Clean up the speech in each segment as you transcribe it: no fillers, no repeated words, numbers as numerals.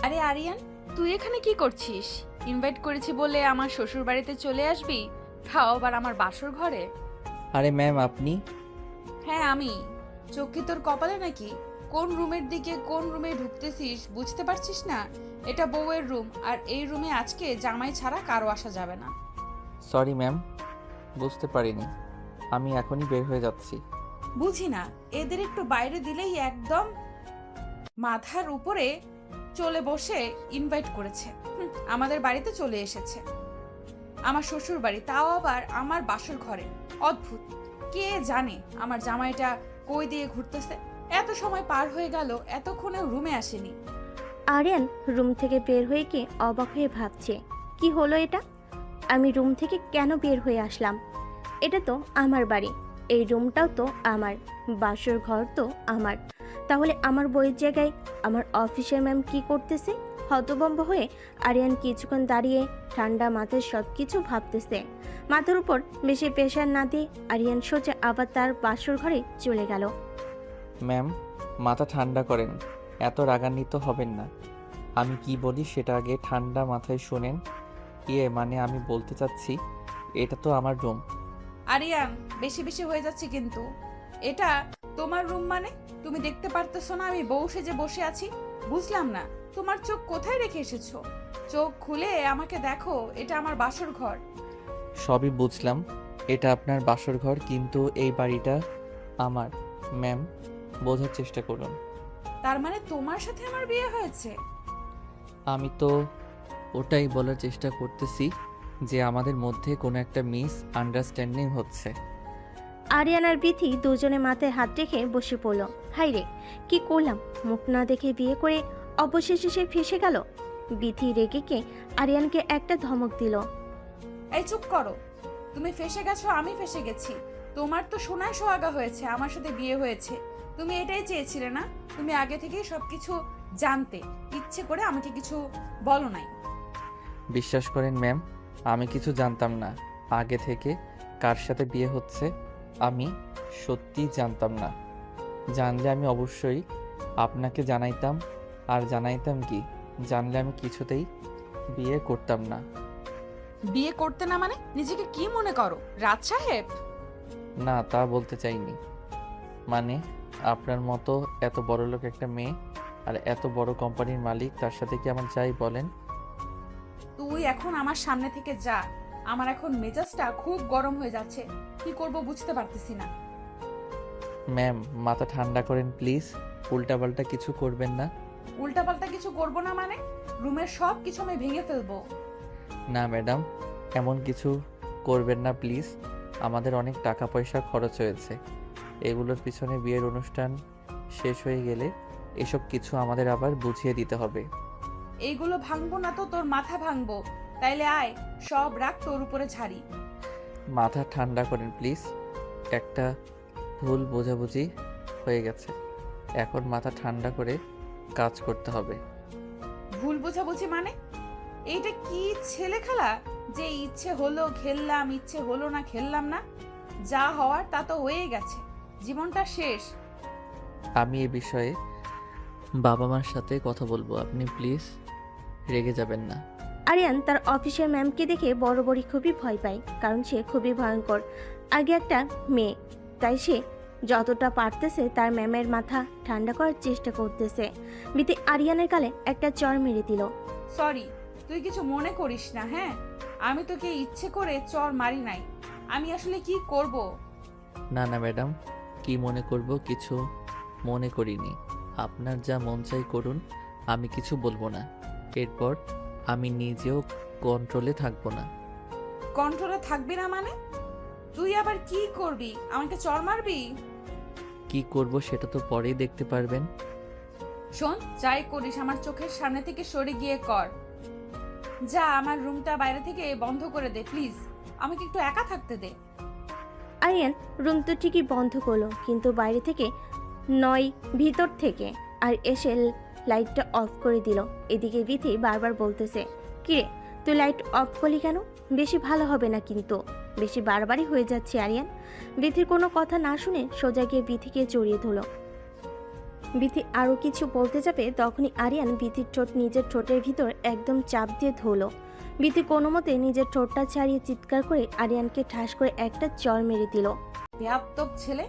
আরে আরিয়ান, তুই এখানে কি করছিস? ইনভাইট করেছি বলে আমার শ্বশুর বাড়িতে চলে আসবি, তাও আবার আমার বাসর ঘরে। আরে ম্যাম আপনি? হ্যাঁ আমি। চোখ কি তোর কপালে নাকি? কোন রুমের দিকে কোন রুমে ঢুকতেছিস বুঝতে পারছিস না? এটা বউয়ের রুম, আর এই রুমে আজকে জামাই ছাড়া কারো আসা যাবে না। সরি ম্যাম, বুঝতে পারিনি। আমি এখনই বের হয়ে যাচ্ছি। বুঝি না, এদের একটু বাইরে দিলেই একদম মাথার উপরে চলে বসে ইনভাইট করেছে। আমাদের বাড়িতে চলে এসেছে, আমার শ্বশুর বাড়ি, তাও আবার আমার বাসর ঘরে। অদ্ভুত, কে জানে আমার জামাইটা কই দিয়ে ঘুরতেছে। এত সময় পার হয়ে গেল, এতক্ষণেও রুমে আসেনি। আরিয়ান রুম থেকে বের হয়ে কি অবাক হয়ে ভাবছে, কি হলো এটা? আমি রুম থেকে কেন বের হয়ে আসলাম? এটা তো আমার বাড়ি, এই রুমটাও তো আমার, বাসর ঘর তো আমার। তাহলে আমার বইয়ের জায়গায় আমার অফিসের ম্যাম কি করতেছে? হতভম্ব হয়ে আরিয়ান কিছুক্ষণ দাঁড়িয়ে ঠান্ডা মাথায় সব কিছু ভাবতেছে। মাথার উপর বেশি প্রেশার না দিয়ে আরিয়ান সোজা আবার তার বাসর ঘরে চলে গেল। ম্যাম মাথা ঠান্ডা করেন, এত রাগান্বিত হবেন না। আমি কি বলি সেটা আগে ঠান্ডা মাথায় শোনেন। মানে আমি বলতে চাচ্ছি, এটা তো আমার রুম। আরিয়ান, বেশি বেশি হয়ে যাচ্ছে কিন্তু। এটা তোমার রুম মানে? তুমি দেখতে পারতেছো না আমি বউ সেজে বসে আছি? বুঝলাম না, তোমার চোখ কোথায় রেখে এসেছো? চোখ খুলে আমাকে দেখো, এটা আমার বাসর ঘর। সবই বুঝলাম, এটা আপনার বাসর ঘর, কিন্তু এই বাড়িটা আমার। ম্যাম বোঝার চেষ্টা করুন। তার মানে তোমার সাথে আমার বিয়ে হয়েছে? আমি তো ওটাই বলার চেষ্টা করতেছি যে আমাদের মধ্যে কোনো একটা মিস আন্ডারস্ট্যান্ডিং হচ্ছে। আরিয়ান আর বিথি দুজনে মাথায় হাত রেখে বসে পড়ল। হাই রে, কি করলাম? মুখ না দেখে বিয়ে করে অবশেষে সে ফেসে গেল। বিথি রেগে কে আরিয়ানকে একটা ধমক দিল। এই চুপ করো। তুমি ফেসে গেছো, আমি ফেসে গেছি। তোমার তো সোনায় সোহাগা হয়েছে, আমার সাথে বিয়ে হয়েছে। তুমি এটাই চেয়েছিলে না? তুমি আগে থেকেই সবকিছু জানতে, ইচ্ছে করে আমাকে কিছু বলো নাই। বিশ্বাস করেন ম্যাম, আমি কিছু জানতাম না আগে থেকে কার সাথে বিয়ে হচ্ছে। আমি সত্যি জানতাম না। জানলে আমি অবশ্যই আপনাকে জানাইতাম। আর জানাইতাম কি, জানলে আমি কিছুতেই বিয়ে করতাম না। বিয়ে করতে না মানে নিজেকে কি মনে করো, রাজ সাহেব? না, তা বলতে চাইনি। মানে আপনার মতো এত বড় লোক একটা মেয়ে আর এত বড় কোম্পানির মালিক, তার সাথে কি আমার যাই বলেন। তুই এখন আমার সামনে থেকে যা। আমার এখন মেজাজটা খুব গরম হয়ে যাচ্ছে, কি করব বুঝতে পারতেছি না। ম্যাম মাথা ঠান্ডা করেন প্লিজ, উল্টাপাল্টা কিছু করবেন না। উল্টাপাল্টা কিছু করব না মানে? রুমের সব কিছু আমি ভেঙে ফেলবো। না ম্যাডাম, এমন কিছু করবেন না প্লিজ। আমাদের অনেক টাকা পয়সা খরচ হয়েছে এগুলোর পিছনে। বিয়ের অনুষ্ঠান শেষ হয়ে গেলে এসব কিছু আমাদের আবার বুঝিয়ে দিতে হবে। এইগুলো ভাঙবো না তো তোর মাথা ভাঙবো। তাইলে আয়, সব রাগ তোর উপরে ঝাড়ি। মাথা ঠান্ডা করেন প্লিজ। একটা ভুল বোঝাবুঝি হয়ে গেছে, এখন মাথা ঠান্ডা করে কাজ করতে হবে। ভুল বোঝাবুঝি মানে? এইটা কি ছেলে খেলা যে ইচ্ছে হলো খেললাম, ইচ্ছে হলো না খেললাম না? যা হওয়ার তা তো হয়ে গেছে, জীবনটা শেষ। আমি এ বিষয়ে বাবা মার সাথে কথা বলবো, আপনি প্লিজ রেগে যাবেন না। আরিয়ান তার অফিসের ম্যামকে দেখে বড় বড় খুবই ভয় পায়, কারণ সে খুবই ভয়ঙ্কর। আগে একটা মেয়ে, তাই সে যতটা পারতেছে তার ম্যামের মাথা ঠান্ডা করার চেষ্টা করতেছে। বিতে আরিয়ানের গালে একটা চড় মেরে দিল। সরি, তুই কিছু মনে করিস না। হ্যাঁ, আমি তোকে ইচ্ছে করে চর মারি নাই। আমি আসলে কি করব? না না ম্যাডাম, কি মনে করব, কিছু মনে করিনি। আপনার যা মন চাই করুন, আমি কিছু বলবো না। এরপর আমি নিজেও কন্ট্রোলে থাকবো না। কন্ট্রোলে থাকবি না মানে? তুই আবার কি করবি? আমাকে চর মারবি? কি করব সেটা তো পরেই দেখতে পারবেন। শোন, যাই করিস আমার চোখের সামনে থেকে সরে গিয়ে কর। যা, আমার রুমটা বাইরে থেকে বন্ধ করে দে প্লিজ। আমাকে একটু একা থাকতে দে। আরিয়ান রুম তো ঠিকই বন্ধ করলো, কিন্তু বাইরে থেকে নয়, ভিতর থেকে। আর এসে লাইটটা অফ করে দিল। এদিকে বিথি বারবার বলতেছে, কিরে তুই লাইট অফ করলি কেন? বেশি ভালো হবে না কিন্তু, বেশি বারবারই হয়ে যাচ্ছে আরিয়ান। বিথির কোনো কথা না শুনে সোজা গিয়ে বিথিকে জড়িয়ে ধরল। বিথি আরও কিছু বলতে যাবে তখনই আরিয়ান বিথির ঠোঁট নিজের ঠোঁটের ভিতর একদম চাপ দিয়ে ধরলো। বিথি কোনো মতে নিজের ঠোঁটটা ছাড়িয়ে চিৎকার করে আরিয়ানকে ঠাস করে একটা চড় মেরে দিল। বেয়াদব ছেলে,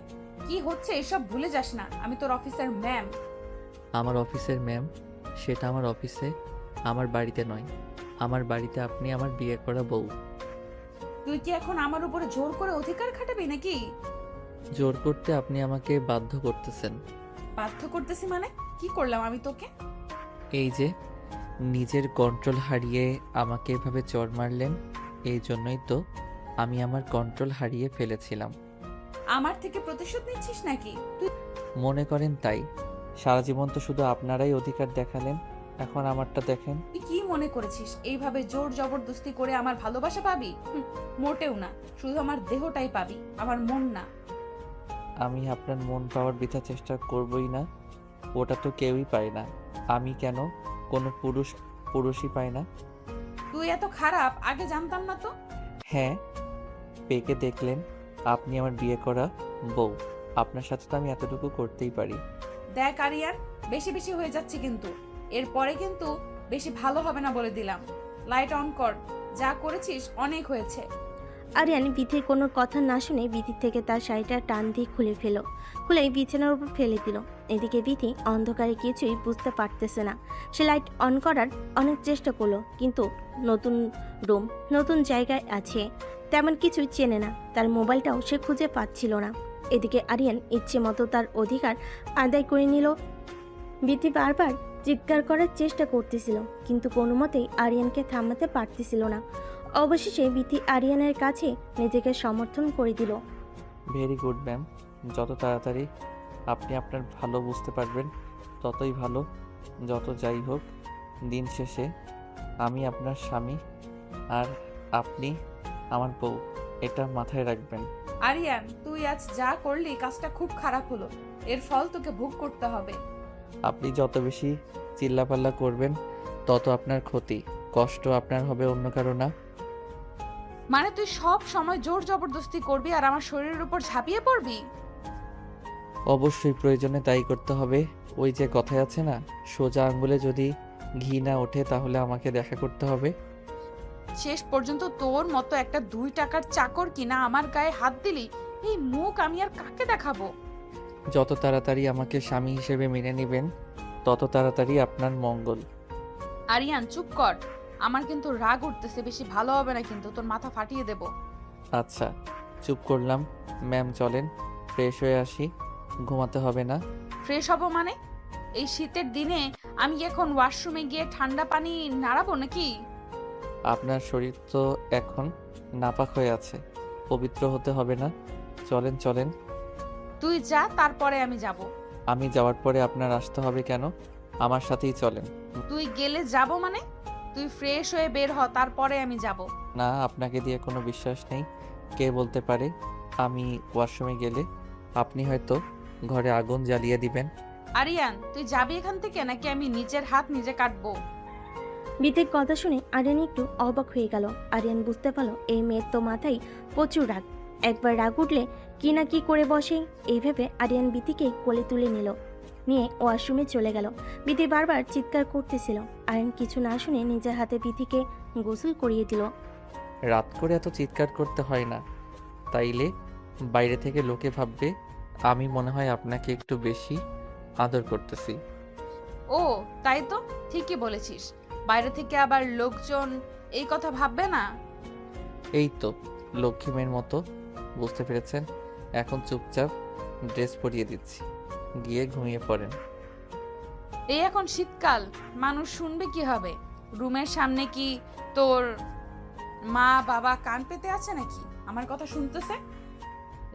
কি হচ্ছে এসব ভুলে যাস না, আমি তোর অফিসের ম্যাম। আমার অফিসের ম্যাম, সেটা আমার অফিসে, আমার বাড়িতে নয়। আমার বাড়িতে আপনি আমার বিয়ে করা বউ। তুই কি এখন আমার উপরে জোর করে অধিকার খাটাবি নাকি? জোর করতে আপনি আমাকে বাধ্য করতেছেন। বাধ্য করতেছি মানে? কি করলাম আমি তোকে? এই যে নিজের কন্ট্রোল হারিয়ে আমাকে এভাবে চড় মারলেন, এই জন্যই তো আমি আমার কন্ট্রোল হারিয়ে ফেলেছিলাম। আমার থেকে প্রতিশোধ নিচ্ছিস নাকি তুই? মনে করেন তাই। সারা জীবন তো শুধু আপনারাই অধিকার দেখালেন, এখন আমারটা দেখেন। তুই কি মনে করেছিস এইভাবে জোর জবরদস্তি করে আমার ভালোবাসা পাবি? মোটেও না, শুধু আমার দেহটাই পাবি, আমার মন না। আমি আপনার মন পাওয়ার বৃথা চেষ্টা করবই না, ওটা তো কেউই পায় না। আমি কেন, কোনো পুরুষই পায় না। তুই এত খারাপ আগে জানতাম না তো। হ্যাঁ, পেকে দেখলেন, আপনি আমার বিয়ে করা বউ। আপনার সাথে তো আমি এতটুকু করতেই পারি। দেখ আরিয়ান, বেশি বেশি হয়ে যাচ্ছে কিন্তু। এরপরে কিন্তু বেশি ভালো হবে না বলে দিলাম। লাইট অন কর, যা করেছিস অনেক হয়েছে। আরিয়ান বিথির কোনো কথা না শুনে বিথির থেকে তার শাড়িটা টান দিয়ে খুলে খুলে বিছানার উপর ফেলে দিল। এদিকে বিথি অন্ধকারে কিছুই বুঝতে পারতেছে না। সে লাইট অন করার অনেক চেষ্টা করলো, কিন্তু নতুন রুম, নতুন জায়গায় আছে, তেমন কিছু চেনে না। তার মোবাইলটাও সে খুঁজে পাচ্ছিল না। এদিকে আরিয়ান ইচ্ছে মতো তার অধিকার আদায় করে নিল। বিথি বারবার চিৎকার করার চেষ্টা করতেছিল, কিন্তু কোনো মতেই আরিয়ানকে থামাতে পারতেছিল না। অবশেষে বিথি আরিয়ানের কাছে নিজেকে সমর্থন করে দিল। ভেরি গুড ম্যাম, যত তাড়াতাড়ি আপনি আপনার ভালো বুঝতে পারবেন ততই ভালো। যত যাই হোক, দিন শেষে আমি আপনার স্বামী আর আপনি আমার বউ, এটা মাথায় রাখবেন। আরিয়ান, তুই আজ যা করলি কাজটা খুব খারাপ হলো, এর ফল তোকে ভোগ করতে হবে। আপনি যত বেশি চিল্লাপাল্লা করবেন তত আপনার ক্ষতি, কষ্ট আপনার হবে, অন্য কারো না। মানে তুই সব সময় জোর জবরদস্তি করবি আর আমার শরীরের উপর ঝাঁপিয়ে পড়বি? অবশ্যই প্রয়োজনে তাই করতে হবে। ওই যে কথায় আছে না, সোজা আঙ্গুলে যদি ঘি না ওঠে তাহলে আমাকে দেখা করতে হবে। শেষ পর্যন্ত তোর মতো একটা 2 টাকার চাকর কিনা আমার গায়ে হাত দিলি, এই মুখ আমি আর কাকে দেখাবো? যত তাড়াতাড়ি আমাকে স্বামী হিসেবে মেনে নেবেন তত তাড়াতাড়ি আপনার মঙ্গল। আরিয়ান চুপ কর, আমার কিন্তু রাগ উঠতেছে, বেশি ভালো হবে না কিন্তু, তোর মাথা ফাটিয়ে দেব। আচ্ছা, চুপ করলাম। ম্যাম চলেন, ফ্রেশ হয়ে আসি, ঘুমাতে হবে না। ফ্রেশ হব মানে? এই শীতের দিনে আমি এখন ওয়াশরুমে গিয়ে ঠান্ডা পানি নাড়াবো নাকি? আপনার শরীর তো এখন নাপাক হয়ে আছে, পবিত্র হতে হবে না। চলেন চলেন। তুই যা, তারপরে আমি যাব। আমি যাওয়ার পরে আপনার আসতে হবে কেন? আমার সাথেই চলেন। তুই গেলে যাব মানে? তুই ফ্রেশ হয়ে বের হ, তারপরে আমি যাব। না, আপনাকে দিয়ে কোনো বিশ্বাস নেই। কে বলতে পারে আমি ওয়াশরুমে গেলে আপনি হয়তো ঘরে আগুন জ্বালিয়ে দিবেন। আরিয়ান, তুই যাবি এখান থেকে নাকি আমি নিজের হাত নিজে কাটবো? বিথির কথা শুনে আরিয়ান একটু অবাক হয়ে গেল। আরিয়ান বুঝতে পারলো এই মেয়ের তো মাথায় প্রচুর রাগ, একবার রাগ উঠলে কি না কি করে বসে। এই ভেবে আরিয়ান বিথিকে কোলে তুলে নিয়ে ওয়াশরুমে চলে গেল। বিথি বারবার চিৎকার করতেছিল। আরিয়ান কিছু না শুনে নিজের হাতে বিথিকে গোসল করিয়ে দিল। রাত করে এত চিৎকার করতে হয় না, তাইলে বাইরে থেকে লোকে ভাববে আমি মনে হয় আপনাকে একটু বেশি আদর করতেছি। ও তাই তো, ঠিকই বলেছিস, বাইরে থেকে আবার লোকজন এই কথা ভাববে না? এই তো লক্ষ্মী মেয়ের মতো, বুঝতে পেরেছেন? এখন চুপচাপ ড্রেস পরিয়ে দিচ্ছি, গিয়ে ঘুমিয়ে পড়েন। এই এখন শীতকাল, মানুষ শুনবে কি হবে? রুমের সামনে কি তোর মা বাবা কান পেতে আছে নাকি আমার কথা শুনতেছে?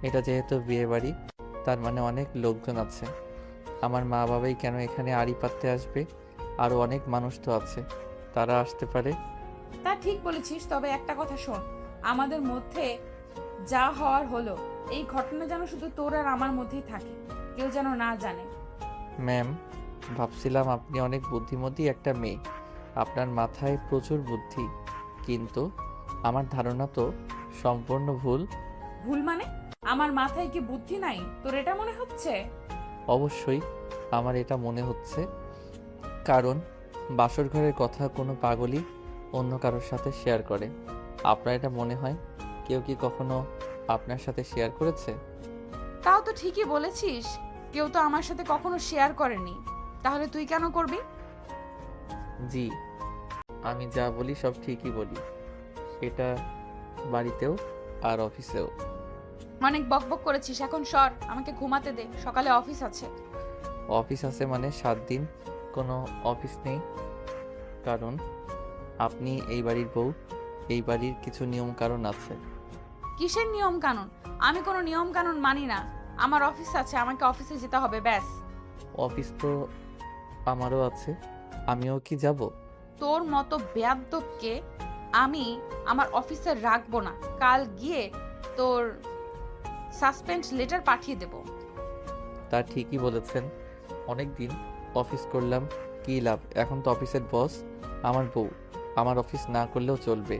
এটা যেহেতু বিয়ে বাড়ি, তার মানে অনেক লোকজন আছে। আমার মা বাবাই কেন এখানে আড়ি পাততে আসবে? আরও অনেক মানুষ তো আছে, তারা আসতে পারে। তা ঠিক বলেছিস, তবে একটা কথা শোন, আমাদের মধ্যে যা হওয়ার হলো, এই ঘটনা যেন শুধু তোর আর আমার মধ্যেই থাকে, কেউ যেন না জানে। ম্যাম, ভাবছিলাম আপনি অনেক বুদ্ধিমতী একটা মেয়ে, আপনার মাথায় প্রচুর বুদ্ধি, কিন্তু আমার ধারণা তো সম্পূর্ণ ভুল। ভুল মানে? আমার মাথায় কি বুদ্ধি নাই, তোর এটা মনে হচ্ছে? অবশ্যই আমার এটা মনে হচ্ছে, কারণ বাসর ঘরের কথা কোনো পাগলই অন্য কারোর সাথে শেয়ার করে। আপনার এটা মনে হয়? কেউ কি কখনো আপনার সাথে শেয়ার করেছে? তাও তো ঠিকই বলেছিস, কেউ তো আমার সাথে কখনো শেয়ার করেনি, তাহলে তুই কেন করবি? জি, আমি যা বলি সব ঠিকই বলি। এটা বাড়িতেও আর অফিসেও। অনেক বকবক করেছিস, এখন সর, আমাকে ঘুমাতে দে, সকালে অফিস আছে। অফিস আছে মানে 7 দিন কোনো অফিস নেই? কারণ আপনি এই বাড়ির বউ, এই বাড়ির কিছু নিয়ম কারণ আছে। কিসের নিয়ম কানুন? আমি কোনো নিয়ম কানুন মানি না। আমার অফিস আছে, আমাকে অফিসে যেতে হবে, ব্যাস। অফিস তো আমারও আছে, আমিও কি যাব? তোর মতো বেয়াদ্দপকে আমি আমার অফিসে রাখবো না। কাল গিয়ে তোর সাসপেন্ড লেটার পাঠিয়ে দেব। তা ঠিকই বলেছেন, অনেক দিন অফিস করলাম, কী লাভ? এখন তো অফিসের বস আমার বউ, আমার অফিস না করলেও চলবে।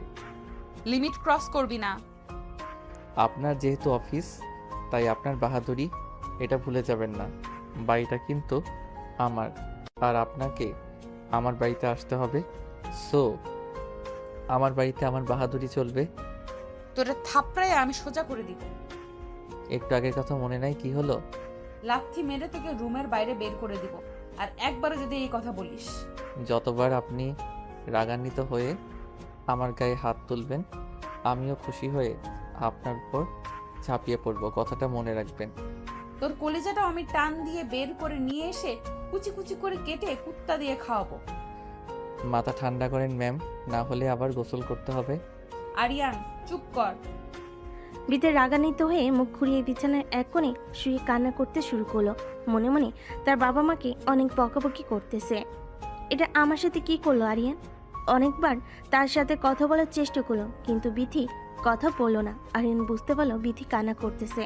লিমিট ক্রস করবি না। আপনার যেহেতু অফিস, তাই আপনার বাহাদুরি, এটা ভুলে যাবেন না। বাড়িটা কিন্তু আমার, আর আপনাকে আমার বাড়িতে আসতে হবে। সো আমার বাড়িতে আমার বাহাদুরি চলবে। তোরে থাপড়ায় আমি সোজা করে দিব। একটু আগের কথা মনে নাই কি হলো? লাথি মেরে তোকে রুমের বাইরে বের করে দিব, আর একবারও যদি এই কথা বলিস। যতবার আপনি রাগান্বিত হয়ে আমার গায়ে হাত তুলবেন, আমিও খুশি হয়ে আপনার উপর ঝাঁপিয়ে পড়ব, কথাটা মনে রাখবেন। তোর কলিজাটাও আমি টান দিয়ে বের করে নিয়ে এসে কুচি কুচি করে কেটে কুত্তা দিয়ে খাওয়াবো। মাথা ঠান্ডা করেন ম্যাম, না হলে আবার গোসল করতে হবে। আরিয়ান, চুপ কর। বিতে রাগান্বিত হয়ে মুখ ঘুরিয়ে বিছানার এক কোণে শুয়ে কান্না করতে শুরু করলো। মনে মনে তার বাবা মাকে অনেক বকাবকি করতেছে। এটা আমার সাথে কি করলো আরিয়ান? অনেকবার তার সাথে কথা বলার চেষ্টা করলো, কিন্তু বিথি কথা বললো না। আরিয়ান বুঝতে পারলো বিথি কান্না করতেছে।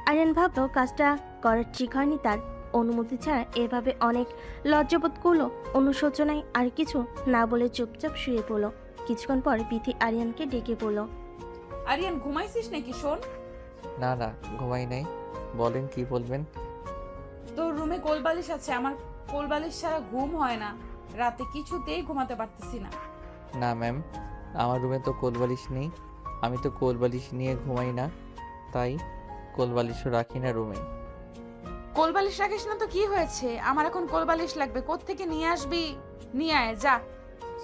আরিয়ান ভাবলো কাজটা করার ঠিক হয়নি তার। অনুমতি ছাড়া এভাবে অনেক লজ্জাবোধ করলো। অনুশোচনায় আর কিছু না বলে চুপচাপ শুয়ে পড়লো। কিছুক্ষণ পর বিথি আরিয়ানকে ডেকে পড়লো। আরিয়ান, ঘুমাইছিস নাকি? শোন, না না, ঘুমাই নাই, বলেন কি বলবেন। তোর রুমে কোলবালিশ আছে, আমার কোলবালিশ ছাড়া ঘুম হয় না। রাতে কিছুতেই ঘুমাতে পারতেছি না। না ম্যাম, আমার রুমে তো কোলবালিশ নেই, আমি তো কোলবালিশ নিয়ে ঘুমাই না, তাই কোলবালিশও রাখি না রুমে। কোলবালিশ রাখিস না তো কি হয়েছে? আমার এখন কোলবালিশ লাগবে, কোত্থেকে নিয়ে আসবি? নিয়ে আয়, যা।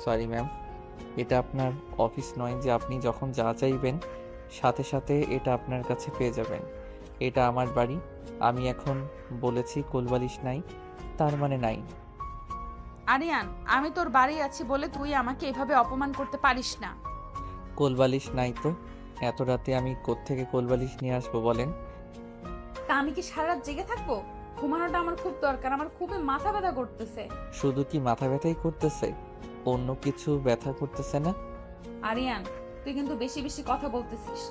সরি ম্যাম, এটা আপনার অফিস নয় যে আপনি যখন যা চাইবেন সাথে সাথে এটা আপনার কাছে পেয়ে যাবেন। এটা আমার বাড়ি, আমি এখন বলেছি কোলবালিশ নাই, তার মানে নাই। আরিয়ান, আমি তোর বাড়ি আছি বলে তুই আমাকে এভাবে অপমান করতে পারিস না। কোলবালিশ নাই তো এত রাতে আমি কোত্থেকে কোলবালিশ নিয়ে আসবো বলেন? তা আমি কি সারা রাত জেগে থাকবো? ঘুমানোটা আমার খুব দরকার, আমার খুবই মাথা ব্যথা করতেছে। শুধু কি মাথা ব্যথাই করতেছে, অন্য কিছু ব্যথা করতেছে না? আরিয়ান, তুই কিন্তু বেশি বেশি কথা বলতেছিস।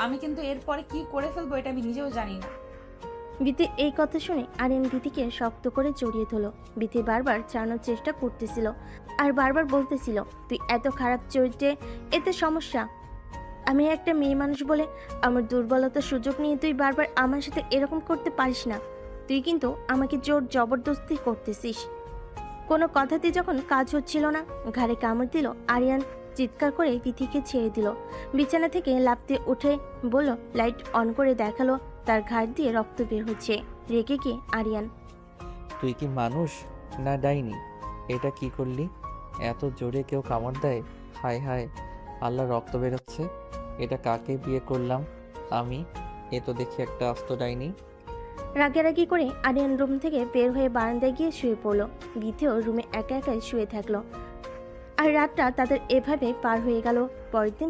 আমি কিন্তু এরপরে কি করে ফেলবো এটা আমি নিজেও জানি না। বিথি এই কথা শুনে আরিয়ান বিথিকে শক্ত করে জড়িয়ে ধরল। বিথি বারবার চালানোর চেষ্টা করতেছিল আর বারবার বলতেছিল, তুই এত খারাপ চরিত্রে, এতে সমস্যা। আমি একটা মেয়ে মানুষ বলে আমার দুর্বলতার সুযোগ নিয়ে তুই বারবার আমার সাথে এরকম করতে পারিস না। তুই কিন্তু আমাকে জোর জবরদস্তি করতেছিস। কোনো কথাতে যখন কাজ হচ্ছিল না, ঘাড়ে কামড় দিল। আরিয়ান চিৎকার করে বিথিকে ছেড়ে দিল। বিছানা থেকে লাফ দিয়ে উঠে বলল, লাইট অন করে দেখালো তার ঘাড় দিয়ে রক্ত বের হচ্ছে। রেগে গিয়ে আরিয়ান, তুই কি মানুষ না ডাইনি? এটা কি করলি? এত জোরে কেউ কামড় দেয়? হায় হায়, আল্লাহ, রক্ত বেরোচ্ছে। এটা কাকে বিয়ে করলাম আমি? এ তো দেখি একটা আস্ত ডাইনি। রাগারাগি করে আরিয়ান রুম থেকে বের হয়ে বারান্দায় গিয়ে শুয়ে পড়ল। বিথিও রুমে একা একাই শুয়ে থাকলো। আর রাতটা তাদের এভাবে পার হয়ে গেল। পরের দিন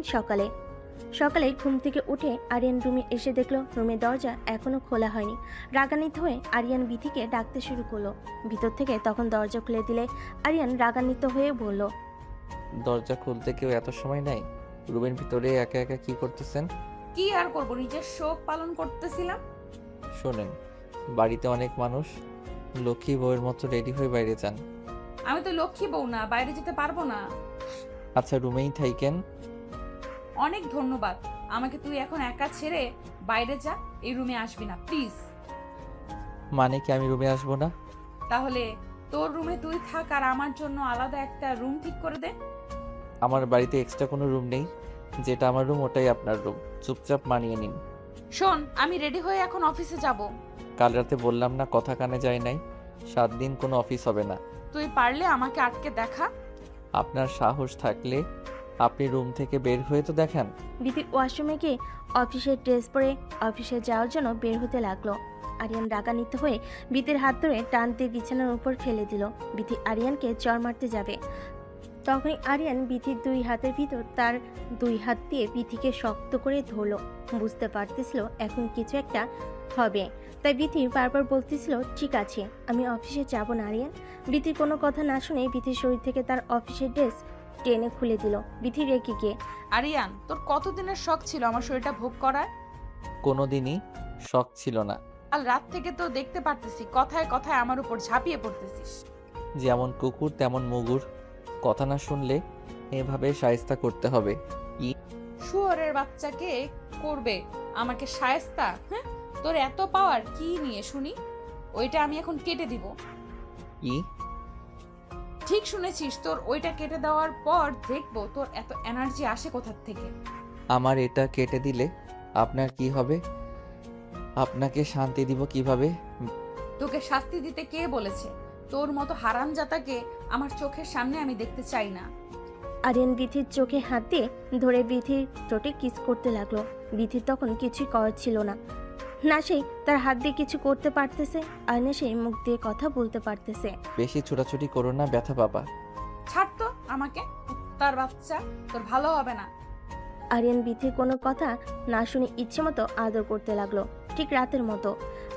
সকালে ঘুম থেকে উঠে আরিয়ান রুমে এসে দেখলো রুমের দরজা এখনো খোলা হয়নি। রাগান্বিত হয়ে আরিয়ান বিথিকে ডাকতে শুরু করলো। ভিতর থেকে তখন দরজা খুলে দিলে আরিয়ান রাগান্বিত হয়ে বলল, দরজা খুলতে কেউ এত সময় নাই? রুমের ভিতরে একা একা কি করতেছেন? কি আর করবো, নিজের শোক পালন করতেছিলাম। শোনেন, বাড়িতে অনেক মানুষ, লক্ষ্মী বউয়ের মতো রেডি হয়ে বাইরে যান। আমি তো লক্ষ্মী বউ না, বাইরে যেতে পারবো না। আচ্ছা, রুমেই থাইকেন। অনেক ধন্যবাদ, আমাকে তুই এখন একা ছেড়ে বাইরে যা, এই রুমে আসবি না প্লিজ। মানে কি আমি রুমে আসবো না? তাহলে তোর রুমে তুই থাক আর আমার জন্য আলাদা একটা রুম ঠিক করে দে। আমার বাড়িতে এক্সট্রা কোনো রুম নেই, যেটা আমার রুম ওটাই আপনার রুম, চুপচাপ মানিয়ে নিন। শোন, আমি রেডি হয়ে এখন অফিসে যাব। কাল রাতে বললাম না কথা কানে যায় নাই, 7 দিন কোনো অফিস হবে না। তুই পারলে আমাকে আটকে দেখা। আপনার সাহস থাকলে আপনি রুম থেকে বের হয়ে তো দেখান। বিথি ওয়াশরুমে গিয়ে অফিসের ড্রেস পরে অফিসে যাওয়ার জন্য বের হতে লাগলো। আরিয়ান রাগান্বিত হয়ে বিথির হাত ধরে টানতে বিছানার উপর ফেলে দিল। বিথি আরিয়ানকে চড় মারতে যাবে, তখনই আরিয়ান বিথির 2 হাতের ভিতর তার 2 হাত দিয়ে বিথিকে শক্ত করে ধরলো। বুঝতে পারতেছিল এখন কিছু একটা হবে, তাই বিথি বারবার বলতেছিল ঠিক আছে আমি অফিসে যাব না আরিয়ান। বিথির কোনো কথা না শুনে বিথির শরীর থেকে তার অফিসের ড্রেস টেনে খুলে দিল। বিথি রেগে গিয়ে, আরিয়ান, তোর কতদিনের শখ ছিল আমার শরীরটা ভোগ করার? কোনোদিনই শখ ছিল না। কাল রাত থেকে তো দেখতে পারতেছি কথায় কথায় আমার উপর ঝাঁপিয়ে পড়তেছিস। যেমন কুকুর তেমন মুগুর, কথা না শুনলে এভাবে শায়েস্তা করতে হবে। শুয়োরের বাচ্চাকে করবে আমাকে শায়েস্তা? হ্যাঁ, তোর এত পাওয়ার কি নিয়ে শুনি? ওইটা আমি এখন কেটে দিব। কি? ঠিক শুনেছিস, তোর ওইটা কেটে দেওয়ার পর দেখবো তোর এত এনার্জি আসে কোথা থেকে। আমার এটা কেটে দিলে আপনার কি হবে? আপনাকে শান্তি দিব কিভাবে? তোকে শাস্তি দিতে কে বলেছে? তোর মতো হারামজাতাকে আমার চোখের সামনে আমি দেখতে চাই না। আরিয়ান বিথির চোখে হাত দিয়ে ধরে বিথির ঠোঁটে কিস করতে লাগলো। বিথির তখন কিছুই করার ছিল না, না সেই তার হাত দিয়ে কিছু করতে পারতেছে আর না সেই মুখ দিয়ে কথা বলতে পারতেছে। বেশি ছোটাছুটি করো না, ব্যথা পাবা। ছাড় তো আমাকে, তার বাচ্চা, তোর ভালো হবে না। আরিয়ান বিথির কোনো কথা না শুনে ইচ্ছে মতো আদর করতে লাগলো, ঠিক রাতের মতো।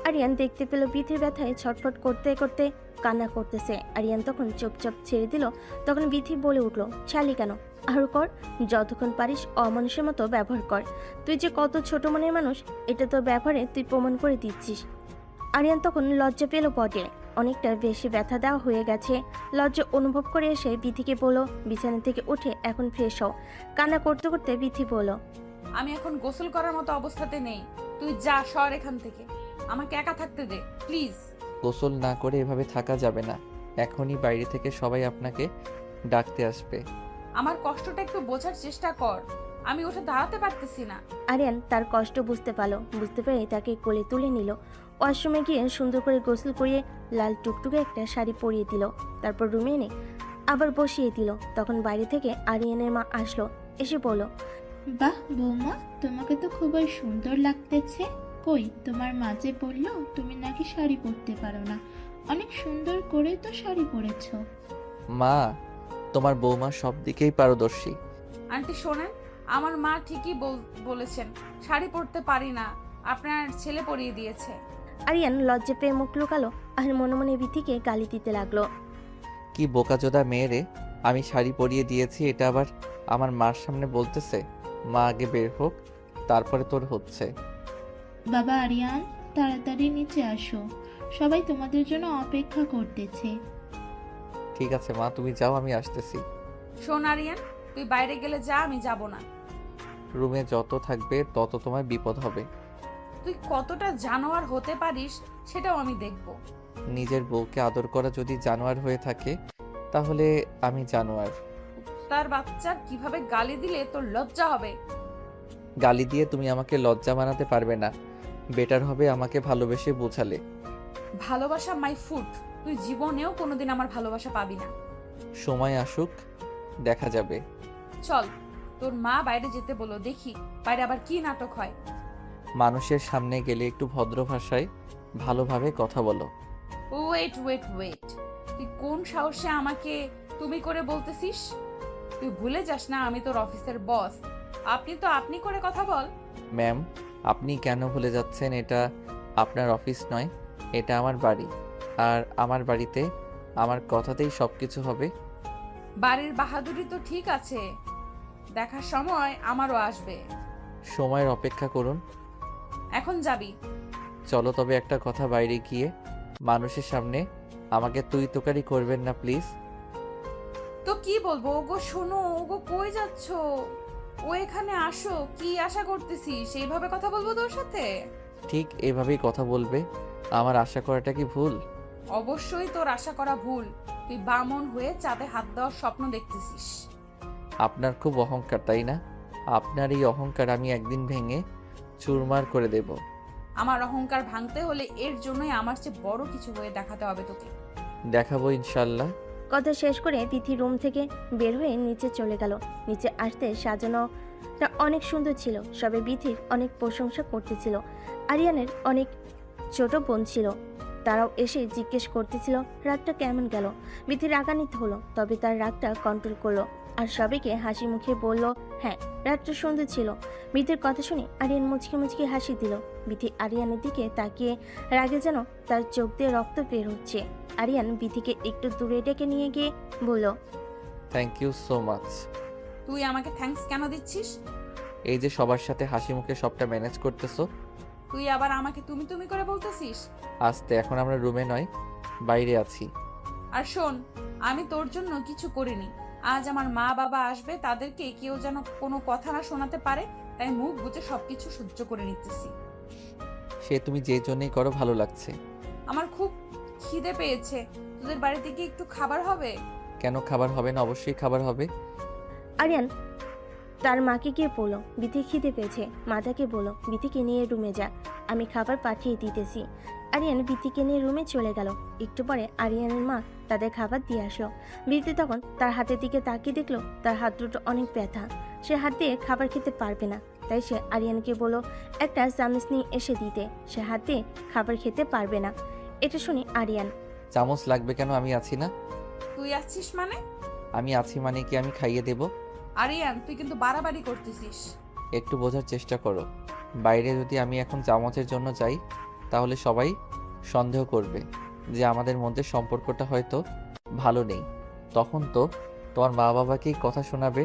আরিয়ান দেখতে পেল বিথির ব্যথায় ছটফট করতে করতে কান্না করতেছে। আরিয়ান তখন চুপচাপ ছেড়ে দিল। তখন বিথি বলে উঠলো, ছাড়লি কেন? আরো কর, যতক্ষণ পারিস অমানুষের মতো ব্যবহার কর। তুই যে কত ছোট মনের মানুষ এটা তোর ব্যবহারে তুই প্রমাণ করে দিচ্ছিস। আরিয়ান তখন লজ্জা পেল বটে, অনেকটা বেশি ব্যথা দেওয়া হয়ে গেছে। লজ্জা অনুভব করে এসে বিথিকে বলল বিছানা থেকে উঠে এখন ফ্রেশ হও। কান্না করতে করতে বিথি বলল, আমি এখন গোসল করার মতো অবস্থাতে নেই, তুই যা সর এখান থেকে, আমাকে একা থাকতে দে প্লিজ। গোসল না করে এভাবে থাকা যাবে না, এখনই বাইরে থেকে সবাই আপনাকে ডাকতে আসবে। আমার কষ্টটা একটু বোঝার চেষ্টা কর, আমি উঠে দাঁড়াতে পারতেছি না। আরিয়ান তার কষ্ট বুঝতে পারলো, বুঝতে পেরে তাকে কোলে তুলে নিল। ওয়াশরুমে গিয়ে সুন্দর করে গোসল করিয়ে লাল টুকটুকে একটা শাড়ি পরিয়ে দিল, তারপর রুমে এনে আবার বসিয়ে দিল। তখন বাইরে থেকে আরিয়ানের মা আসলো, এসে বলল, বাহ বৌমা, তোমাকে তো খুবই সুন্দর লাগতেছে। কই তোমার মা যে বললো তুমি নাকি শাড়ি পরতে পারো না, অনেক সুন্দর করে তো শাড়ি পরেছো। মা, তোমার বৌমা সব দিকেই পারদর্শী। আন্টি শোনেন, আমার মা ঠিকই বলেছেন, শাড়ি পরতে পারি না, আপনার ছেলে পরিয়ে দিয়েছে। আরিয়ান লজ্জা পেয়ে মুখ লুকালো আর মনে মনে বিথিকে গালি দিতে লাগলো। কি বোকাচোদা মেয়েরে, আমি শাড়ি পরিয়ে দিয়েছি এটা আবার আমার মার সামনে বলতেছে। মা আগে বের হোক, তারপরে তোর হচ্ছে। বাবা আরিয়ান, তাড়াতাড়ি নিচে আসো, সবাই তোমাদের জন্য অপেক্ষা করতেছে। ঠিক আছে মা, তুমি যাও, আমি আসতেছি। শোন আরিয়ান, তুই বাইরে গেলে যা, আমি যাব না। রুমে যত থাকবে তত তোমার বিপদ হবে। তুই কতটা জানোয়ার হতে পারিস সেটাও আমি দেখব। নিজের বউকে আদর করা যদি জানোয়ার হয়ে থাকে তাহলে আমি জানোয়ার। তার বাচ্চা কিভাবে গালি দিলে তোর লজ্জা হবে? গালি দিয়ে তুমি আমাকে লজ্জা বানাতে পারবে না, বেটার হবে আমাকে ভালোবেসে বোঝালে। ভালোবাসা মাই ফুড, তুই জীবনেও কোনোদিন আমার ভালোবাসা পাবি না। সময় আসুক, দেখা যাবে। চল, তোর মা বাইরে যেতে বলো, দেখি বাইরে আবার কি নাটক হয়। মানুষের সামনে গেলে একটু ভদ্র ভাষায় ভালোভাবে কথা বলো। ওয়েট ওয়েট ওয়েট, তুই কোন সাহসে আমাকে তুমি করে বলতেছিস? তুই ভুলে যাস না আমি তোর অফিসের বস। আপনি তো আপনি করে কথা বল। ম্যাম, আপনি কেন ভুলে যাচ্ছেন? এটা আপনার অফিস নয়, এটা আমার বাড়ি। আর আমার বাড়িতে আমার কথাতেই সব কিছু হবে। বাড়ির বাহাদুরি তো ঠিক আছে, দেখার সময় আমারও আসবে। সময়ের অপেক্ষা করুন। এখন যাবি? চলো তবে একটা কথা, বাইরে গিয়ে মানুষের সামনে আমাকে তুই তোকারি করবেন না প্লিজ। তো কি বলবো? ওগো শোনো, ওগো কই যাচ্ছ? ও এখানে আসো, কি আশা করতেছিস? এইভাবে কথা বলবো তোর সাথে? ঠিক এভাবেই কথা বলবে। আমার আশা করাটা কি ভুল? অবশ্যই তোর আশা করা ভুল। তুই বামন হয়ে চাঁদে হাত দেওয়ার স্বপ্ন দেখতেছিস। আপনার খুব অহংকার, তাই না? আপনার এই অহংকার আমি একদিন ভেঙে চুরমার করে দেব। আমার অহংকার ভাঙতে হলে এর জন্যই আমার চেয়ে বড় কিছু হয়ে দেখাতে হবে তোকে। দেখাবো ইনশাল্লাহ। কথা শেষ করে তিথি রুম থেকে বের হয়ে নিচে চলে গেল। নিচে আসতে সাজানোটা অনেক সুন্দর ছিল। সবে বিথির অনেক প্রশংসা করতেছিল। আরিয়ানের অনেক ছোট বোন ছিল, তারাও এসে জিজ্ঞেস করতেছিল রাতটা কেমন গেল। বিথি রাগান্বিত হলো, তবে তার রাগটা কন্ট্রোল করলো আর সবাইকে হাসি মুখে বলল, হ্যাঁ রাতটা সুন্দর ছিল। বিথির কথা শুনে আরিয়ান মুচকি মুচকি হাসি দিল। বিথি আরিয়ানের দিকে তাকিয়ে রাগে যেন তার চোখ দিয়ে রক্ত বের হচ্ছে। আরিয়ান বিথিকে একটু দূরে ডেকে নিয়ে গিয়ে বলল, থ্যাংক ইউ সো মাচ। তুই আমাকে থ্যাঙ্কস কেন দিচ্ছিস? এই যে সবার সাথে হাসি মুখে সবটা ম্যানেজ করতেছো। তুই আবার আমাকে তুমি তুমি করে বলতেছিস? আস্তে, এখন আমরা রুমে নয়, বাইরে আছি। আর শোন, আমি তোর জন্য কিছু করিনি। আজ আমার মা বাবা আসবে, তাদেরকে কেউ যেন কোনো কথা না শোনাতে পারে, তাই মুখ বুজে সবকিছু সহ্য করে নিতেছি। সে তুমি যে জন্যই করো, ভালো লাগছে। আমার খুব খিদে পেয়েছে, তোদের বাড়িতে কি একটু খাবার হবে? কেন খাবার হবে না? অবশ্যই খাবার হবে। আরিয়ান তার মাকে গিয়ে বলল, বিথি খিদে পেয়েছে। মাতাকে বলল, বিথিকে নিয়ে রুমে যা, আমি খাবার পাঠিয়ে দিতেছি। আরিয়ান বিথিকে নিয়ে রুমে চলে গেল। একটু পরে আরিয়ানের মা তাদের খাবার দিয়ে আসলো। বিথি তখন তার হাতের দিকে তাকিয়ে দেখলো তার হাত দুটো অনেক ব্যথা। সে হাত দিয়ে খাবার খেতে পারবে না, তাই সে আরিয়ানকে বলল একটা চামচ নিয়ে এসে দিতে। সে হাত দিয়ে খাবার খেতে পারবে না। এটা শুনে আরিয়ান, চামচ লাগবে কেন? আমি আছি না। তুই আসছিস মানে? আমি আছি মানে কি আমি খাইয়ে দেব? আরিয়ান, তুই কিন্তু বাড়াবাড়ি করতেছিস। একটু বোঝার চেষ্টা করো। বাইরে যদি আমি এখন চামচের জন্য যাই, তাহলে সবাই সন্দেহ করবে যে আমাদের মধ্যে সম্পর্কটা হয়তো ভালো নেই। তখন তো তোমার মা বাবাকেই কথা শোনাবে।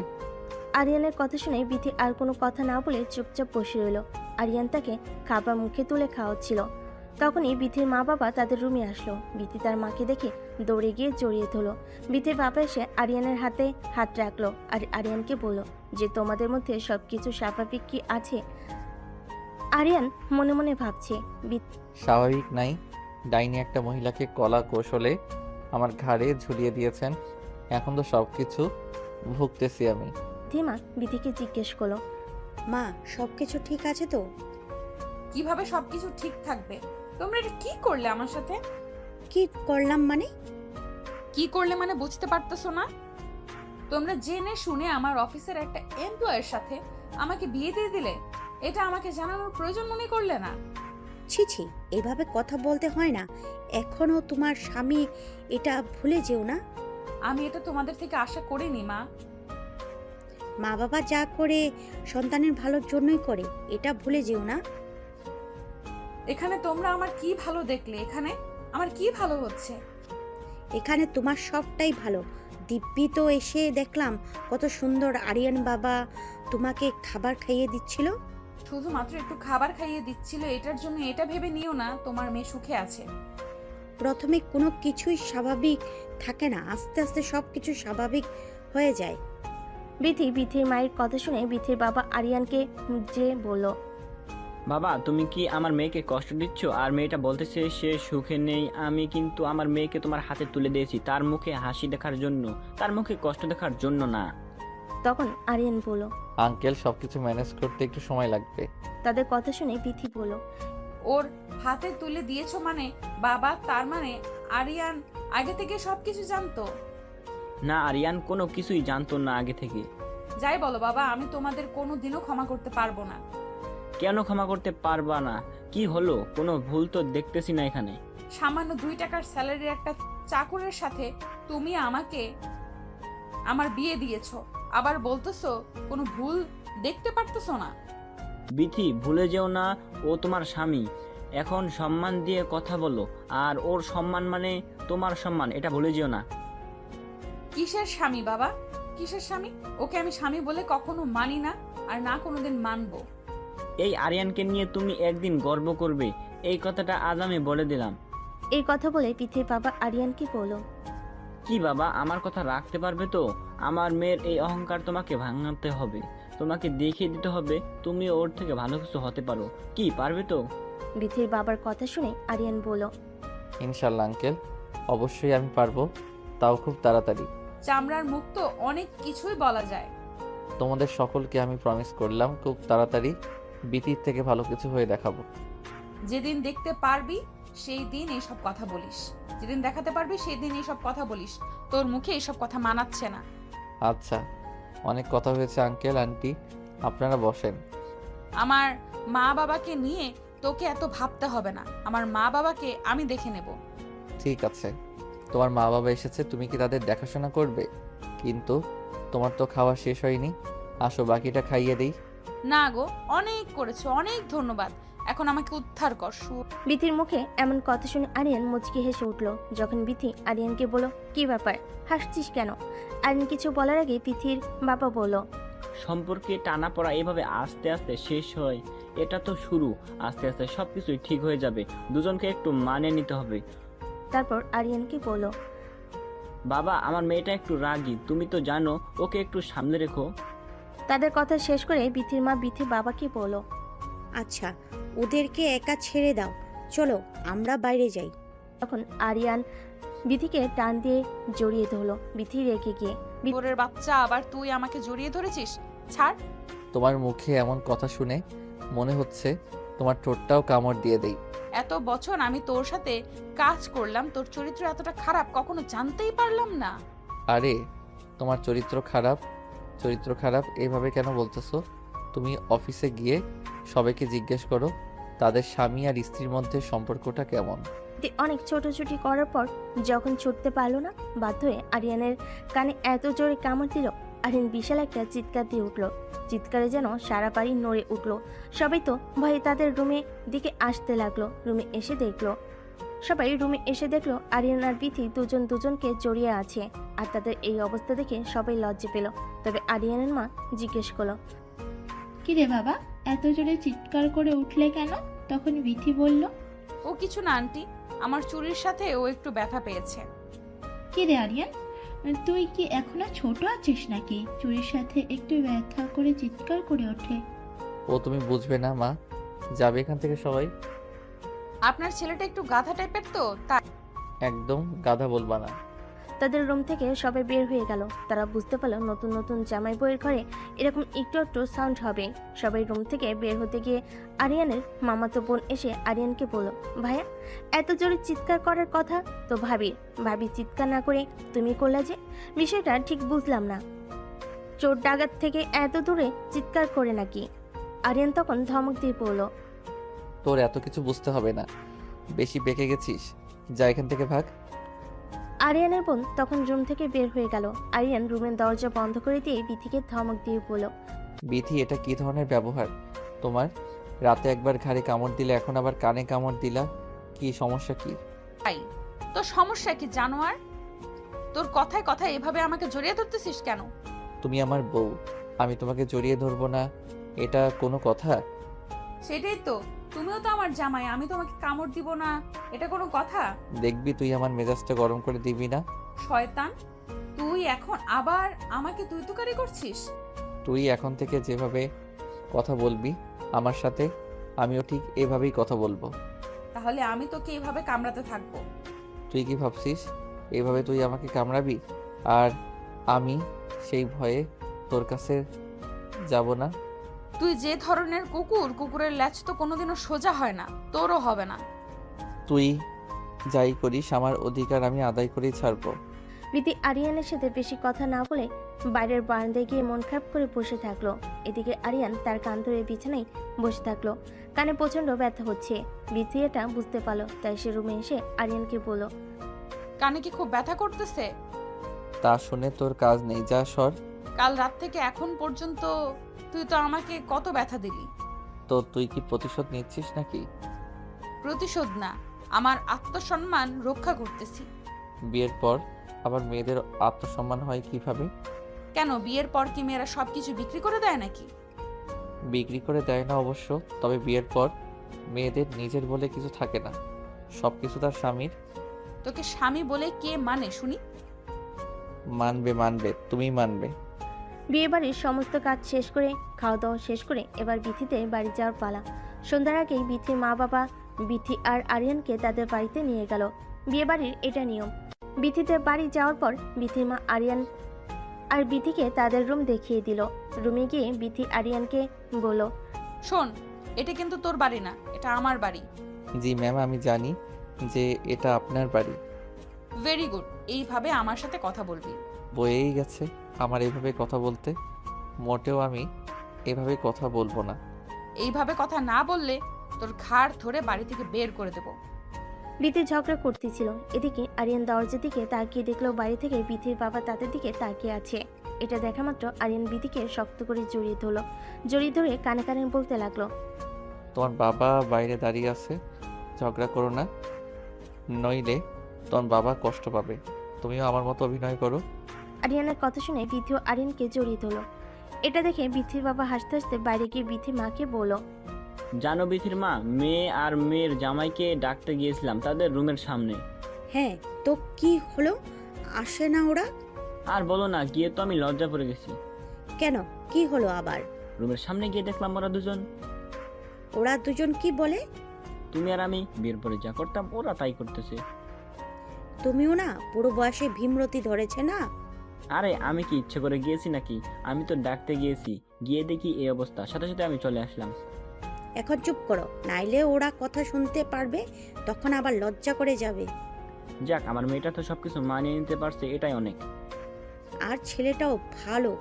আরিয়ানের কথা শুনে বিথি আর কোনো কথা না বলে চুপচাপ বসে রইল। আরিয়ান তাকে খাবার মুখে তুলে খাওয়াচ্ছিল। তখনই বিথির মা বাবা তাদের রুমে আসলো। বিথি তার মাকে দেখে দৌড়ে গিয়ে জড়িয়ে ধরল। বিথির বাবা এসে আরিয়ানের হাতে হাত রাখলো আর আরিয়ানকে বলল যে তোমাদের মধ্যে সবকিছু স্বাভাবিক কি আছে? আরিয়ান মনে মনে ভাবছে, স্বাভাবিক নাই। ডাইনি একটা মহিলাকে কলা কৌশলে আমার ঘাড়ে ঝুলিয়ে দিয়েছেন। এখন তো সব কিছু ভুগতেছি আমি। বিথিমা বিথিকে জিজ্ঞেস করলো, মা সব কিছু ঠিক আছে তো? কিভাবে সবকিছু ঠিক থাকবে? তোমরা এটা কি করলে আমার সাথে? কি করলাম মানে? কি করলে মানে বুঝতে পারতেছো না? তোমরা জেনে শুনে আমার অফিসের একটা এমপ্লয়ের সাথে আমাকে বিয়ে দিয়ে দিলে। এটা আমাকে জানানোর প্রয়োজন মনে করলে না? ছি ছি, এভাবে কথা বলতে হয় না। এখনো তোমার স্বামী, এটা ভুলে যেও না। আমি এটা তোমাদের থেকে আশা করিনি মা। মা বাবা যা করে সন্তানের ভালোর জন্যই করে, এটা ভুলে যেও না। এখানে তোমরা আমার কি ভালো দেখলে? এখানে আমার কি ভালো হচ্ছে? এখানে তোমার সবটাই ভালো। দিব্যি তো এসে দেখলাম কত সুন্দর আরিয়ান বাবা তোমাকে খাবার খাইয়ে দিচ্ছিল। শুধুমাত্র একটু খাবার খাইয়ে দিচ্ছিল, এটার জন্য এটা ভেবে নিও না তোমার মেয়ে সুখে আছে। প্রথমে কোনো কিছুই স্বাভাবিক থাকে না, আস্তে আস্তে সব কিছু স্বাভাবিক হয়ে যায়। বিথির মায়ের কথা শুনে বিথির বাবা আরিয়ানকে যে বলল, বাবা তুমি কি আমার মেয়েকে কষ্ট দিচ্ছ? আর মেয়েটা বলতেছে সে সুখে নেই। আমি কিন্তু আমার মেয়েকে তোমার হাতে তুলে দিয়েছি তার মুখে হাসি দেখার জন্য, তার মুখে কষ্ট দেখার জন্য না। তখন আরিয়ান বলল, আঙ্কেল, সবকিছু ম্যানেজ করতে একটু সময় লাগবে। তাদের কথা শুনে বিথি বলল, ওর হাতে তুলে দিয়েছো মানে বাবা, তার মানে আরিয়ান আগে থেকে সবকিছু জানতো? না, আরিয়ান কোনো কিছুই জানতো না আগে থেকে। যাই বলো বাবা, আমি তোমাদের কোনো দিনও ক্ষমা করতে পারবো না। কেন ক্ষমা করতে পারবা না? কি হলো? কোনো ভুল তো দেখতেছি না এখানে। সামান্য 2 টাকার স্যালারির একটা চাকরের সাথে তুমি আমাকে আমার বিয়ে দিয়েছো, আবার বলতেছো কোনো ভুল দেখতে পারতেছো না? বিথি, ভুলে যেও না ও তোমার স্বামী। এখন সম্মান দিয়ে কথা বলো। আর ওর সম্মান মানে তোমার সম্মান, এটা ভুলে যেও না। কিসের স্বামী বাবা? কিসের স্বামী? ওকে আমি স্বামী বলে কখনো মানি না, আর না কোনোদিন মানবো। এই আরিয়ানকে নিয়ে তুমি একদিন গর্ব করবে, এই কথাটা আজ আমি বলে দিলাম। এই কথা বলে বিথির বাবা আরিয়ানকে বলল, কি বাবা, আমার কথা রাখতে পারবে তো? আমার মেয়ের এই অহংকার তোমাকে ভাঙাতে হবে, তোমাকে দেখিয়ে দিতে হবে তুমি ওর থেকে ভালো কিছু হতে পারো। কি পারবে তো? বিথির বাবার কথা শুনে আরিয়ান বলল, ইনশাল্লাহ আঙ্কেল। অবশ্যই আমি পারবো, তাও খুব তাড়াতাড়ি। চামড়ার মুখ তো অনেক কিছুই বলা যায়। তোমাদের সকলকে আমি প্রমিস করলাম খুব তাড়াতাড়ি বিতির থেকে ভালো কিছু হয়ে দেখাবো। যেদিন দেখতে পারবি সেই দিন এইসব কথা বলিস, যেদিন দেখাতে পারবি সেই দিন এইসব কথা বলিস। তোর মুখে এইসব কথা মানাচ্ছে না। আচ্ছা, অনেক কথা হয়েছে আঙ্কেল আন্টি, আপনারা বসেন। আমার মা বাবাকে নিয়ে তোকে এত ভাবতে হবে না, আমার মা বাবাকে আমি দেখে নেব। ঠিক আছে, তোমার মা বাবা এসেছে, তুমি কি তাদের দেখাশোনা করবে? কিন্তু তোমার তো খাওয়া শেষ হয়নি, আসো বাকিটা খাইয়ে দেই। না গো, অনেক করেছো, অনেক ধন্যবাদ। এখন আমাকে উদ্ধার কর। বিথির মুখে এমন কথা শুনে আরিয়ান মুচকি হেসে উঠল। যখন বিথি আরিয়ানকে বলল, কি ব্যাপার, হাসছিস কেন? আরিয়ান কিছু বলার আগে বিথির বাবা বলল, সম্পর্কে টানাপড়া এভাবে আস্তে আস্তে শেষ হয়, এটা তো শুরু। আস্তে আস্তে সবকিছুই ঠিক হয়ে যাবে, দুজনকে একটু মানে নিতে হবে। তারপর আরিয়ানকে বলল, বাবা, আমার মেয়েটা একটু রাগী, তুমি তো জানো, ওকে একটু সামনে রেখো। তাদের কথা শেষ করে বিথির মা বিথির বাবাকে বলল, আচ্ছা, ওদেরকে একা ছেড়ে দাও, চলো আমরা বাইরে যাই। তখন আরিয়ান বিথিকে টান দিয়ে জড়িয়ে ধরল। বিথি রেগে গিয়ে তোরের বাচ্চা, আবার তুই আমাকে জড়িয়ে ধরেছিস? ছাড়। তোমার মুখে এমন কথা শুনে মনে হচ্ছে তোমার ঠোঁটটাও কামড় দিয়ে দেই। এত বছর আমি তোর সাথে কাজ করলাম, তোর চরিত্র এতটা খারাপ কখনো জানতেই পারলাম না। আরে তোমার চরিত্র খারাপ, চরিত্র খারাপ এইভাবে কেন বলতেছো? তুমি অফিসে গিয়ে সবাইকে জিজ্ঞেস করো তাদের স্বামী আর স্ত্রীর মধ্যে সম্পর্কটা কেমন। বিথি অনেক ছোটাছুটি করার পর যখন ছুটতে পারলো না, বাধ্য হয়ে আরিয়ানের কানে এত জোরে কামড় দিল, আরিয়ান বিশাল একটা চিৎকার দিয়ে উঠল। চিৎকারে যেন সারা বাড়ি নড়ে উঠল। সবাই তো ভয়ে তাদের রুমে দিকে আসতে লাগলো। সবাই রুমে এসে দেখলো আরিয়ান আর বিথি দুজন দুজনকে জড়িয়ে আছে। আর তাদের এই অবস্থা দেখে সবাই লজ্জা পেল। তবে আরিয়ানের মা জিজ্ঞেস করলো, কি রে বাবা, এত জোরে চিৎকার করে উঠলে কেন? তখন বিথি বলল, ও কিছু না আন্টি, আমার চুরির সাথে ও একটু ব্যথা পেয়েছে। কি রে আরিয়ান, তুই কি এখনো ছোট আছিস নাকি? চুরির সাথে একটু ব্যথা করে চিৎকার করে ওঠে। ও তুমি বুঝবে না মা, যাবে এখান থেকে সবাই। আপনার ছেলেটা একটু গাধা টাইপের তো, তাই। একদম গাধা বলবা না। তাদের রুম থেকে সবাই বের হয়ে গেল। তারা বুঝতে পারলো নতুন নতুন জামাই বউয়ের ঘরে এরকম একটু একটু সাউন্ড হবে। সবাই রুম থেকে বের হতে গিয়ে আরিয়ানের মামাতো বোন এসে আরিয়ানকে বলল, ভাইয়া এত জোরে চিৎকার করার কথা তো ভাবি চিৎকার না করে তুমি করলা যে, বিষয়টা ঠিক বুঝলাম না। চোর ডাকাত থেকে এত দূরে চিৎকার করে নাকি? আরিয়ান তখন ধমক দিয়ে বলল, তোর এত কিছু বুঝতে হবে না, বেশি বেঁকে গেছিস, যা এখান থেকে ভাগ। আরিয়ানের বোন তখন রুম থেকে বের হয়ে গেল। আরিয়ান রুমের দরজা বন্ধ করে দিয়ে বিথিকে ধমক দিয়ে বলল, বিথি এটা কি ধরনের ব্যবহার তোমার? রাতে একবার ঘাড়ে কামড় দিলে, এখন আবার কানে কামড় দিলা, কি সমস্যা কি? তাই তোর সমস্যা কি জানোয়ার? তোর কথায় কথায় এভাবে আমাকে জড়িয়ে ধরতেছিস কেন? তুমি আমার বউ, আমি তোমাকে জড়িয়ে ধরবো না, এটা কোনো কথা? সেটাই তো, তুমিও তো আমার জামাই, আমি তোমাকে কামড় দিব না, এটা কোনো কথা? দেখবি তুই আমার মেজাজটা গরম করে দিবি না। শয়তান, তুই এখন আবার আমাকে তুই তুকারি করছিস? তুই এখন থেকে যেভাবে কথা বলবি আমার সাথে, আমিও ঠিক এভাবেই কথা বলবো। তাহলে আমি তোকে এভাবে কামড়াতে থাকবো? তুই কি ভাবছিস এভাবে তুই আমাকে কামড়াবি আর আমি সেই ভয়ে তোর কাছে যাব না? তুই যে ধরনের কুকুর, কুকুরের ল্যাচ তো কোনোদিনও সোজা হয় না, তোরও হবে না। তুই যাই করিস আমার অধিকার আমি আদায় করেই ছাড়বো। বিথি আরিয়ানের সাথে বেশি কথা না বলে বাইরের বারান্দায় গিয়ে মন খারাপ করে বসে থাকলো। এদিকে আরিয়ান তার কান ধরে বিছানায় বসে থাকলো। কানে প্রচন্ড ব্যথা হচ্ছে। বিথি এটা বুঝতে পারলো, তাই সে রুমে এসে আরিয়ানকে বলল, কানে কি খুব ব্যথা করতেছে? তা শুনে তোর কাজ নেই, যা সর। কাল রাত থেকে এখন পর্যন্ত তুই তো আমাকে কত ব্যথা দিলি। তো তুই কি প্রতিশোধ নিচ্ছিস নাকি? প্রতিশোধ না, আমার আত্মসম্মান রক্ষা করতেছি। বিয়ের পর আবার মেয়েদের আত্মসম্মান হয় কিভাবে? কেন, বিয়ের পর কি মেয়েরা সবকিছু বিক্রি করে দেয় নাকি? বিক্রি করে দেয় না অবশ্য, তবে বিয়ের পর মেয়েদের নিজের বলে কিছু থাকে না, সবকিছু তার স্বামীর। তোকে স্বামী বলে কে মানে শুনি? মানবে, তুমি মানবে। বিয়ে বাড়ির সমস্ত কাজ শেষ করে খাওয়া দাওয়া শেষ করে এবার বিথিতে বাড়ি যাওয়ার পালা। সন্ধ্যার আগেই বিথির মা বাবা বিথি আর আরিয়ানকে তাদের বাড়িতে নিয়ে গেল। বিয়েবাড়ির এটা নিয়ম। বিথিদের বাড়ি যাওয়ার পর বিথির মা আরিয়ান আর বিথিকে তাদের রুম দেখিয়ে দিল। রুমে গিয়ে বিথি আরিয়ানকে বলল, শোন, এটা কিন্তু তোর বাড়ি না, এটা আমার বাড়ি। জি ম্যাম, আমি জানি যে এটা আপনার বাড়ি। ভেরি গুড, এইভাবে আমার সাথে কথা বলবি। বয়েই গেছে আমার এভাবে কথা বলতে। মোটেও আমি এভাবে কথা বলবো না। এইভাবে কথা না বললে তোর ঘাড় ধরে বাড়ি থেকে বের করে দেব। বিথি ঝগড়া করতেছিল। এদিকে আরিয়ান দরজার দিকে তাকিয়ে দেখলো বাড়ি থেকে বিথির বাবা তাদের দিকে তাকিয়ে আছে। এটা দেখা মাত্র আরিয়ান বিথিকে শক্ত করে জড়িয়ে ধরলো। জড়িয়ে ধরে কানে কানে বলতে লাগলো, তোমার বাবা বাইরে দাঁড়িয়ে আছে, ঝগড়া করো না, নইলে তোমার বাবা কষ্ট পাবে। তুমিও আমার মতো অভিনয় করো। আরিয়ানের কথা শুনে বিথিও আরিয়ানকে জড়িয়ে ধরলো। এটা দেখে বিথির বাবা হাসতে হাসতে বাইরে গিয়ে বিথির মাকে বলল, জানো বিথির মা, মেয়ে আর মেয়ের জামাইকে ডাকতে গিয়েছিলাম তাদের রুমের সামনে। হ্যাঁ, তো কি হলো? আসে না ওরা? আর বলো না, গিয়ে তো আমি লজ্জা পড়ে গেছি। কেন, কি হলো আবার? রুমের সামনে গিয়ে দেখলাম ওরা দুজন। ওরা দুজন কি বলে? তুমি আর আমি বিয়ের পরে যা করতাম ওরা তাই করতেছে। তুমিও না পুরো বয়সে ভীমরতি ধরেছে না? আরে আমি কি ইচ্ছে করে গিয়েছি নাকি? আমি তো ডাকতে গিয়েছি, গিয়ে দেখি এই অবস্থা, সাথে সাথে আমি চলে আসলাম। এখন চুপ করো, নাইলে ওরা কথা শুনতে পারবে, তখন আবার লজ্জা করে যাবে। যাক, আমার মেয়েটা তো সবকিছু মানিয়ে নিতে পারছে, এটাই অনেক। আর ছেলেটাও ভালো,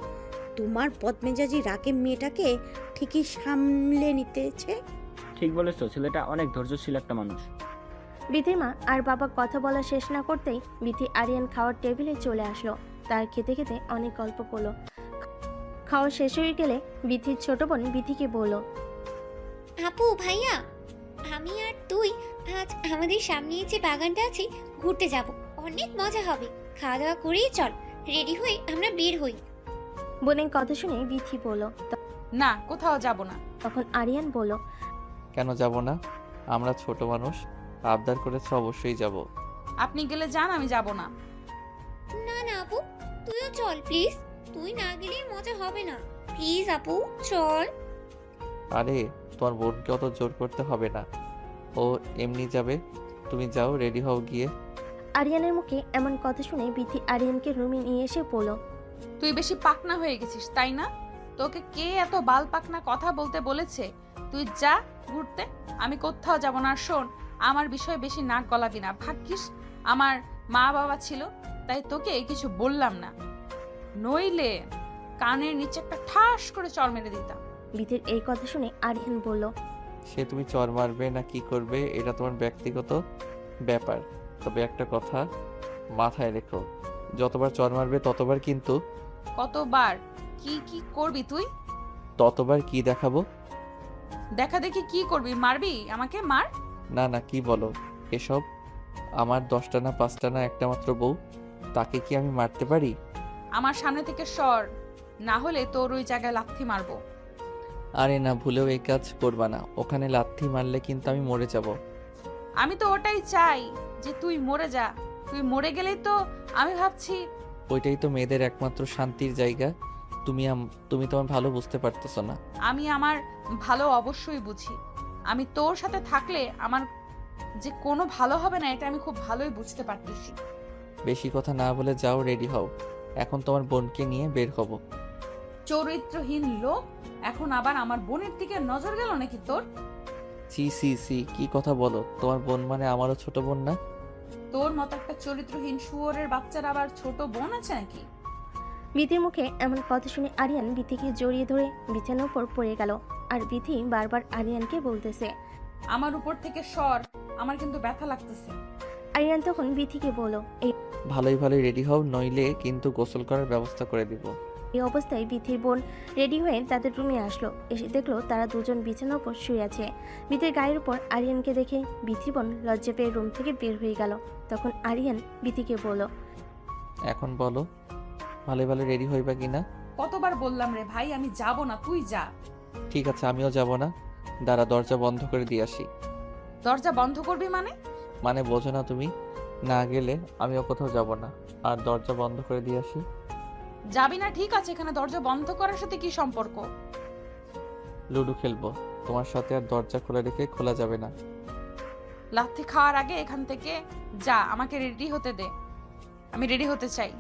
তোমার বদমেজাজি রাগের মেয়েটাকে ঠিকই সামলে নিতেছে। ঠিক বলেছো, ছেলেটা অনেক ধৈর্যশীল একটা মানুষ। বিথির মা আর বাবা কথা বলা শেষ না করতেই বিথি আরিয়ান খাওয়ার টেবিলে চলে আসলো। তার খেতে খেতে অনেক গল্প করলো। খাওয়া শেষ হয়ে গেলে বিথির ছোট বোন বিথিকে বলল, আপু ভাইয়া, আমি আর তুই আজ আমাদের সামনে যে বাগানটা আছে ঘুরতে যাব, অনেক মজা হবে। খাওয়া দাওয়া করেই চল, রেডি হয়ে আমরা বের হই। বোনের কথা শুনে বিথি বলল। না, কোথাও যাব না। তখন আরিয়ান বলল, কেন যাব না? আমরা ছোট মানুষ, আবদার করেছে, অবশ্যই যাব। আপনি গেলে যান, আমি যাব না। না না আপু, তুইও চল প্লিজ, তুই না গেলে মজা হবে না। প্লিজ আপু চল। আরে তোমার বোনকে অত জোর করতে হবে না, ও এমনি যাবে। তুমি যাও, রেডি হও গিয়ে। আরিয়ানের মুখে এমন কথা শুনে বিথি আরিয়ানকে রুমে নিয়ে এসে বলল, তুই বেশি পাকনা হয়ে গেছিস, তাই না? তোকে কে এত বাল পাকনা কথা বলতে বলেছে? তুই যা ঘুরতে, আমি কোথাও যাব না। আর শোন, আমার বিষয়ে বেশি নাক গলাবি না। ভাগ্যিস আমার মা বাবা ছিল, তাই তোকে কিছু বললাম না, নইলে কানের নিচে একটা ঠাস করে চড় মেরে দিতাম। বিথির এই কথা শুনে আরিয়ান বলল, সে তুমি চর মারবে না কি করবে এটা তোমার ব্যক্তিগত ব্যাপার, তবে একটা কথা মাথায় রেখো, যতবার চর মারবে ততবার কিন্তু কতবার কি কি করবি তুই? ততবার কি দেখাবো। দেখা দেখি কি করবি? মারবি আমাকে? মার। না না, কি বলো এসব? আমার 10টা না 5টা না একটা মাত্র বউ, তাকে কি আমি মারতে পারি? আমার সামনে থেকে সর, না হলে তোর ওই জায়গায় লাথি মারবো। আরে না, ভুলেও এই কাজ করবা না, ওখানে লাথি মারলে কিন্তু আমি মরে যাব। আমি তো ওটাই চাই যে তুই মরে যা। তুই মরে গেলেই তো আমি ভাবছি। ওইটাই তো মেয়েদের একমাত্র শান্তির জায়গা। তুমি তোমার ভালো বুঝতে পারতেছো না। আমি আমার ভালো অবশ্যই বুঝি। আমি তোর সাথে থাকলে আমার যে কোনো ভালো হবে না, এটা আমি খুব ভালোই বুঝতে পারতেছি। বেশি কথা না বলে যাও, রেডি হও, এখন তোমার বোনকে নিয়ে বের হব। চরিত্রহীন লোক, এখন আবার আমার বোনের দিকে নজর গেল নাকি তোর? সি সি সি, কি কথা বলো? তোমার বোন মানে আমারও ছোট বোন না? তোর মতো একটা চরিত্রহীন শুয়োরের বাচ্চার আবার ছোট বোন আছে নাকি? বিথির মুখে এমন কথা শুনে আরিয়ান বিথিকে জড়িয়ে ধরে বিছানার উপর পড়ে গেল। আর বিথি বারবার আরিয়ানকে বলতেছে, আমার উপর থেকে সর, আমার কিন্তু ব্যথা লাগতেছে। আরিয়ান তখন বিথিকে বলল, ভালোই ভালোই রেডি হও, নইলে কিন্তু গোসল করার ব্যবস্থা করে দিব। এই অবস্থায় বিথির বোন রেডি হয়ে তাদের রুমে আসলো। এসে দেখলো তারা দুজন বিছানার উপর শুয়ে আছে। বিথির গায়ের উপর আরিয়ানকে দেখে বিথির বোন লজ্জা পেয়ে রুম থেকে বের হয়ে গেল। তখন আরিয়ান বিথিকে বলল, এখন বলো, ভালোই ভালো রেডি হইবা কিনা? কতবার বললাম রে ভাই, আমি যাব না, তুই যা। ঠিক আছে, আমিও যাব না। দাঁড়া, দরজা বন্ধ করে দিয়ে আসি। দরজা বন্ধ করবি মানে? মানে বোঝো না তুমি? না গেলে আমিও কোথাও যাব না। আর দরজা বন্ধ করে দিয়ে আসি। যাবি না, ঠিক আছে। এখানে দরজা বন্ধ করার সাথে কি সম্পর্ক? লুডো খেলবো তোমার সাথে, আর দরজা খোলা রেখে খোলা যাবে না। লাথি খাওয়ার আগে এখান থেকে যা, আমাকে রেডি হতে দে, আমি রেডি হতে চাই।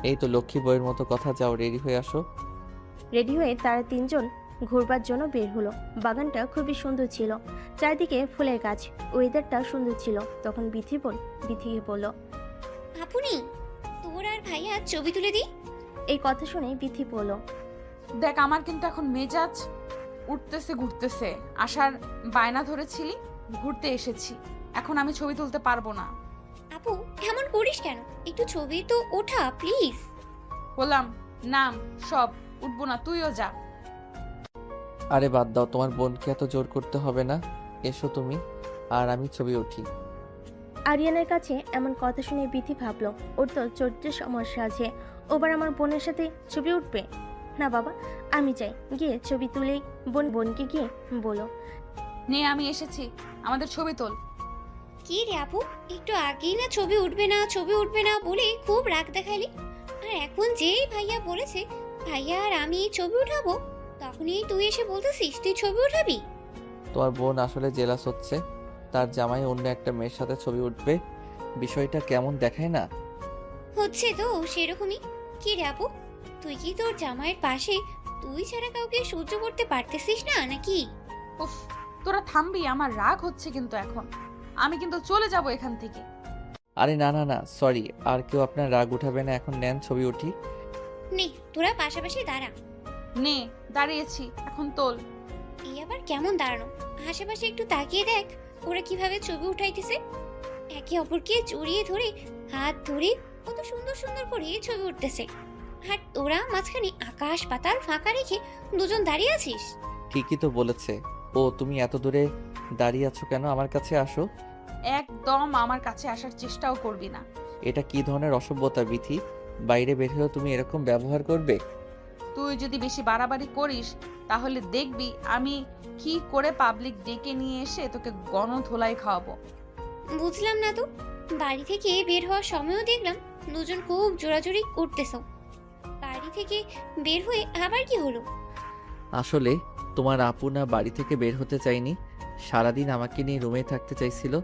এই তো লক্ষ্মী বইয়ের মতো কথা, যাও রেডি হয়ে আসো। রেডি হয়ে তারা তিনজন ঘুরবার জন্য বের হলো। বাগানটা খুবই সুন্দর ছিল, চারিদিকে ফুলের গাছ, ওয়েদারটা সুন্দর ছিল। তখন বিথিকে বলল, আপনি তোর আর ভাইয়া ছবি তুলে দিই। এই কথা শুনে বিথি বলল, দেখ আমার কিন্তু এখন মেজাজ উঠতেছে ঘুরতেছে, আসার বায়না ধরেছিলি, ঘুরতে এসেছি, এখন আমি ছবি তুলতে পারবো না। আপু এমন করিস কেন, একটু ছবি তো ওঠা প্লিজ। বললাম নাম সব, উঠবো না, তুইও যা। আরে বাদ দাও, তোমার বোনকে এত জোর করতে হবে না, এসো তুমি আর আমি ছবি উঠি। আরিয়ানের কাছে এমন কথা শুনে বিথি ভাবলো, ওর তো চরিত্রের সমস্যা আছে, ওবার আমার বোনের সাথে ছবি উঠবে না। বাবা আমি চাই, গিয়ে ছবি তুলেই বোনকে গিয়ে বলো, নে আমি এসেছি, আমাদের ছবি তোল। কি রে আপু, একটু আগেই না ছবি উঠবে না ছবি উঠবে না বলে খুব রাগ দেখালি, আর এখন যেই ভাইয়া বলেছে ভাইয়া আর আমি ছবি উঠাবো, তখনই তুই এসে বলতেছিস তুই ছবি উঠাবি। তোমার বোন আসলে জেলাস হচ্ছে, তার জামাই অন্য একটা মেয়ের সাথে ছবি উঠবে, বিষয়টা কেমন দেখায় না? হচ্ছে তো সেরকমই। কি রে আপু, তুই কি তোর জামাইয়ের পাশে তুই ছাড়া কাউকে সহ্য করতে পারতেছিস না নাকি? উফ, তোরা থামবি, আমার রাগ হচ্ছে কিন্তু এখন, আমি কিন্তু চলে যাব এখান থেকে। আরে না না না, সরি, আর কেউ আপনার রাগ উঠাবে না, এখন নেন ছবি উঠি। নে তোরা পাশাপাশি দাঁড়া। নে দাঁড়িয়েছি, এখন তোল। এই আবার কেমন দাঁড়ানো, আশেপাশে একটু তাকিয়ে দেখ ওরা কিভাবে ছবি উঠাইতেছে, একে অপরকে জড়িয়ে ধরে হাত ধরে কত সুন্দর সুন্দর করে ছবি উঠতেছে, আর তোরা মাঝখানে আকাশ পাতাল ফাঁকা রেখে দুজন দাঁড়িয়ে আছিস। ঠিকই তো বলেছে ও, তুমি এত দূরে দাঁড়িয়ে আছো কেন? আমার কাছে আসো। একদম আমার কাছে আসার চেষ্টাও করবি না। এটা কি ধরনের অসভ্যতা বিথি? বাইরে বের হয়েও তুমি এরকম ব্যবহার করবে? তুই যদি বেশি বাড়াবাড়ি করিস তাহলে দেখবি আমি কি করে পাবলিক ডেকে নিয়ে এসে তোকে গণধোলাই খাওয়াবো। বুঝলাম না তো, বাড়ি থেকে বের হওয়ার সময়ও দেখলাম দুজন খুব জোরাজোরি করতেছ, বাড়ি থেকে বের হয়ে আবার কি হলো? আসলে তোমার আপু না বাড়ি থেকে বের হতে চাইনি, সারাদিন আমাকে নিয়ে রুমে থাকতে চাইছিল,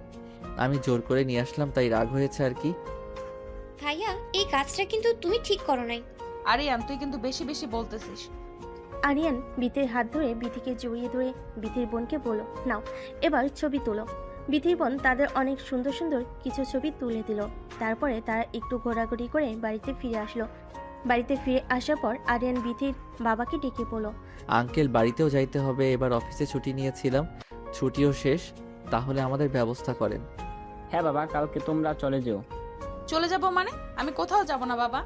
আমি জোর করে নিয়ে আসলাম, তাই রাগ হয়েছে আর কি। ভাইয়া এই কাজটা কিন্তু তুমি ঠিক করো নাই। আরিয়ান তুই কিন্তু বেশি বেশি বলতেছিস। আরিয়ান বিথির হাত ধরে বিথিকে জড়িয়ে ধরে বিথির বোনকে বলো, নাও এবার ছবি তোলো। বিথির বোন তাদের অনেক সুন্দর সুন্দর কিছু ছবি তুলে দিল। তারপরে তারা একটু ঘোরাঘুরি করে বাড়িতে ফিরে আসলো। বাড়িতে ফিরে আসার পর আরিয়ান বিথির বাবাকে ডেকে বলো, আঙ্কেল বাড়িতেও যাইতে হবে, এবার অফিসে ছুটি নিয়েছিলাম, ছুটিও শেষ, তাহলে আমাদের ব্যবস্থা করেন। হ্যাঁ বাবা, কালকে তোমরা চলে যেও। চলে যাব মানে? আমি কোথাও যাব না বাবা।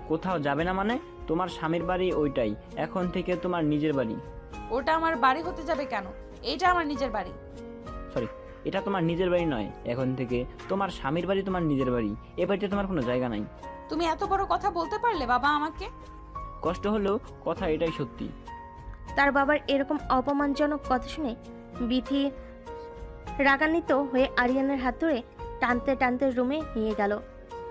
কোথাও যাবে না মানে? তোমার স্বামীর বাড়ি ওইটাই এখন থেকে তোমার নিজের বাড়ি। ওটা আমার বাড়ি হতে যাবে কেন? এইটা আমার নিজের বাড়ি। সরি, এটা তোমার নিজের বাড়ি নয়, এখন থেকে তোমার স্বামীর বাড়ি তোমার নিজের বাড়ি, এ বাড়িতে তোমার কোনো জায়গা নাই। তুমি এত বড় কথা বলতে পারলে বাবা আমাকে? কষ্ট হলেও কথা এটাই সত্যি। তার বাবার এরকম অপমানজনক কথা শুনে বিথি রাগান্বিত হয়ে আরিয়ানের হাত ধরে টানতে টানতে রুমে নিয়ে গেল।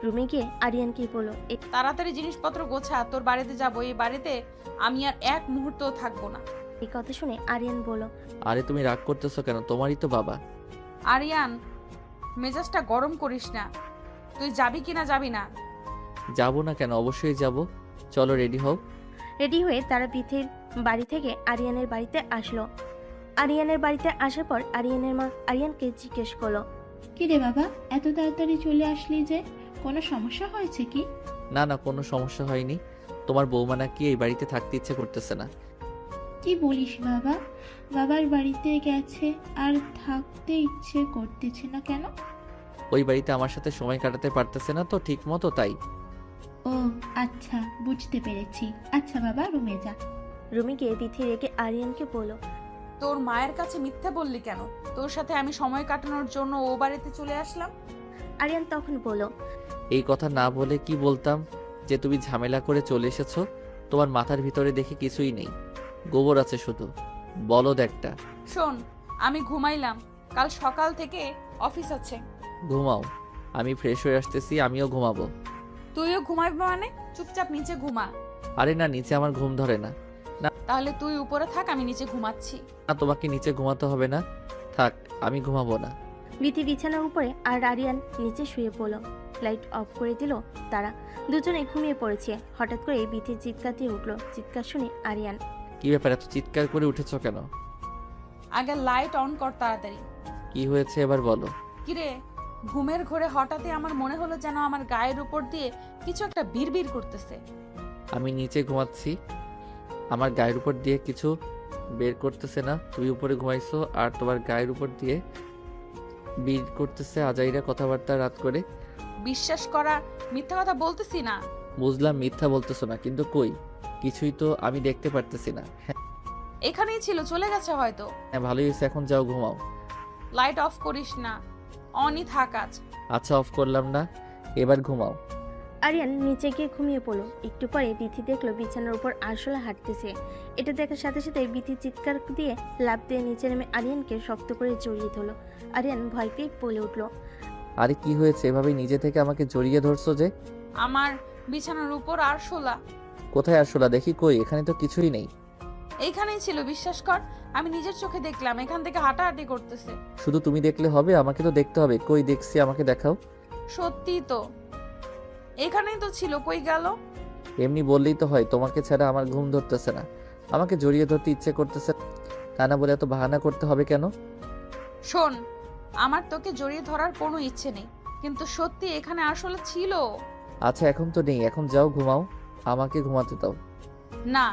রুমে গিয়ে আরিয়ানকে বলল, তাড়াতাড়ি জিনিসপত্র গোছা, তোর বাড়িতে যাবো, এই বাড়িতে আমি আর এক মুহূর্তও থাকবো না। এই কথা শুনে আরিয়ান বলল, আরে তুমি রাগ করতেছো কেন? তোমারই তো বাবা। আরিয়ান মেজাজটা গরম করিস না, তুই যাবি কিনা যাবি না? যাবো না কেন? অবশ্যই যাব, চলো রেডি হও। রেডি হয়ে তারা বিথির বাড়ি থেকে আরিয়ানের বাড়িতে আসলো। আরিয়ানের বাড়িতে আসার পর আরিয়ানের মা আরিয়ানকে জিজ্ঞেস করলো, কি রে বাবা, এত তাড়াতাড়ি চলে আসলি যে, কোনো সমস্যা হয়েছে কি? না না, কোনো সমস্যা হয়নি, তোমার বৌমা নাকি এই বাড়িতে থাকতে ইচ্ছে করতেছে না। কি বলিস বাবা, বাবার বাড়িতে গেছে আর থাকতে ইচ্ছে করতেছে না কেন? ওই বাড়িতে আমার সাথে সময় কাটাতে পারতেছে না তো ঠিক মতো, তাই। ও আচ্ছা, বুঝতে পেরেছি। আচ্ছা বাবা, রুমে যা। রুমে গিয়ে বিথি রেগে আরিয়ানকে বলল, তোর মায়ের কাছে মিথ্যে বললি কেন? তোর সাথে আমি সময় কাটানোর জন্য ও বাড়িতে চলে আসলাম। আরিয়ান তখন বলল, এই কথা না বলে কি বলতাম যে তুমি ঝামেলা করে চলে এসেছো, তোমার মাথার ভিতরে দেখে কিছুই নেই, গোবর আছে শুধু, বলদ একটা। শোন, আমি ঘুমাইলাম, কাল সকাল থেকে অফিস আছে। ঘুমাও, আমি ফ্রেশ হয়ে আসতেছি, আমিও ঘুমাবো। তুইও ঘুমাবি মানে? চুপচাপ নিচে ঘুমা। আরে না, নিচে আমার ঘুম ধরে না। তাহলে তুই উপরে থাক, আমি নিচে ঘুমাচ্ছি। না, তোমাকে নিচে ঘুমাতে হবে না, থাক, আমি ঘুমাবো না। বিথি বিছানার উপরে আর আরিয়ান নিচে শুয়ে পড়ল। লাইট অফ করে দিল তারা। দুজনে ঘুমিয়ে পড়েছে। হঠাৎ করে বিথির চিৎকার দিয়ে উঠল। চিৎকার শুনে আরিয়ান, কি ব্যাপার, এত চিৎকার করে উঠেছো কেন? আগে লাইট অন কর তাড়াতাড়ি। কি হয়েছে এবার বলো। কিরে, ঘুমের ঘোরে হঠাৎই আমার মনে হলো যেন আমার গায়ের উপর দিয়ে কিছু একটা বিড়বিড় করতেছে। আমি নিচে ঘুমাচ্ছি, আমার গায়ের উপর দিয়ে কিছু বের করতেছে না। তুমি উপরে ঘুমাইছো আর তোমার গায়ের উপর দিয়ে বের করতেছে আজাইরা কথাবার্তা রাত করে। বিশ্বাস করা, মিথ্যা কথা বলতেছি না। বুঝলাম মিথ্যা বলতেছো না, কিন্তু কই কিছুই তো আমি দেখতে পারতেছি না। এখানেই ছিল, চলে গেছে হয়তো। হ্যাঁ ভালোই হয়েছে, এখন যাও ঘুমাও। লাইট অফ করিস না, অনই থাক আজ। আচ্ছা অফ করলাম না, এবার ঘুমাও। আরিয়ান নিচে গিয়ে ঘুমিয়ে পড়ল। একটু পরে বিথি দেখলো বিছানার উপর আরশোলা হাঁটতেছে। এটা দেখার সাথে সাথে বিথি চিৎকার দিয়ে লাফ দিয়ে নিচে নেমে আরিয়ানকে শক্ত করে জড়িয়ে ধরল। আরিয়ান ভয় পেয়ে বলে উঠল, আরে কি হয়েছে, এভাবে নিজে থেকে আমাকে জড়িয়ে ধরছো যে? আমার বিছানার উপর আর শোলা। কোথায় আসলা দেখি, কই এখানে তো কিছুই নেই। এইখানেই ছিল, বিশ্বাস কর। আমি নিজের চোখে দেখলাম, এখান থেকে হাঁটাহাঁটি করতেছে। শুধু তুমি দেখলে হবে, আমাকে তো দেখতে হবে। কই দেখছি, আমাকে দেখাও। সত্যি তো, এখানেই তো ছিল, কই গেল? এমনি বললেই তো হয়, তোমাকে ছাড়া আমার ঘুম ধরতেছে না, আমাকে জড়িয়ে ধরতে ইচ্ছে করতেছে। তা না বলে এত বাহানা করতে হবে কেন? শোন, আমার তোকে জড়িয়ে ধরার কোনো ইচ্ছে নেই, কিন্তু সত্যি এখানে আসলে ছিল। আচ্ছা এখন তো নেই, এখন যাও ঘুমাও, আমাকে ঘুমাতে দাও। না,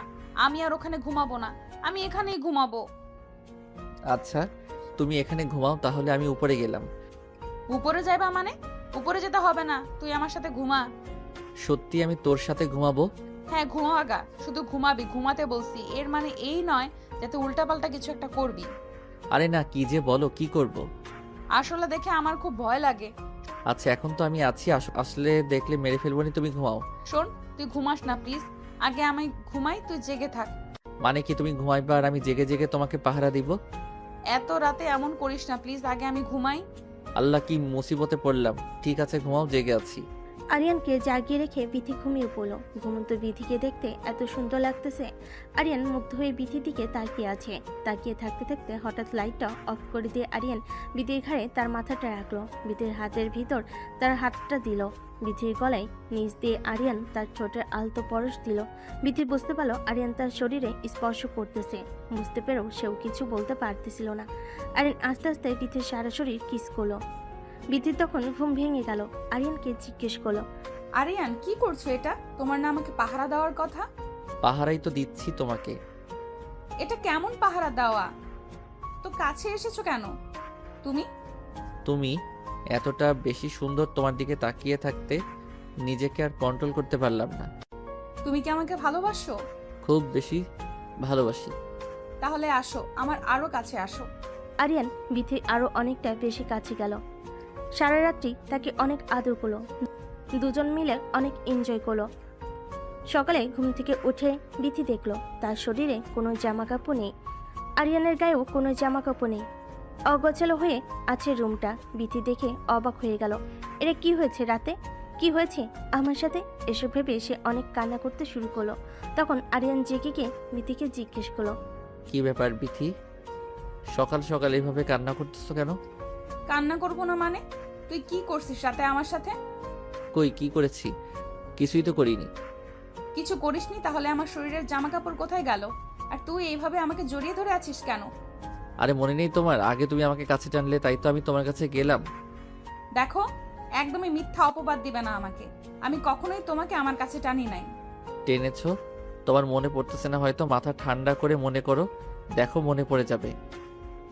আমি আর ওখানে ঘুমাবো না, আমি এখানেই ঘুমাবো। আচ্ছা তুমি এখানে ঘুমাও, তাহলে আমি উপরে গেলাম। উপরে যাইবা মানে? উপরে যেতে হবে না, তুই আমার সাথে ঘুমা। সত্যি আমি তোর সাথে ঘুমাবো? হ্যাঁ ঘুমাগা, শুধু ঘুমাবি, ঘুমাতে বলছি। এর মানে এই নয় যাতে উল্টাপাল্টা কিছু একটা করবি। আরে না, কি যে বলো, কি করব? আসলে দেখে আমার খুব ভয় লাগে। আচ্ছা এখন তো আমি আছি, আসলে দেখলে মেরে ফেলবো নি, তুমি ঘুমাও। শোন, তুই ঘুমাস না প্লিজ, আগে আমি ঘুমাই, তুই জেগে থাক। মানে কি তুমি ঘুমাইবা আর আমি জেগে জেগে তোমাকে পাহারা দিব? এত রাতে এমন করিস না প্লিজ, আগে আমি ঘুমাই। আল্লাহ কি মুসিবতে পড়লাম। ঠিক আছে ঘুমাও, জেগে আছি। আরিয়ানকে জাগিয়ে রেখে বিথি ঘুমিয়ে পড়ল। ঘুমন্ত বিথিকে দেখতে এত সুন্দর লাগতেছে। আরিয়ান মুগ্ধ হয়ে বিথির দিকে তাকিয়ে আছে। তাকিয়ে থাকতে থাকতে হঠাৎ লাইটটা অফ করে দিয়ে আরিয়ান বিথির ঘাড়ে তার মাথাটা রাখলো। বিথির হাতের ভিতর তার হাতটা দিল। বিথির গলায় নিচ দিয়ে আরিয়ান তার ঠোঁটের আলতো পরশ দিল। বিথি বুঝতে পারলো আরিয়ান তার শরীরে স্পর্শ করতেছে। বুঝতে পেরেও সেও কিছু বলতে পারতেছিল না। আরিয়ান আস্তে আস্তে বিথির সারা শরীর কিস করলো। বিথির তখন ঘুম ভেঙে গেল। আরিয়ানকে জিজ্ঞেস করলো, আরিয়ান কি করছো এটা? তোমার না আমাকে পাহারা দেওয়ার কথা? পাহারাই তো দিচ্ছি তোমাকে। এটা কেমন পাহারা দেওয়া? তো কাছে এসেছো কেন তুমি? তুমি এতটা বেশি সুন্দর, তোমার দিকে তাকিয়ে থাকতে নিজেকে আর কন্ট্রোল করতে পারলাম না। তুমি কি আমাকে ভালোবাসো? খুব বেশি ভালোবাসি। তাহলে আসো, আমার আরো কাছে আসো। আরিয়ান বিথির আরো অনেকটা বেশি কাছে গেল। সারা রাত্রি তাকে অনেক আদর করলো। দুজন মিলে অনেক এনজয় করলো। সকালে ঘুম থেকে উঠে বিথি দেখলো তার শরীরে কোনো জামা কাপড় নেই। আরিয়ানের গায়েও কোনো জামা কাপড় নেই। অগোছালো হয়ে আছে রুমটা। বিথি দেখে অবাক হয়ে গেল। এটা কি হয়েছে রাতে? কি হয়েছে আমার সাথে? এসব ভেবে সে অনেক কান্না করতে শুরু করলো। তখন আরিয়ান জেগে গিয়ে বিথিকে জিজ্ঞেস করলো, কি ব্যাপার বিথি, সকাল সকাল এভাবে কান্না করতেছো কেন? কান্না করবো না মানে? তুই কি করছিস রাতে আমার সাথে? কই কি করেছি? কিছুই তো করিনি। কিছু করিসনি? তাহলে আমার শরীরের জামা কাপড় কোথায় গেল? আর তুই এইভাবে আমাকে জড়িয়ে ধরে আছিস কেন? আরে মনে নেই তোমার, আগে তুমি আমাকে কাছে টানলে তাই তো আমি তোমার কাছে গেলাম। দেখো, একদমই মিথ্যা অপবাদ দিবে না আমাকে। আমি কখনোই তোমাকে আমার কাছে টানি নাই। টেনেছো? তোমার মনে পড়তেছে না হয়তো, মাথা ঠান্ডা করে মনে করো, দেখো মনে পড়ে যাবে।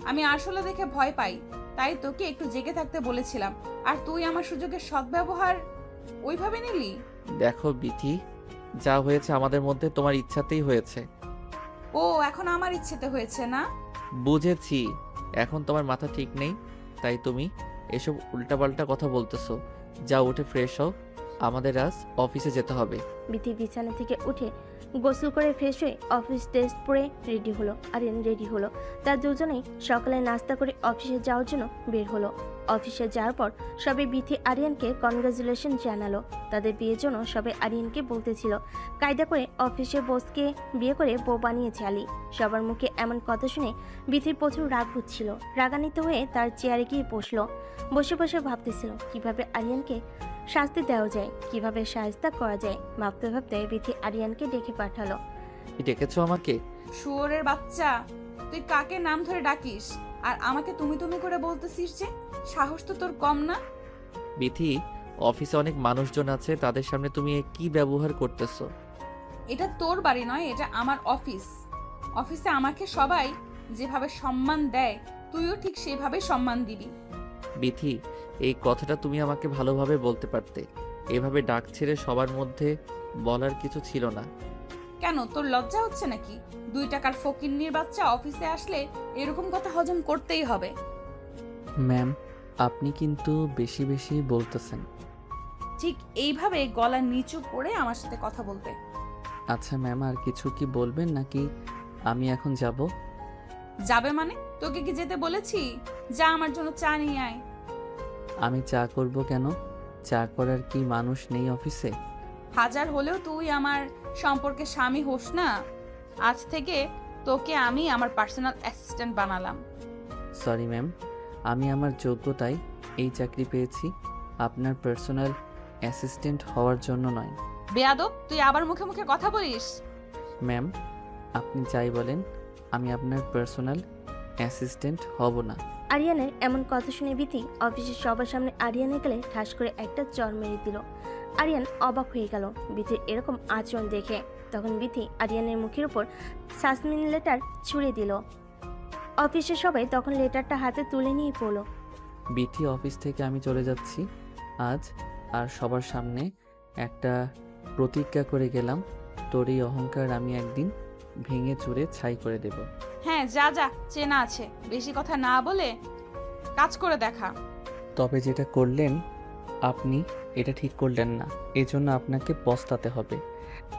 আমি আসলে দেখে ভয় পাই, তাই তোকে একটু জেগে থাকতে বলেছিলাম। আর তুই আমার সুযোগের সদ্ব্যবহার ওইভাবে নিলি। দেখো বিথি, যা হয়েছে আমাদের মধ্যে তোমার ইচ্ছাতেই হয়েছে। ও এখন আমার ইচ্ছেতে হয়েছে না? বুঝেছি, এখন তোমার মাথা ঠিক নেই, তাই তুমি এসব উল্টাপাল্টা কথা বলতেছো। যা উঠে ফ্রেশ হও, আমাদের আজ অফিসে যেতে হবে। বিথি বিছানা থেকে উঠে গোসল করে ফ্রেশ হয়ে অফিস ড্রেস পরে রেডি হলো। আরিয়ান রেডি হলো। তার দুজনেই সকালে নাস্তা করে অফিসে যাওয়ার জন্য বের হলো। অফিসে যাওয়ার পর সবাই বিথি আরিয়ানকে কনগ্রাচুলেশন জানালো। তাদের বিয়ের জন্য সবাই আরিয়ানকে বলতেছিল কায়দা করে অফিসে বসকে বিয়ে করে বউ বানিয়েছে আলী। সবার মুখে এমন কথা শুনে বিথির প্রচুর রাগ হচ্ছিল। রাগান্বিত হয়ে তার চেয়ারে গিয়ে বসলো। বসে বসে ভাবতেছিল কিভাবে আরিয়ানকে শাস্তি দেওয়া যায়, কিভাবে সাহায্য করা যায়। ভাবতে ভাবতে বিথি আরিয়ানকে ডেকে পাঠালো। ডেকেছো আমাকে? শুয়োরের বাচ্চা, তুই কাকে নাম ধরে ডাকিস আর আমাকে তুমি তুমি করে বলতেছিস যে? সাহস তো তোর কম না? বিথি, অফিসে অনেক মানুষজন আছে, তাদের সামনে তুমি এ কি ব্যবহার করতেছো? এটা তোর বাড়ি নয়, এটা আমার অফিস। অফিসে আমাকে সবাই যেভাবে সম্মান দেয় তুইও ঠিক সেভাবে সম্মান দিবি। বিথি, এই কথাটা তুমি আমাকে ভালোভাবে বলতে পারতে। এভাবে ডাক ছেড়ে সবার মধ্যে বলার কিছু ছিল না। কেন, তোর লজ্জা হচ্ছে নাকি? 2 টাকার ফকিন্নির বাচ্চা অফিসে আসলে এরকম কথা হজম করতেই হবে। ম্যাম, আপনি কিন্তু বেশি বেশি বলতেছেন। ঠিক এইভাবে গলা নিচু করে আমার সাথে কথা বলতে। আচ্ছা ম্যাম, আর কিছু কি বলবেন নাকি আমি এখন যাব? যাবে মানে? তোকে কি যেতে বলেছি? যা, আমার জন্য চা নিয়ে আয়। আমি চা করব কেন? চা করার কি মানুষ নেই অফিসে? হাজার হলেও তুই আমার সম্পর্কে স্বামী হোস না। আজ থেকে তোকে আমি আমার পার্সোনাল অ্যাসিস্ট্যান্ট বানালাম। সরি ম্যাম, আমি আমার যোগ্যতায় এই চাকরি পেয়েছি, আপনার পার্সোনাল অ্যাসিস্ট্যান্ট হওয়ার জন্য নয়। বেয়াদব, তুই আবার মুখে মুখে কথা বলিস। ম্যাম, আপনি যাই বলেন, আমি আপনার পার্সোনাল অ্যাসিস্ট্যান্ট হব না। আরিয়ানের এমন কথা শুনে বিথি অফিসের সবার সামনে আরিয়ানে গেলে ঠাস করে একটা চর মেরে দিল। আরিয়ান অবাক হয়ে গেল বিথির এরকম আচরণ দেখে। তখন বিথি আরিয়ানের মুখের উপর সাসমিন লেটার ছুঁড়ে দিল। অফিসের সবাই তখন লেটারটা হাতে তুলে নিয়ে পড়ল। বিথি, অফিস থেকে আমি চলে যাচ্ছি আজ, আর সবার সামনে একটা প্রতিজ্ঞা করে গেলাম, তোর এই অহংকার আমি একদিন ভেঙে চুরে ছাই করে দেব। হ্যাঁ, যা যা, চেনা আছে। বেশি কথা না বলে কাজ করে দেখা। তবে যেটা করলেন আপনি, এটা ঠিক করলেন না, এজন্য আপনাকে পস্তাতে হবে।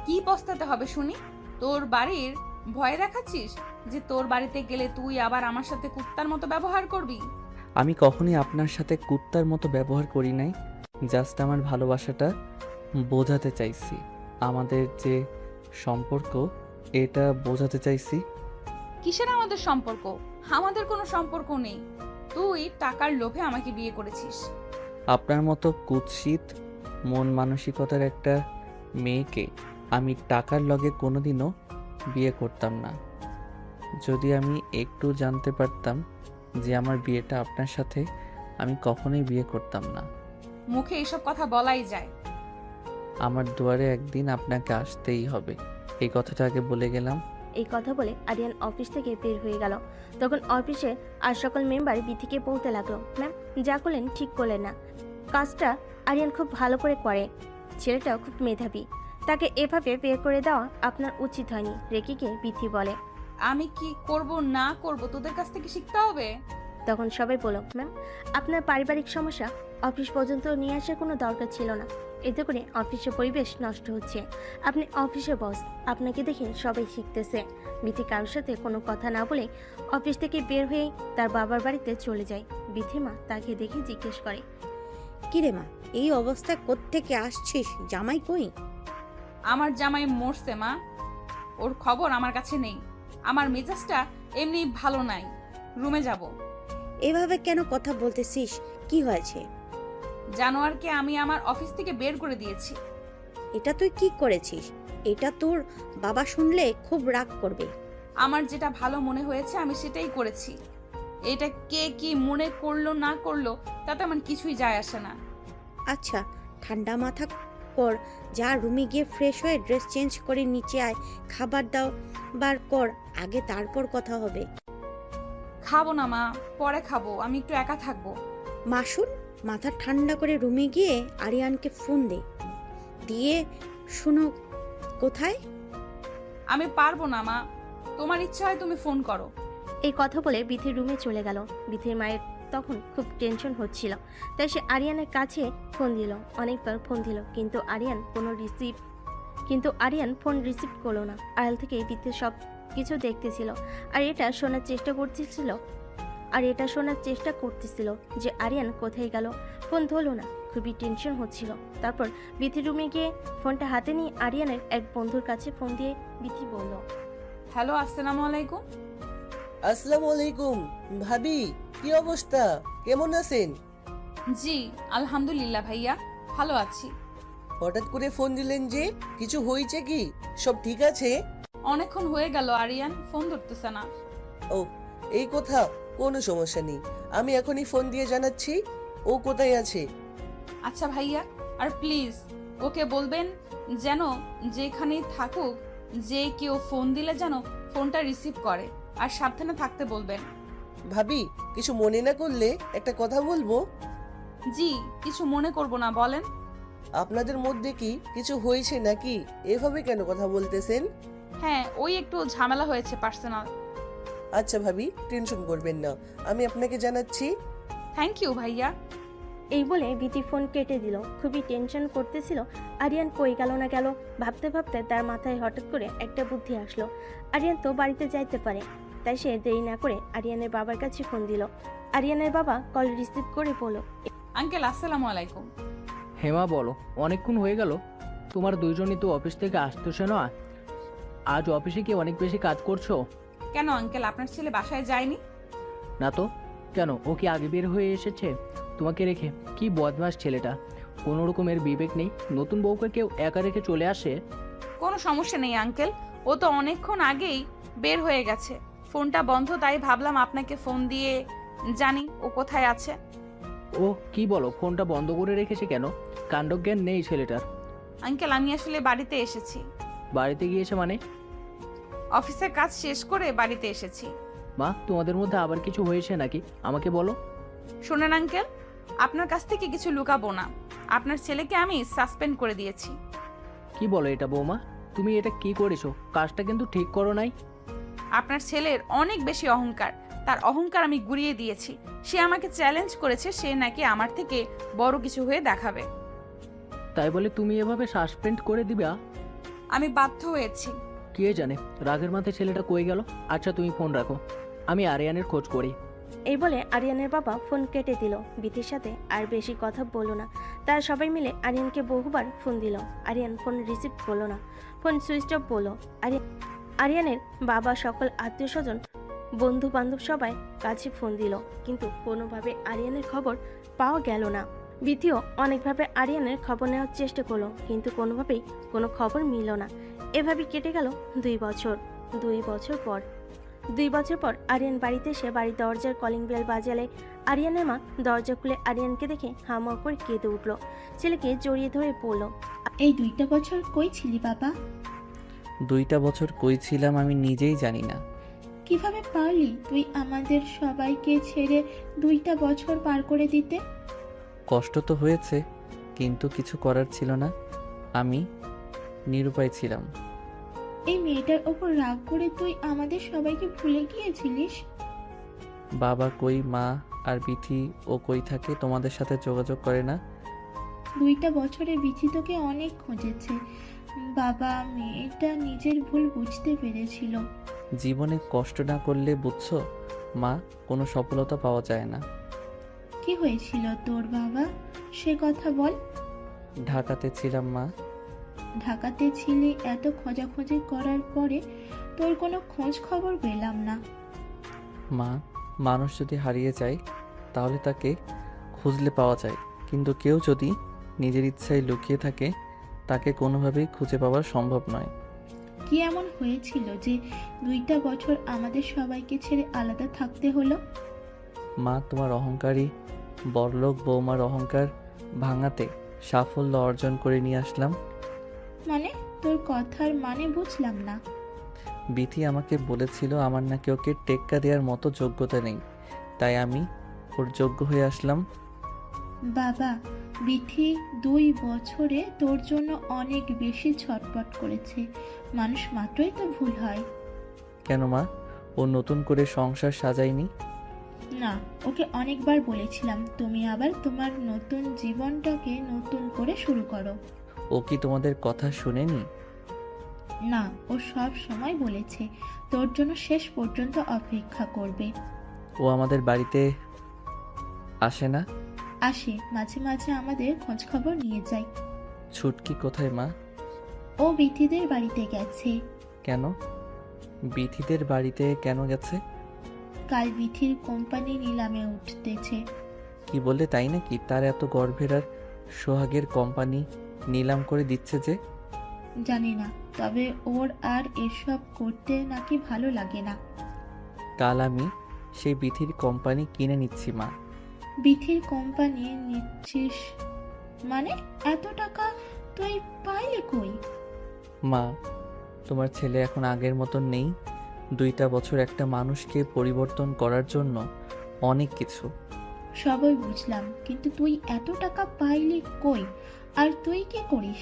কি পস্তাতে হবে শুনি? তোর বাড়ির ভয় দেখাচ্ছিস যে তোর বাড়িতে গেলে তুই আবার আমার সাথে কুত্তার মতো ব্যবহার করবি? আমি কখনোই আপনার সাথে কুত্তার মতো ব্যবহার করি নাই, জাস্ট আমার ভালোবাসাটা বোঝাতে চাইছি, আমাদের যে সম্পর্ক এটা বোঝাতে চাইছি। কিসের আমাদের সম্পর্ক? আমাদের কোনো সম্পর্ক নেই। তুই টাকার লোভে আমাকে বিয়ে করেছিস। আপনার মতো কুৎসিত মন মানসিকতার একটা মেয়েকে আমি টাকার লগে কোনোদিনও বিয়ে করতাম না। যদি আমি একটু জানতে পারতাম যে আমার বিয়েটা আপনার সাথে, আমি কখনোই বিয়ে করতাম না। মুখে এসব কথা বলাই যায়? আমার দুয়ারে একদিন আপনাকে আসতেই হবে, এই কথাটা আগে বলে গেলাম। এই কথা বলে আরিয়ান অফিস থেকে বের হয়ে গেল। তখন অফিসে আর সকল মেম্বার বিথিকে বলতে লাগলো, ম্যাম যা করলেন ঠিক করলেন না। কাজটা আরিয়ান খুব ভালো করে করে, ছেলেটাও খুব মেধাবী, তাকে এভাবে বের করে দেওয়া আপনার উচিত হয়নি। রেখে গিয়ে বিথি বলে, আমি কি করব না করব তোদের কাছ থেকে শিখতে হবে। তখন সবাই বলল, ম্যাম আপনার পারিবারিক সমস্যা অফিস পর্যন্ত নিয়ে আসার কোনো দরকার ছিল না। এতে করে অফিসের পরিবেশ নষ্ট হচ্ছে। আপনি অফিসে বস, আপনাকে দেখে সবাই শিখতেছে। বিথি কারোর সাথে কোনো কথা না বলে অফিস থেকে বের হয়ে তার বাবার বাড়িতে চলে যায়। বিথি মা তাকে দেখে জিজ্ঞেস করে, কিরে মা, এই অবস্থা কোত্থেকে আসছিস? জামাই কই? আমার জামাই মরছে মা, ওর খবর আমার কাছে নেই। আমার মেজাজটা এমনি ভালো নাই, রুমে যাব। এভাবে কেন কথা বলতেছিস? কি হয়েছে? জানোয়ারকে আমি আমার অফিস থেকে বের করে দিয়েছি। এটা তুই কি করেছিস? এটা তোর বাবা শুনলে খুব রাগ করবে। আমার যেটা ভালো মনে হয়েছে আমি সেটাই করেছি। এটা কে কি মনে করলো না করলো তাতে আমার কিছুই যায় আসে না। আচ্ছা, ঠান্ডা মাথা কর, যা রুমে গিয়ে ফ্রেশ হয়ে ড্রেস চেঞ্জ করে নিচে আয়, খাবার দাও বার কর আগে, তারপর কথা হবে। খাবো না মা, পরে খাবো, আমি একটু একা থাকবো। মাসুন, মাথা ঠান্ডা করে রুমে গিয়ে আরিয়ানকে ফোন দিয়ে শুনো কোথায়। আমি পারবো না মা, তোমার ইচ্ছা হয় তুমি ফোন করো। এই কথা বলে বিথির রুমে চলে গেল। বিথির মায়ের তখন খুব টেনশন হচ্ছিল, তাই সে আরিয়ানের কাছে ফোন দিল। অনেকবার ফোন দিল কিন্তু আরিয়ান কোনো কিন্তু আরিয়ান ফোন রিসিভ করলো না। আড়াল থেকে বিথি সব কিছু দেখতেছিল আর এটা শোনার চেষ্টা করতেছিল যে আরিয়ান কোথায় গেল। ফোন ধরলো না, খুবই টেনশন হচ্ছিল। তারপর বিথি রুমে গিয়ে ফোনটা হাতে নিয়ে আরিয়ানের এক বন্ধুর কাছে ফোন দিয়ে বিথি বলল, হ্যালো, আসসালামু আলাইকুম। আসসালামু আলাইকুম ভাবি, কি অবস্থা, কেমন আছেন? জি আলহামদুলিল্লাহ ভাইয়া, ভালো আছি। হঠাৎ করে ফোন দিলেন যে, কিছু হয়েছে কি? সব ঠিক আছে? অনেকক্ষণ হয়ে গেল আরিয়ান ফোন ধরতেছে না। ও, এই কথা, কোনো সমস্যা নেই, আমি এখনই ফোন দিয়ে জানাচ্ছি ও কোথায় আছে। আচ্ছা ভাইয়া, আর প্লিজ ওকে বলবেন যেন যেখানেই থাকুক, যে কেউ ফোন দিলে যেন ফোনটা রিসিভ করে, আর সাবধানে থাকতে বলবেন। ভাবি, কিছু মনে না করলে একটা কথা বলবো। জি, কিছু মনে করব না, বলেন। আপনাদের মধ্যে কি কিছু হয়েছে নাকি? এভাবে কেন কথা বলতেছেন? হ্যাঁ, ওই একটু ঝামেলা হয়েছে পার্সোনাল। আচ্ছা ভাবি, টেনশন করবেন না, আমি আপনাকে জানাচ্ছি। থ্যাংক ইউ ভাইয়া। এই বলে বিথি ফোন কেটে দিল। খুবই টেনশন করতেছিল আরিয়ান কই গেল না গেল। ভাবতে ভাবতে তার মাথায় হঠাৎ করে একটা বুদ্ধি আসলো। আরিয়ান তো বাড়িতে যাইতে পারে, তাই সে দেরি না করে আরিয়ানের বাবার কাছে ফোন দিল। আরিয়ানের বাবা কল রিসিভ করে বলল, আঙ্কেল আসসালামু আলাইকুম। হেমা বলো, অনেকক্ষণ হয়ে গেল, তোমার দুইজনই তো অফিস থেকে আসতেছে না? আজ অফিসে কি অনেক বেশি কাজ করছো? কেন আঙ্কেল, আপনার ছেলে বাসায় যায়নি? না তো, কেন, ও কি আগে বের হয়ে এসেছে তোমাকে রেখে? কি বদমাস ছেলেটা, কোনো রকমের বিবেক নেই। নতুন বউকে কেউ একা রেখে চলে আসে? কোনো সমস্যা নেই আঙ্কেল, ও তো অনেকক্ষণ আগেই বের হয়ে গেছে। ফোনটা বন্ধ, তাই ভাবলাম আপনাকে ফোন দিয়ে জানি ও কোথায় আছে। ও কি বলো, ফোনটা বন্ধ করে রেখেছে কেন? কাণ্ডজ্ঞান নেই ছেলেটার। আঙ্কেল, আমি আসলে বাড়িতে এসেছি। বাড়িতে গিয়েছে মানে? অফিসের কাজ শেষ করে বাড়িতে এসেছি। মা, তোমাদের মধ্যে আবার কিছু হয়েছে নাকি? আমাকে বলো। শোনেন আঙ্কেল, আপনার কাছ থেকে কিছু লুকাবো না। আপনার ছেলেকে আমি সাসপেন্ড করে দিয়েছি। কি বলো এটা বৌমা, তুমি এটা কি করেছো? কাজটা কিন্তু ঠিক করো নাই। আপনার ছেলের অনেক বেশি অহংকার, তার অহংকার আমি গুড়িয়ে দিয়েছি। সে আমাকে চ্যালেঞ্জ করেছে, সে নাকি আমার থেকে বড় কিছু হয়ে দেখাবে। তাই বলে তুমি এভাবে সাসপেন্ড করে দিবা? আমি বাধ্য হয়েছি। কে জানে রাগের মাথায় ছেলেটা কই গেল। আচ্ছা তুমি ফোন রাখো, আমি আরিয়ানের খোঁজ করি। এই বলে আরিয়ানের বাবা ফোন কেটে দিল। বিথির সাথে আর বেশি কথা বললো না। তারা সবাই মিলে আরিয়ানকে বহুবার ফোন দিল। আরিয়ান ফোন রিসিভ করলো না, ফোন সুইচ অফ বললো। আরিয়ানের বাবা সকল আত্মীয় স্বজন বন্ধু বান্ধব সবাই কাছে ফোন দিল, কিন্তু কোনোভাবে আরিয়ানের খবর পাওয়া গেল না। বিথিও অনেকভাবে আরিয়ানের খবর নেওয়ার চেষ্টা করলো, কিন্তু কোনোভাবেই কোনো খবর মিলল না। এভাবে কেটে গেল 2 বছর। 2 বছর পর আরিয়ান বাড়িতে এসে বাড়ির দরজার কলিং বেল বাজালে আরিয়ানের মা দরজা খুলে আরিয়ানকে দেখে হামা করে কেঁদে উঠল। ছেলেকে জড়িয়ে ধরে বলল, এই 2টা বছর কই ছিলি বাবা? 2টা বছর কই ছিলাম আমি নিজেই জানি না। কিভাবে পারলি তুই আমাদের সবাইকে ছেড়ে 2টা বছর পার করে দিতে? কষ্ট তো হয়েছে, কিন্তু কিছু করার ছিল না, আমি নিরুপায় ছিলাম। এই মেয়েটার ওপর রাগ করে তুই আমাদের সবাইকে ভুলে গিয়েছিলিস? বাবা কই, মা আর বিথি ও কই থাকে, তোমাদের সাথে যোগাযোগ করে না? 2টা বছরে বিথি তোকে অনেক খুঁজেছে বাবা। মেয়েটা নিজের ভুল বুঝতে পেরেছিল। জীবনে কষ্ট না করলে বুঝছো মা, কোনো সফলতা পাওয়া যায় না। কি হয়েছিল তোর বাবা, সে কথা বল। ঢাকাতে ছিলাম মা। ঢাকাতে ছিলি, এত খোঁজাখুঁজি করার পরে তোর কোনো খোঁজ খবর পেলাম না। মা, মানুষ যদি হারিয়ে যায় তাহলে তাকে খুঁজলে পাওয়া যায়, কিন্তু কেউ যদি নিজের ইচ্ছায় লুকিয়ে থাকে তাকে কোনোভাবেই খুঁজে পাওয়া সম্ভব নয়। কি এমন হয়েছিল যে 2টা বছর আমাদের সবাইকে ছেড়ে আলাদা থাকতে হলো? মা, তোমার অহংকারী বড়লোক বৌমার অহংকার ভাঙাতে সাফল্য অর্জন করে নিয়ে আসলাম। মানে তোর কথার মানে বুঝলাম না। বিথি আমাকে বলেছিল আমার নাকি ওকে টেক্কা দেওয়ার মতো যোগ্যতা নেই, তাই আমি ওর যোগ্য হয়ে আসলাম। বাবা, বিথি 2 বছরে তোর জন্য অনেক বেশি ছটপট করেছে। মানুষ মাত্রই তো ভুল হয়। কেন মা, ও নতুন করে সংসার সাজায়নি? না, ওকে অনেকবার বলেছিলাম তুমি আবার তোমার নতুন জীবনটাকে নতুন করে শুরু করো। ও কি তোমাদের কথা শুনেনি? না, ও সব সময় বলেছে তোর জন্য শেষ পর্যন্ত অপেক্ষা করবে। ও আমাদের বাড়িতে আসে না? আসে, মাঝে মাঝে আমাদের খোঁজ খবর নিয়ে যায়। ছুটকি কোথায় মা? ও বিথিদের বাড়িতে গেছে। কেন? বিথিদের বাড়িতে কেন গেছে? কাল বিথির কোম্পানি নিলামে উঠতেছে। কি বললে তাই নাকি? তার এত গর্ভের আর সোহাগের কোম্পানি নিলাম করে দিচ্ছে যে? জানি না, তবে ওর আর এসব করতে নাকি ভালো লাগে না। কাল আমি সেই বিথির কোম্পানি কিনে নিচ্ছি মা। বিথির কোম্পানি নিচ্ছিস মানে? এত টাকা তুই পাইলে কই? মা, তোমার ছেলে এখন আগের মতন নেই। 2টা বছর একটা মানুষকে পরিবর্তন করার জন্য অনেক কিছু। সবই বুঝলাম, কিন্তু তুই এত টাকা পাইলি কই? আর তুই কি করিস?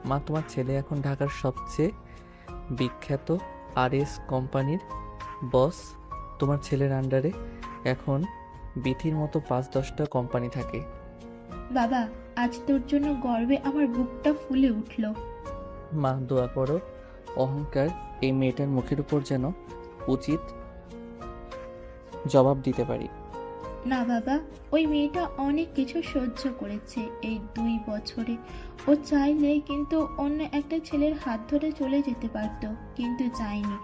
মা, তোমার ছেলে এখন ঢাকার সবচেয়ে বিখ্যাত RS কোম্পানির বস। তোমার ছেলের আন্ডারে এখন বিথির মতো 5-10টা কোম্পানি থাকে। বাবা, আজ তোর জন্য গর্বে আমার বুকটা ফুলে উঠল। মা, দোয়া করো অহংকার এই মেয়েটার মুখের উপর যেন উচিত জবাব দিতে পারি। না বাবা, ওই মেয়েটা অনেক কিছু সহ্য করেছে এই 2 বছরে। ও চাইলে কিন্তু অন্য একটা ছেলের হাত ধরে চলে যেতে পারতো, কিন্তু চায়নি।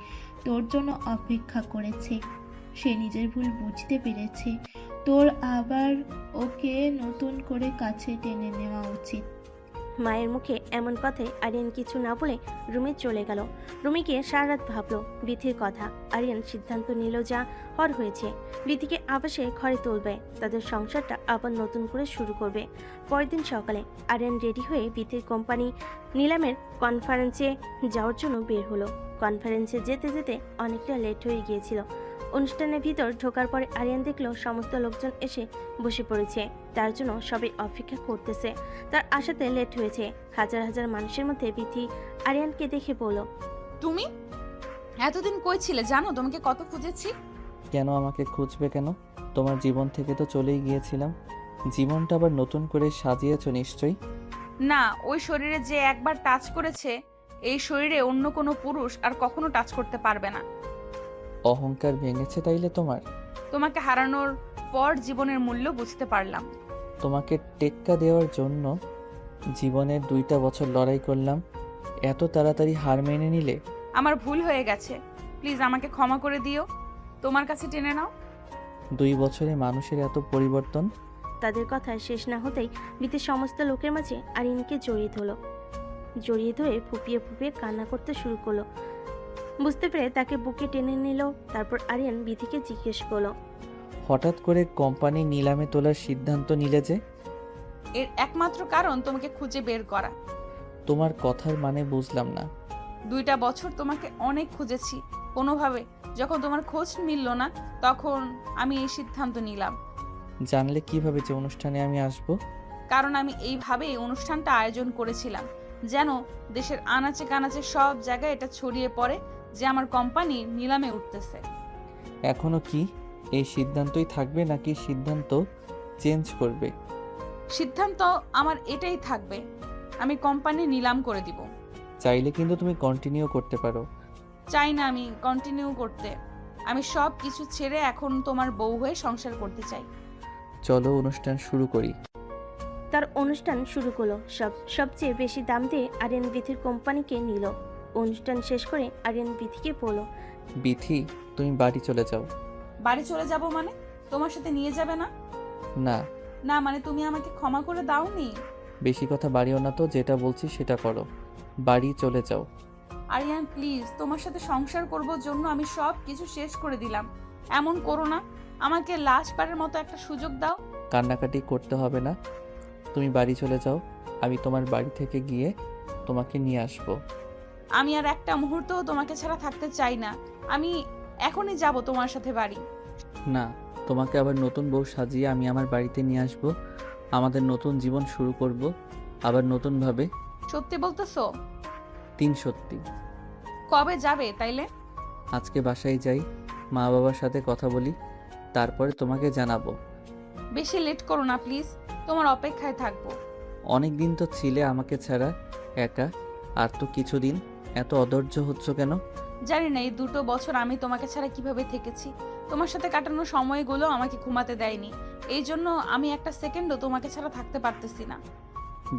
তোর জন্য অপেক্ষা করেছে। সে নিজের ভুল বুঝতে পেরেছে। তোর আবার ওকে নতুন করে কাছে টেনে নেওয়া উচিত। মায়ের মুখে এমন কথায় আরিয়ান কিছু না বলে রুমে চলে গেল। রুমে গিয়ে সারা রাত ভাবলো বিথির কথা। আরিয়ান সিদ্ধান্ত নিল যা হওয়ার হয়েছে, বিথিকে আবাসে ঘরে তুলবে, তাদের সংসারটা আবার নতুন করে শুরু করবে। পরের দিন সকালে আরিয়ান রেডি হয়ে বিথির কোম্পানি নিলামের কনফারেন্সে যাওয়ার জন্য বের হলো। কনফারেন্সে যেতে যেতে অনেকটা লেট হয়ে গিয়েছিল। অনুষ্ঠানের ভিতর ঢোকার পরে আরিয়ান দেখলো সমস্ত লোকজন এসে বসে পড়েছে, তার জন্য সবাই অপেক্ষা করতেছে। তার আসাতে লেট হয়েছে। হাজার হাজার মানুষের মধ্যে বিথি আরিয়ানকে দেখে বলল, তুমি এতদিন কই ছিলে জানো? তোমাকে কত খুঁজেছি। কেন আমাকে খুঁজবে কেন? তোমার জীবন থেকে তো চলেই গিয়েছিলাম। জীবনটা আবার নতুন করে সাজিয়েছো নিশ্চয়ই। না, ওই শরীরে যে একবার টাচ করেছে, এই শরীরে অন্য কোনো পুরুষ আর কখনো টাচ করতে পারবে না। অহংকার ভেঙেছে তাইলে তোমার? তোমাকে হারানোর পর জীবনের মূল্য বুঝতে পারলাম। তোমাকে টেক্কা দেওয়ার জন্য জীবনের 2টা বছর লড়াই করলাম, এত তাড়াতাড়ি হার মেনে নিলে? আমার ভুল হয়ে গেছে, প্লিজ আমাকে ক্ষমা করে দিও। তোমার কাছে টেনে নাও। 2 বছরে মানুষের এত পরিবর্তন? তাদের কথা শেষ না হতেই বিথি সমস্ত লোকের মাঝে আরিয়ানকে জড়িয়ে ধরল। জড়িয়ে ধরে ফুপিয়ে ফুপিয়ে কান্না করতে শুরু করলো। বুঝতে পেরে তাকে বুকে টেনে নিল। তারপর আরিয়ান বিথিকে জিজ্ঞেস করলো, হঠাৎ করে কোম্পানি নিলামে তোলার সিদ্ধান্ত নিলে যে? এর একমাত্র কারণ তোমাকে খুঁজে বের করা। তোমার কথার মানে বুঝলাম না। 2টা বছর তোমাকে অনেক খুঁজেছি, কোনোভাবে যখন তোমার খোঁজ মিলল না, তখন আমি এই সিদ্ধান্ত নিলাম। জানলে কিভাবে যে অনুষ্ঠানে আমি আসব? কারণ আমি এইভাবে এই অনুষ্ঠানটা আয়োজন করেছিলাম, যেন দেশের আনাচে কানাচে সব জায়গায় এটা ছড়িয়ে পড়ে যে আমার কোম্পানি নিলামে উঠতেছে। এখনো কি এই সিদ্ধান্তই থাকবে নাকি সিদ্ধান্ত চেঞ্জ করবে? সিদ্ধান্ত আমার এটাই থাকবে, আমি কোম্পানি নিলাম করে দিব। চাইলে কিন্তু তুমি কন্টিনিউ করতে পারো। চাই না আমি কন্টিনিউ করতে। আমি সব কিছু ছেড়ে এখন তোমার বউ হয়ে সংসার করতে চাই। চলো অনুষ্ঠান শুরু করি। তার অনুষ্ঠান শুরু করলো। সবচেয়ে বেশি দাম দিয়ে আরিয়ান বিথির কোম্পানিকে নিল। অনুষ্ঠান শেষ করে আরিয়ান বিথিকে বলল, বিথি, তুমি বাড়ি চলে যাও। বাড়ি চলে যাব মানে? তোমার সাথে নিয়ে যাবে না? না। না মানে তুমি আমাকে ক্ষমা করে দাওনি? বেশি কথা বাড়িও না তো, যেটা বলছি সেটা করো। বাড়ি চলে যাও। আরিয়ান প্লিজ, তোমার সাথে সংসার করব জন্য আমি সব কিছু শেষ করে দিলাম। এমন করো না, আমাকে লাস্ট বারের মতো একটা সুযোগ দাও। কান্নাকাটি করতে হবে না, তুমি বাড়ি চলে যাও। আমি তোমার বাড়ি থেকে গিয়ে তোমাকে নিয়ে আসবো। আমি আর একটা মুহূর্তও তোমাকে ছাড়া থাকতে চাই না। আমি এখনই যাব তোমার সাথে বাড়ি। না, তোমাকে আবার নতুন বউ সাজিয়ে আমি আমার বাড়িতে নিয়ে আসবো। আমাদের নতুন জীবন শুরু করব, আবার নতুনভাবে। সত্যি বলতেছো? 3 সত্যি। কবে যাবে তাইলে? আজকে বাসায় যাই, মা বাবার সাথে কথা বলি, তারপরে তোমাকে জানাবো। বেশি লেট করো না প্লিজ, তোমার অপেক্ষায় থাকবো। অনেক দিন তো ছিলে আমাকে ছাড়া একা, আর তো কিছুদিন। এত অধৈর্য হচ্ছ কেন? জানি না এই 2 বছর আমি তোমাকে ছাড়া কিভাবে থেকেছি। তোমার সাথে কাটানো সময়গুলো আমাকে ঘুমাতে দেয়নি। এই জন্য আমি একটা সেকেন্ডও তোমাকে ছাড়া থাকতে পারতেছি না।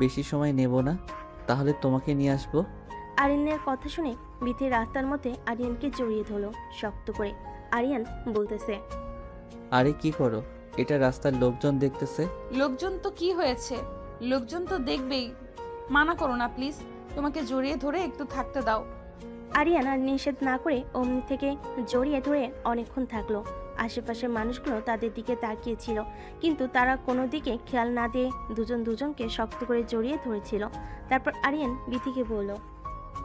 বেশি সময় নেব না, তাহলে তোমাকে নিয়ে আসবো। আরিয়ানের কথা শুনে বিথি রাস্তার মধ্যে আরিয়ানকে জড়িয়ে ধরলো শক্ত করে। আরিয়ান বলতেছে, আরে কি করো? এটা রাস্তার লোকজন দেখতেছে। লোকজন তো কি হয়েছে, লোকজন তো দেখবেই। মানা করো না প্লিজ, তোমাকে জড়িয়ে ধরে একটু থাকতে দাও। আরিয়ান আর নিষেধ না করে অমনি থেকে জড়িয়ে ধরে অনেকক্ষণ থাকলো। আশেপাশের মানুষগুলো তাদের দিকে তাকিয়েছিল, কিন্তু তারা কোনো দিকে খেয়াল না দিয়ে দুজন দুজনকে শক্ত করে জড়িয়ে ধরেছিল। তারপর আরিয়ান বিথিকে বলল,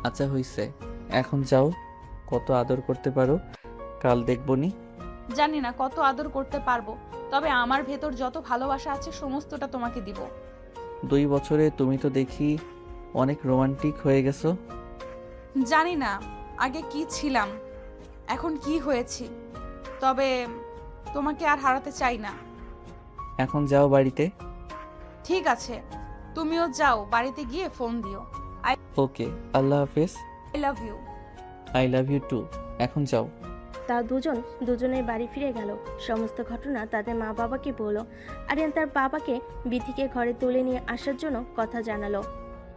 আচ্ছা হইছে, এখন যাও। কত আদর করতে পারো কাল দেখবনি। জানি না কত আদর করতে পারবো, তবে আমার ভেতর যত ভালোবাসা আছে সমস্তটা তোমাকে দিব। 2 বছরে তুমি তো দেখি অনেক রোমান্টিক হয়ে গেছো। জানি না আগে কি ছিলাম, এখন কি হয়েছি, তবে তোমাকে আর হারাতে চাই না। এখন যাও বাড়িতে। ঠিক আছে, তুমিও যাও, বাড়িতে গিয়ে ফোন দিও। ওকে, আল্লাহ হাফেজ। I love you. I love you too. এখন যাও। তারা দুজনের বাড়ি ফিরে গেল। সমস্ত ঘটনা তাদের মা বাবাকে বলল। আরিয়ান তার বাবাকে বিথিকে ঘরে তুলে নিয়ে আসার জন্য কথা জানালো।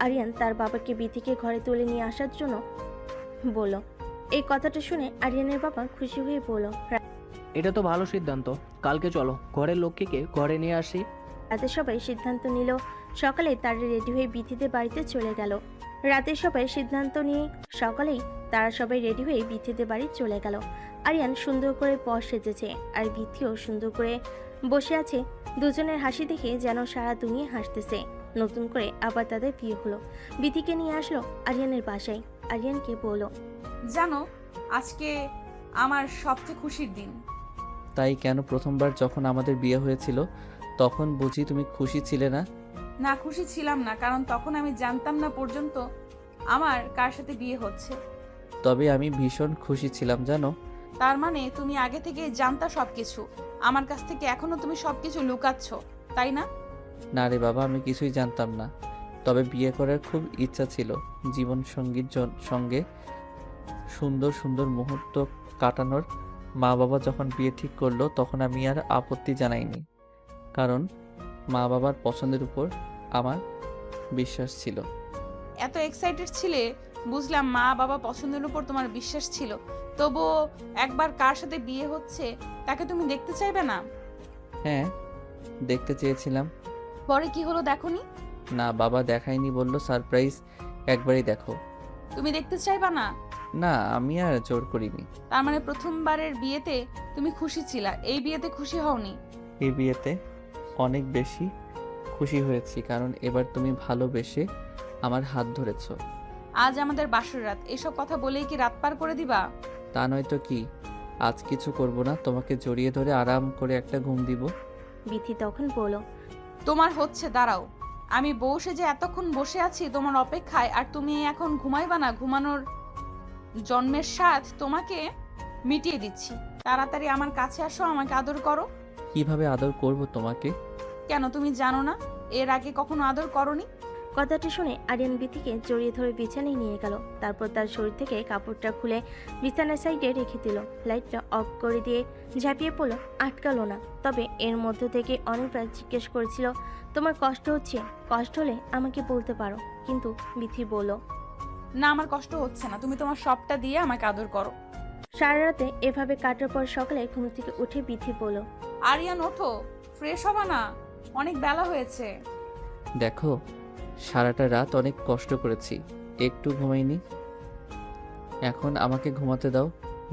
আরিয়ান তার বাবাকে বিথিকে ঘরে তুলে নিয়ে আসার জন্য বলল। এই কথাটা শুনে আরিয়ানের বাবা খুশি হয়ে বলল, এটা তো ভালো সিদ্ধান্ত। কালকে চলো, ঘরের লক্ষ্মীকে ঘরে নিয়ে আসি। রাতে সবাই সিদ্ধান্ত নিল। সকালে তারা রেডি হয়ে বিথিদের বাড়িতে চলে গেল। রাতে সবাই সিদ্ধান্ত নিয়ে সকালেই তারা সবাই রেডি হয়ে বিথিদের বাড়ি চলে গেল। আরিয়ান সুন্দর করে পর সেজেছে, আর বিথিও সুন্দর করে বসে আছে। দুজনের হাসি দেখে যেন সারা দুনিয়া হাসতেছে। নতুন করে আবার তাদের বিয়ে হলো। বিথিকে নিয়ে আসলো আরিয়ানের বাসায়। আরিয়ানকে বলল, জানো আজকে আমার সবচেয়ে খুশির দিন। তাই কেন? প্রথমবার যখন আমাদের বিয়ে হয়েছিল তখন বুঝি তুমি খুশি ছিলে না? না, খুশি ছিলাম না, কারণ তখন আমি জানতাম না পর্যন্ত আমার কার সাথে বিয়ে হচ্ছে। তবে আমি ভীষণ খুশি ছিলাম জানো। তার মানে তুমি আগে থেকে জানতা সবকিছু, আমার কাছ থেকে এখনো তুমি সবকিছু লুকাচ্ছ, তাই না? না রে বাবা, আমি কিছুই জানতাম না। তবে বিয়ে করার খুব ইচ্ছা ছিল, জীবন সঙ্গীর সঙ্গে সুন্দর সুন্দর মুহূর্ত কাটানোর। মা বাবা যখন বিয়ে ঠিক করলো তখন আমি আর আপত্তি জানাইনি, কারণ মা বাবার পছন্দের উপর আমার বিশ্বাস ছিল। এত এক্সাইটেড ছিলে, বুঝলাম মা বাবা পছন্দের উপর তোমার বিশ্বাস ছিল, তবুও একবার কার সাথে বিয়ে হচ্ছে তাকে তুমি দেখতে চাইবে না? হ্যাঁ, দেখতে চেয়েছিলাম। পরে কি হলো দেখোনি? না, বাবা দেখায়নি, বললো সারপ্রাইজ একবারই দেখো। তুমি দেখতে চাইবা না? না, আমি আর জোর করিনি। তার মানে প্রথমবারের বিয়েতে তুমি খুশি ছিলা, এই বিয়েতে খুশি হওনি? এই বিয়েতে অনেক বেশি খুশি হয়েছি, কারণ এবার তুমি ভালোবেসে আমার হাত ধরেছো। আজ আমাদের বাসর রাত, এসব কথা বলেই কি রাত পার করে দিবা? তা নয় তো কি, আজ কিছু করব না, তোমাকে জড়িয়ে ধরে আরাম করে একটা ঘুম দিব। বিথি তখন বলল, তোমার হচ্ছে, দাঁড়াও। আমি বউ সেজে এতক্ষণ বসে আছি তোমার অপেক্ষায়, আর তুমি এখন ঘুমাইবা না? ঘুমানোর জন্মের স্বাদ তোমাকে মিটিয়ে দিচ্ছি। তাড়াতাড়ি আমার কাছে আসো, আমাকে আদর করো। কিভাবে আদর করব তোমাকে? কেন তুমি জানো না? এর আগে কখনো আদর করনি? কথাটা শুনে আরিয়ান বিথিকে জড়িয়ে ধরে বিছানায় নিয়ে গেল। তারপর তার শরীর থেকে কাপড়টা খুলে বিছানার সাইডে রেখে দিল। লাইটটা অফ করে দিয়ে ঝাঁপিয়ে পড়লো, আটকালো না। তবে এর মধ্য থেকে অনেকবার জিজ্ঞেস করেছিল, তোমার কষ্ট হচ্ছে? কষ্ট হলে আমাকে বলতে পারো। কিন্তু বিথি বলল, না, আমার কষ্ট হচ্ছে না, তুমি তোমার সবটা দিয়ে আমাকে আদর করো। সারা রাতে এভাবে কাটার পর সকালে ঘুম থেকে উঠে বিথি বলল, আরিয়ান ওঠো, ফ্রেশ হবা না, অনেক বেলা হয়েছে। দেখো, সারাটা রাত অনেক কষ্ট করেছি, একটু ঘুমাইনি। এখন আমাকে ঘুমাতে দাও।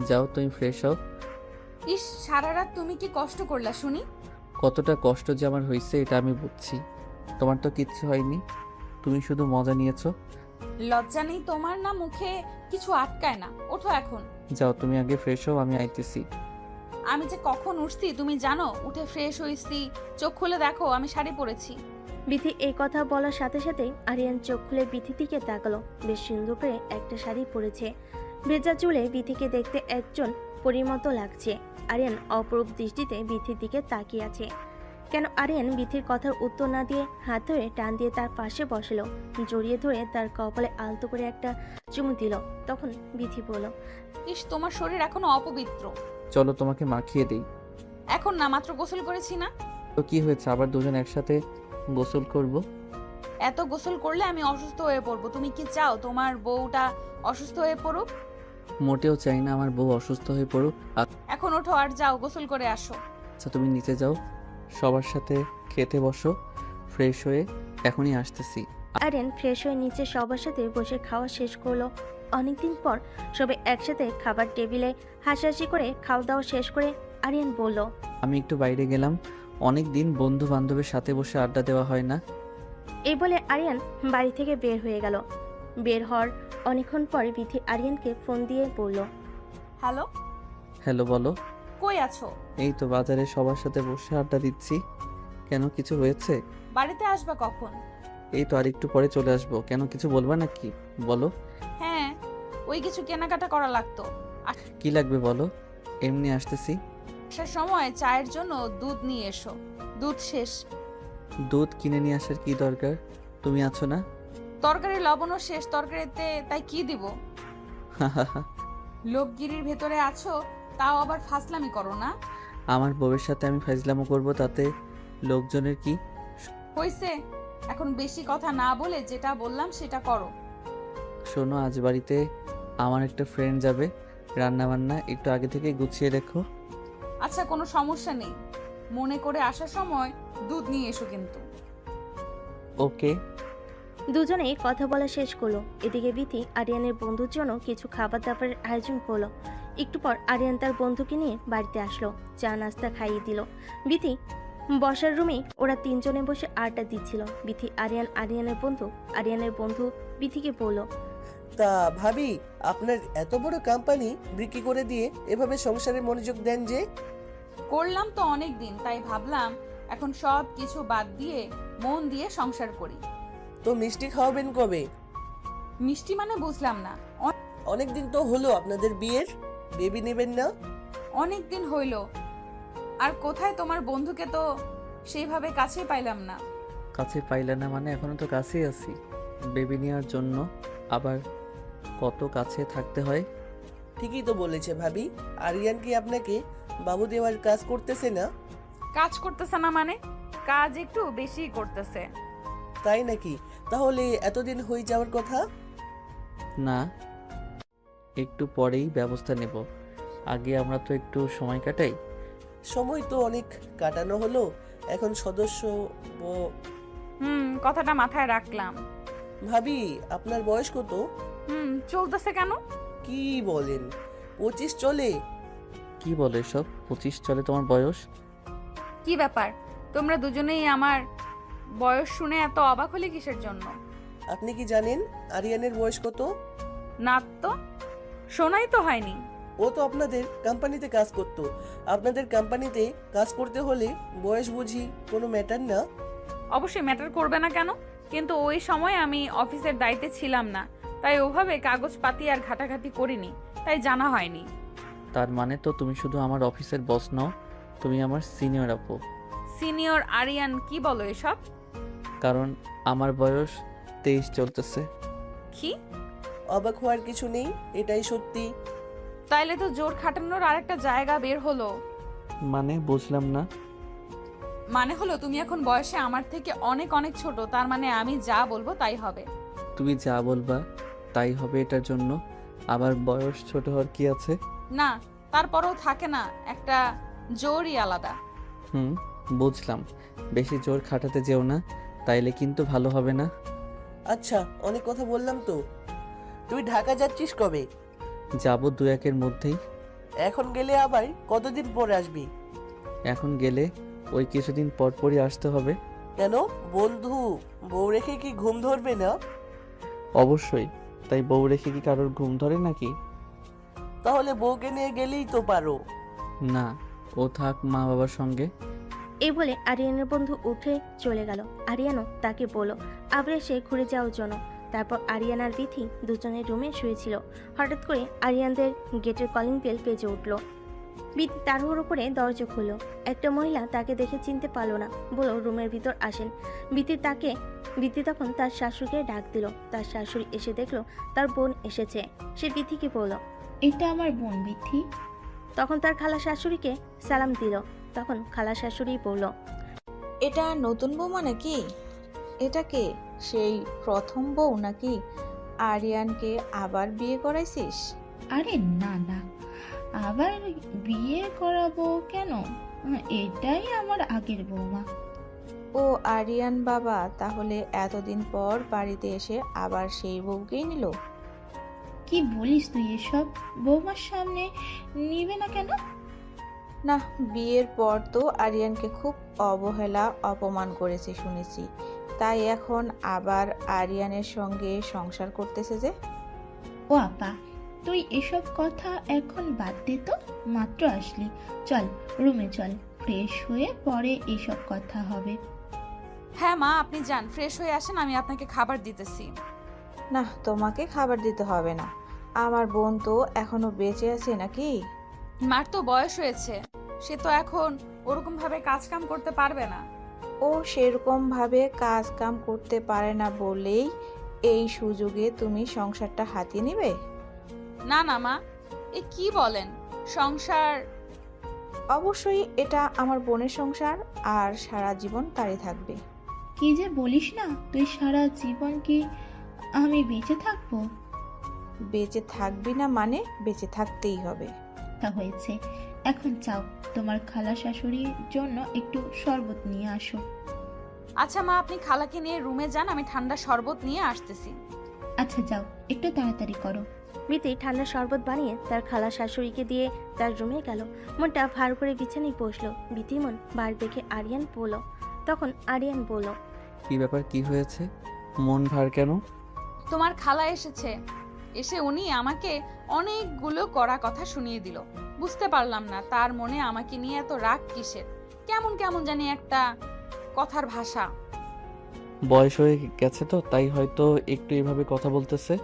যাও, তুমি ফ্রেশ হও। ইস, সারা রাত তুমি কি কষ্ট করলা শুনি? কতটা কষ্ট যে আমার হয়েছে এটা আমি বুঝছি। তোমার তো কিচ্ছু হয়নি, তুমি শুধু মজা নিয়েছো। লজ্জা নেই তোমার? না মুখে কিছু আটকায় না? ওঠো এখন। যাও, তুমি আগে ফ্রেশ হও, আমি আইতেছি। আমি যে কখন উঠছি তুমি জানো? উঠে ফ্রেশ হইছি, চোখ খুলে দেখো আমি শাড়ি পরেছি। বিথি এই কথা বলার সাথে সাথেই আরিয়ান চোখ খুলে বিথির দিকে তাকালো। বেশ সুন্দর করে একটা শাড়ি পরেছে। ভেজা চুলে বিথিকে দেখতে একজন পরীর মতো লাগছে। আরিয়ান অপরূপ দৃষ্টিতে বিথির দিকে তাকিয়ে আছে। কেন আরিয়ান বিথির কথার উত্তর না দিয়ে হাত ধরে টান দিয়ে তার পাশে বসালো, জড়িয়ে ধরে তার কপালে আলতো করে একটা চুমু দিল। তখন বিথি বলল, ইস, তোমার শরীর এখনো অপবিত্র। চলো তোমাকে মাখিয়ে দিই। এখন না, মাত্র গোসল করেছি না। তো কি হয়েছে, আবার দুজন একসাথে গোসল করব? এত গোসল করলে আমি অসুস্থ হয়ে পড়বো। তুমি কি চাও তোমার বউটা অসুস্থ হয়ে পড়ুক? মোটেও চাই না আমার বউ অসুস্থ হয়ে পড়ুক। এখন ওঠো আর যাও গোসল করে আসো। আচ্ছা তুমি নিচে যাও, সবার সাথে খেতে বসো, ফ্রেশ হয়ে এখনই আসতেছি। আরিয়ান ফ্রেশ হয়ে নিচে সবার সাথে বসে খাওয়া শেষ করলো। অনেকদিন পর সবাই একসাথে খাবার টেবিলে হাসাহাসি করে খাওয়া দাওয়া শেষ করে আরিয়ান বলল, আমি একটু বাইরে গেলাম, অনেক দিন বন্ধু বান্ধবের সাথে বসে আড্ডা দেওয়া হয় না। এই বলে আরিয়ান বাড়ি থেকে বের হয়ে গেল। বের হওয়ার অনেকক্ষণ পরে বিথি আরিয়ানকে ফোন দিয়ে বলল, হ্যালো, হ্যালো বলো। কই আছো? এই তো বাজারে সবার সাথে বসে আড্ডা দিচ্ছি। কেন, কিছু হয়েছে? বাড়িতে আসবা কখন? এই তো আর একটু পরে চলে আসবো। কেন, কিছু বলবা নাকি? বলো। হ্যাঁ, ওই কিছু কেনাকাটা করা লাগতো। কি লাগবে বলো, এমনি আসতেছি। আসার সময় চায়ের জন্য দুধ নিয়ে এসো, দুধ শেষ। দুধ কিনে নিয়ে আসার কি দরকার, তুমি আছো না? তরকারি লবণও শেষ তরকারিতে, তাই কি দিব? লোকগিরির ভেতরে আছো, তাও আবার ফাজলামি করো না। আমার বউয়ের সাথে আমি ফাইজলামো করব, তাতে লোকজনের কি? হইছে, এখন বেশি কথা না বলে যেটা বললাম সেটা করো। শোনো, আজ বাড়িতে আমার একটা ফ্রেন্ড যাবে, রান্না বান্না একটু আগে থেকে গুছিয়ে রেখো। আচ্ছা, কোনো সমস্যা নেই, মনে করে আসার সময় দুধ নিয়ে এসো কিন্তু। ওকে। দুজনেই কথা বলা শেষ করলো। এদিকে বিথি আরিয়ানের বন্ধুর জন্য কিছু খাবার দাবারের আয়োজন করলো। একটু পর আরিয়ান তার বন্ধুকে নিয়ে বাড়িতে আসলো, চা নাস্তা খাইয়ে দিল। বিথি বসার রুমে ওরা তিনজনে বসে আড্ডা দিচ্ছিল। বিথি আরিয়ানের বন্ধু বিথিকে বলল, তা ভাবি, আপনার এত বড় কোম্পানি বিক্রি করে দিয়ে এভাবে সংসারে মনোযোগ দেন যে? করলাম তো অনেক দিন, তাই ভাবলাম এখন সব কিছু বাদ দিয়ে মন দিয়ে সংসার করি। তো মিষ্টি খাওয়াবেন কবে? মিষ্টি মানে বুঝলাম না। অনেকদিন তো হলো আপনাদের বিয়ের, বেবি নেবেন না? অনেক দিন হইল, আর কোথায় তোমার বন্ধুকে তো সেইভাবে কাছে পাইলাম না। কাছে পাইলে না মানে, এখনো তো কাছেই আছি বেবি নেওয়ার জন্য, আবার কত কাছে থাকতে হয়। ঠিকই তো বলেছে ভাবি। আরিয়ান কি আপনাকে বাবু দেওয়ার কাজ করতেছে না? কাজ করতেছে না মানে, কাজ একটু বেশি করতেছে। তাই নাকি? তাহলে এতদিন হয়ে যাওয়ার কথা। না, একটু পরেই ব্যবস্থা নেব, আগে আমরা তো একটু সময় কাটাই। সময় তো অনেক কাটানো হলো, এখন সদস্য কথাটা মাথায় রাখলাম। ভাবি, আপনার বয়স কত? চলতেছে কেন? কি বলেন, 25 চলে? কি বলে সব, 25 চলে তোমার বয়স? কি ব্যাপার, তোমরা দুজনেই আমার বয়স শুনে এত অবাক হলে কিসের জন্য? আপনি কি জানেন আরিয়ানের বয়স কত? না তো, শোনাই তো হয়নি। ও তো আপনাদের কোম্পানিতে কাজ করত। আপনাদের কোম্পানিতে কাজ করতে হলে বয়স বুঝি কোনো ম্যাটার না? অবশ্যই ম্যাটার করবে না কেন, কিন্তু ওই সময় আমি অফিসের দায়িত্বে ছিলাম না, তাই ওভাবে কাগজপাতি আর ঘাটাঘাটি করিনি, তাই জানা হয়নি। তার মানে তো তুমি শুধু আমার অফিসের বস নও, তুমি আমার সিনিয়র আপু। সিনিয়র আরিয়ান, কি বলো এসব? কারণ আমার বয়স 23 চলতেছে। কি? অবাক হওয়ার কিছু নেই, এটাই সত্যি। তাইলে তো জোর খাটানোর আরেকটা জায়গা বের হলো। মানে বুঝলাম না। মানে হলো তুমি এখন বয়সে আমার থেকে অনেক অনেক ছোট, তার মানে আমি যা বলবো তাই হবে। তুমি যা বলবা তাই হবে, এটার জন্য আবার বয়স ছোট হওয়ার কি আছে? না, তারপরেও থাকে না একটা জোরই আলাদা। বুঝলাম, বেশি জোর খাটাতে যেও না, তাইলে কিন্তু ভালো হবে না। আচ্ছা, অনেক কথা বললাম তো। তুই ঢাকা যাচ্ছিস কবে? যাবো 2-1 মধ্যেই। এখন গেলে আবার কতদিন পর আসবি? এখন গেলে ওই কিছুদিন পর পরই আসতে হবে। কেন, বন্ধু বউ রেখে কি ঘুম ধরবে না? অবশ্যই, তাই বউ রেখে কি কারোর ঘুম ধরে নাকি? তাহলে বউকে নিয়ে গেলেই তো পারো। না, ও থাক মা বাবার সঙ্গে। এই বলে আরিয়ানের বন্ধু উঠে চলে গেল। আরিয়ানও তাকে বলল আবার এসে ঘুরে যাওয়ার জন্য। তারপর আরিয়ান আর বিথি দুজনের রুমে শুয়েছিল। হঠাৎ করে আরিয়ানদের গেটের কলিং বেল বেজে উঠল। বিতি তাড়াহুড়ো করে দরজা খুলল। একটা মহিলা তাকে দেখে চিনতে পারলো না, বলল রুমের ভিতর আসেন। বিতি তখন তার শাশুড়িকে ডাক দিল। তার শাশুড়ি এসে দেখলো তার বোন এসেছে। সে বিথিকে বলল। এটা আমার বোন বিথি। তখন তার খালা শাশুড়িকে সালাম দিল। তখন খালা শাশুড়ি বলল, এটা নতুন বৌমা নাকি? এটা কে? সেই প্রথম বউ নাকি? আরিয়ানকে আবার বিয়ে করাইছিস? আরে না না, আবার বিয়ে করাবো কেন? এটাই আমার আগের বৌমা। ও আরিয়ান বাবা, তাহলে এতদিন পর বাড়িতে এসে আবার সেই বউকেই নিল? কি বলিস তুই এসব? বৌমার সামনে নিবে না কেন? না, বিয়ের পর তো আরিয়ানকে খুব অবহেলা অপমান করেছে শুনেছি, তাই এখন আবার আরিয়ানের সঙ্গে সংসার করতেছে যে। ও আপা, তুই এসব কথা এখন বাদ দে তো, মাত্র আসলি। চল রুমে চল, ফ্রেশ হয়ে পরে এসব কথা হবে। হ্যাঁ মা, আপনি যান, ফ্রেশ হয়ে আসেন, আমি আপনাকে খাবার দিতেছি। না, তোমাকে খাবার দিতে হবে না, আমার বোন তো এখনো বেঁচে আছে নাকি? মার তো বয়স হয়েছে, সে তো এখন ওরকম ভাবে কাজ কাম করতে পারবে না। ও সেরকম ভাবে কাজ কাম করতে পারে না বলেই এই সুযোগে তুমি সংসারটা হাতিয়ে নিবে? না না মা, এ কি বলেন? সংসার? অবশ্যই এটা আমার বোনের সংসার, আর সারা জীবন তারই থাকবে। কি যে বলিস না তুই, সারা জীবন কি আমি বেঁচে থাকবো? বেঁচে থাকবি না মানে বেঁচে থাকতেই হবে। তা হয়েছে, এখন চাও তোমার খালা শাশুড়ির জন্য একটু শরবত নিয়ে আসো। আচ্ছা মা, আপনি খালাকে নিয়ে রুমে যান, আমি ঠান্ডা শরবত নিয়ে আসতেছি। আচ্ছা যাও, একটু তাড়াতাড়ি করো। বিতি ঠান্ডা শরবত বানিয়ে তার খালা শাশুড়িকে দিয়ে তার রুমে গেল। মনটা ভার করে বিছানায় বসলো। বিতি মন বার দেখে আরিয়ান বলল। তখন আরিয়ান বলল, কি ব্যাপার, কি হয়েছে? মন ভার কেন? তোমার খালা এসেছে, এসে উনি আমাকে অনেকগুলো কড়া কথা শুনিয়ে দিল। বুঝতে পারলাম না তার মনে আমাকে নিয়ে এত রাগ কিসের। কেমন কেমন জানি একটা কথার ভাষা। বয়স হয়ে গেছে তো, তাই হয়তো একটু এভাবে কথা বলতেছে,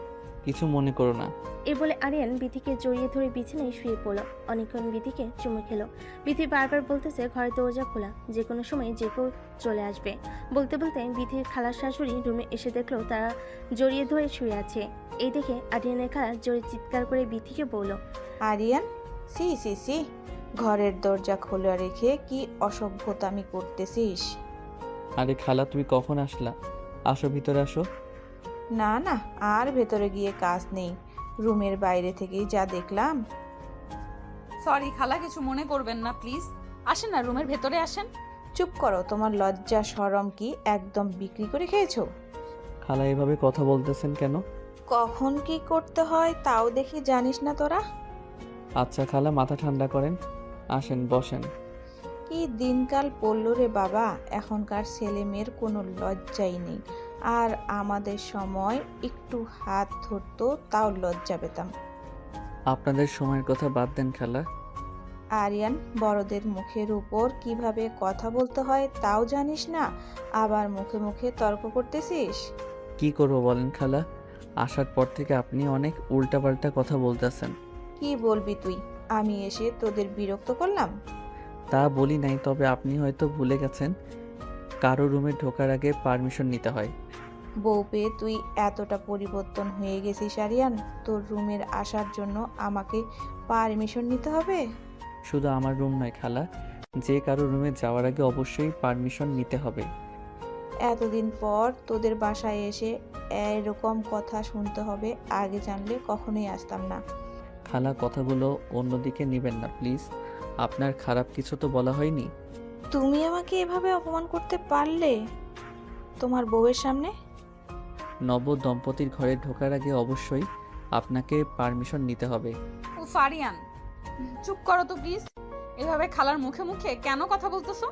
কিছু মনে করো না। এ বলে আরিয়ান বিথিকে জড়িয়ে ধরে বিছানায় শুয়ে পড়ল। অনেকক্ষণ বিথিকে চুমু খেলো। বিথি বারবার বলতেছে ঘরের দরজা খোলা, যে কোনো সময় যে কেউ চলে আসবে। বলতে বলতে বিথির খালার শাশুড়ি রুমে এসে দেখলো তারা জড়িয়ে ধরে শুয়ে আছে। এই দেখে আরিয়ানের খালা জোরে চিৎকার করে বিথিকে বলল, আরিয়ান, সি সি সি, ঘরের দরজা খোলা রেখে কি অসভ্যতামি করতেছিস? আরে খালা, তুমি কখন আসলা? আসো, ভিতরে আসো। না না, আর ভেতরে গিয়ে কাজ নেই, রুমের বাইরে থেকেই যা দেখলাম। সরি খালা, কিছু মনে করবেন না প্লিজ। আসেন না, রুমের ভেতরে আসেন। চুপ করো, তোমার লজ্জা শরম কি একদম বিক্রি করে খেয়েছো? খালা এভাবে কথা বলতেছেন কেন? কখন কি করতে হয় তাও দেখি জানিস না তোরা? আচ্ছা খালা, মাথা ঠান্ডা করেন, আসেন বসেন। কি দিনকাল পড়লো রে বাবা, এখনকার ছেলে মেয়ের কোনো লজ্জাই নেই। আর আমাদের সময় একটু হাত ধরতো তাও লজ্জা পেতাম। আপনাদের সময়ের কথা বাদ দেন খালা। আরিয়ান, বড়দের মুখের উপর কিভাবে কথা বলতে হয় তাও জানিস না, আবার মুখে মুখে তর্ক করতেছিস। কি করবো বলেন খালা, আসার পর থেকে আপনি অনেক উল্টাপাল্টা কথা বলতেছেন। কি বলবি তুই? আমি এসে তোদের বিরক্ত করলাম? তা বলি নাই, তবে আপনি হয়তো ভুলে গেছেন কারো রুমে ঢোকার আগে পারমিশন নিতে হয়। বউ পেয়ে তুই এতটা পরিবর্তন হয়ে গেছিস আরিয়ান, তোর রুমের আসার জন্য আমাকে পারমিশন নিতে হবে? শুধু আমার রুম নয় খালা, যে কারো রুমে যাওয়ার আগে অবশ্যই পারমিশন নিতে হবে। এতদিন পর তোদের বাসায় এসে এরকম কথা শুনতে হবে, আগে জানলে কখনোই আসতাম না। খালা কথাগুলো অন্যদিকে নেবেন না প্লিজ, আপনার খারাপ কিছু তো বলা হয়নি। তুমি আমাকে এভাবে অপমান করতে পারলে তোমার বউয়ের সামনে? নব দম্পতির ঘরে ঢোকার আগে অবশ্যই আপনাকে পারমিশন নিতে হবে। ও ফারিয়ান, চুপ করো তো প্লিজ। এভাবে খালার মুখে মুখে কেন কথা বলতেছো?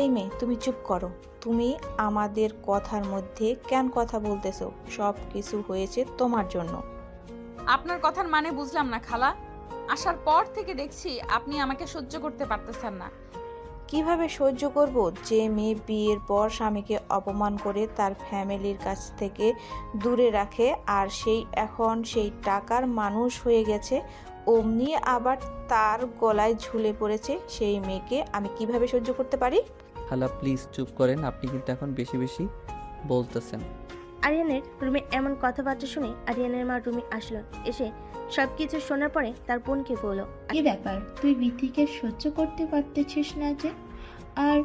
এই মেয়ে, তুমি চুপ করো। তুমি আমাদের কথার মধ্যে কেন কথা বলতেছো? সব কিছু হয়েছে তোমার জন্য। আপনার কথার মানে বুঝলাম না খালা। আসার পর থেকে দেখছি আপনি আমাকে সহ্য করতে পারতেছেন না। কিভাবে সহ্য করব? যে মেয়ে বিয়ের পর স্বামীকে অপমান করে তার ফ্যামিলির কাছ থেকে দূরে রাখে, আর সেই এখন সেই টাকার মানুষ হয়ে গেছে, অমনি আবার তার গলায় ঝুলে পড়েছে সেই মেয়েকে আমি কিভাবে সহ্য করতে পারি? খালা প্লিজ চুপ করেন, আপনি কিন্তু এখন বেশি বেশি বলতেছেন। আরিয়ানের রুমে এমন কথাবার্তা শুনে আরিয়ানের মা রুমে আসলো। এসে সবকিছু শোনার পরে তার বোনকে বলল, কি ব্যাপার, তুই বিথিকে সহ্য করতে পারতেছিস না যে? আর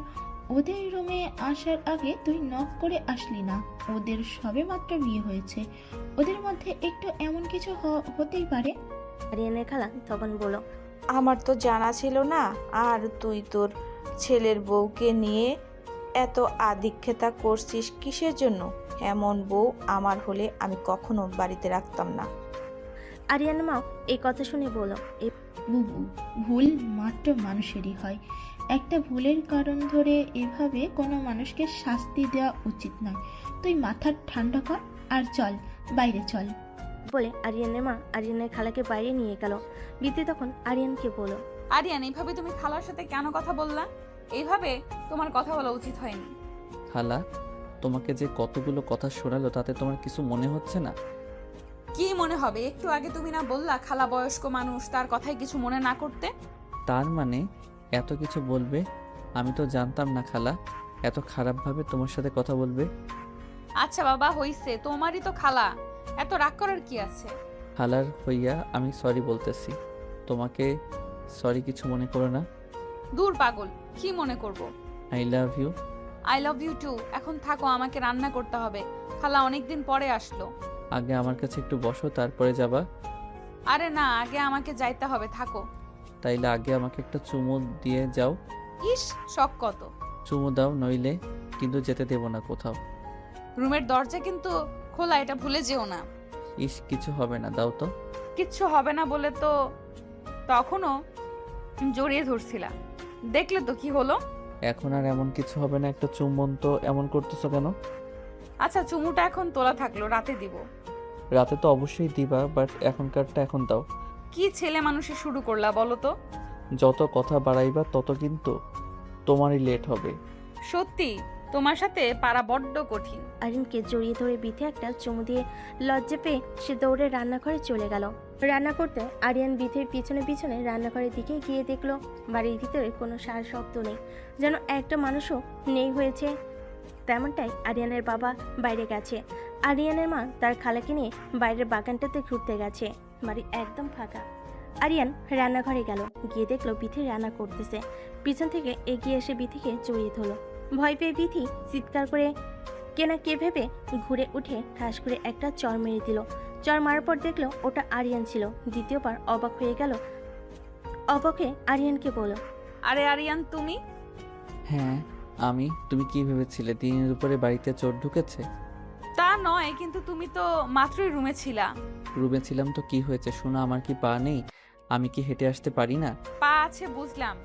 ওদের রুমে আসার আগে তুই নক করে আসলি না। ওদের সবে মাত্র বিয়ে হয়েছে, ওদের মধ্যে একটু এমন কিছু হতেই পারে। আরিয়ানের খালা তখন বলল, আমার তো জানা ছিল না। আর তুই তোর ছেলের বউকে নিয়ে এত আদিক্ষেতা করছিস কিসের জন্য? এমন বউ আমার হলে আমি কখনো বাড়িতে রাখতাম না। আরিয়ানের মাও এই কথা শুনে বলল, বুবু, ভুল মাত্র মানুষেরই হয়। একটা ভুলের কারণ ধরে এভাবে কোনো মানুষকে শাস্তি দেওয়া উচিত নয়। তুই মাথা ঠান্ডা কর আর চল, বাইরে চল। বলে আরিয়ানের মা আরিয়ানের খালাকে বাইরে নিয়ে গেল। বিতি তখন আরিয়ানকে বলল, আরিয়ান, এইভাবে তুমি খালার সাথে কেন কথা বললা? এইভাবে তোমার কথা বলা উচিত হয়নি। খালা তোমাকে যে কতগুলো কথা শোনালো তাতে তোমার কিছু মনে হচ্ছে না? কি মনে হবে? একটু আগে তুমি না বললা খালা বয়স্ক মানুষ, তার কথাই কিছু মনে না করতে? তার মানে এত কিছু বলবে? আমি তো জানতাম না খালা এত খারাপভাবে তোমার সাথে কথা বলবে। আচ্ছা বাবা, হইছে, তোমারই তো খালা, এত রাগ করার কি আছে? খালার হইয়া আমি সরি বলতেছি, তোমাকে সরি কিছু মনে করো না। দূর পাগল, কি মনে করব? I love you. I love you too. এখন থাকো, আমাকে রান্না করতে হবে। খালা অনেকদিন পরে আসলো। আগে আমার কাছে একটু বসো তারপরে যাবা। আরে না, আগে আমাকে যাইতে হবে, থাকো। তাইলে আগে আমাকে একটা চুমু দিয়ে যাও। ইস, শখ কত! চুমু দাও, নইলে কিন্তু যেতে দেব না কোথাও। রুমের দরজা কিন্তু খোলা, এটা ভুলে যেও না। ইস, কিছু হবে না, দাও তো। কিচ্ছু হবে না বলে তো তখনও জড়িয়ে ধরছিলা, দেখলে তো কি হলো। এখন আর এমন কিছু হবে না, একটা চুম্বন তো এমন করতেছো কেন? আচ্ছা, চুমুটা এখন তোলা থাকলো, রাতে দিব। রাতে তো অবশ্যই দিবা, বাট এখনকারটা এখন দাও। কি ছেলে মানুষে শুরু করলা বলো তো? যত কথা বাড়াইবা তত কিন্তু তোমারই লেট হবে। সত্যি তোমার সাথে পারা বড্ড কঠিন। আরিয়ানকে জড়িয়ে ধরে বিথে একটা চুমু দিয়ে লজ্জা পেয়ে সে দৌড়ে রান্নাঘরে চলে গেল। রান্না করতে আরিয়ান বিথের পিছনে পিছনে রান্নাঘরের দিকে গিয়ে দেখলো বাড়ির ভিতরে কোনো সার শব্দ নেই, যেন একটা মানুষও নেই হয়েছে। তেমনটাই আরিয়ানের বাবা বাইরে গেছে। আরিয়ানের মা তার খালাকে নিয়ে বাইরের বাগানটাতে ঘুরতে গেছে। বাড়ি একদম ফাঁকা। আরিয়ান রান্নাঘরে গেল, গিয়ে দেখলো বিথি রান্না করতেছে। পিছন থেকে এগিয়ে এসে বিথিকে জড়িয়ে ধরলো। ভয় পেয়ে বিথি চিৎকার করে কেনা কে ভেবে ঘুরে উঠে ঠাস করে একটা চর মেরে দিল। চর মারার পর দেখলো ওটা আরিয়ান ছিল। দ্বিতীয়বার অবাক হয়ে গেল। অবাকে আরিয়ানকে বলল, আরে আরিয়ান, তুমি? হ্যাঁ আমি। তুমি কি ভেবেছিলে দিনের উপরে বাড়িতে চোর ঢুকেছে? তা নয়, কিন্তু তুমি তো মাত্রই রুমে ছিলা। রুমে ছিলাম তো কি হয়েছে? শোনো, আমার কি পা নেই? আমি কি হেঁটে আসতে পারি না? পা আছে বুঝলাম,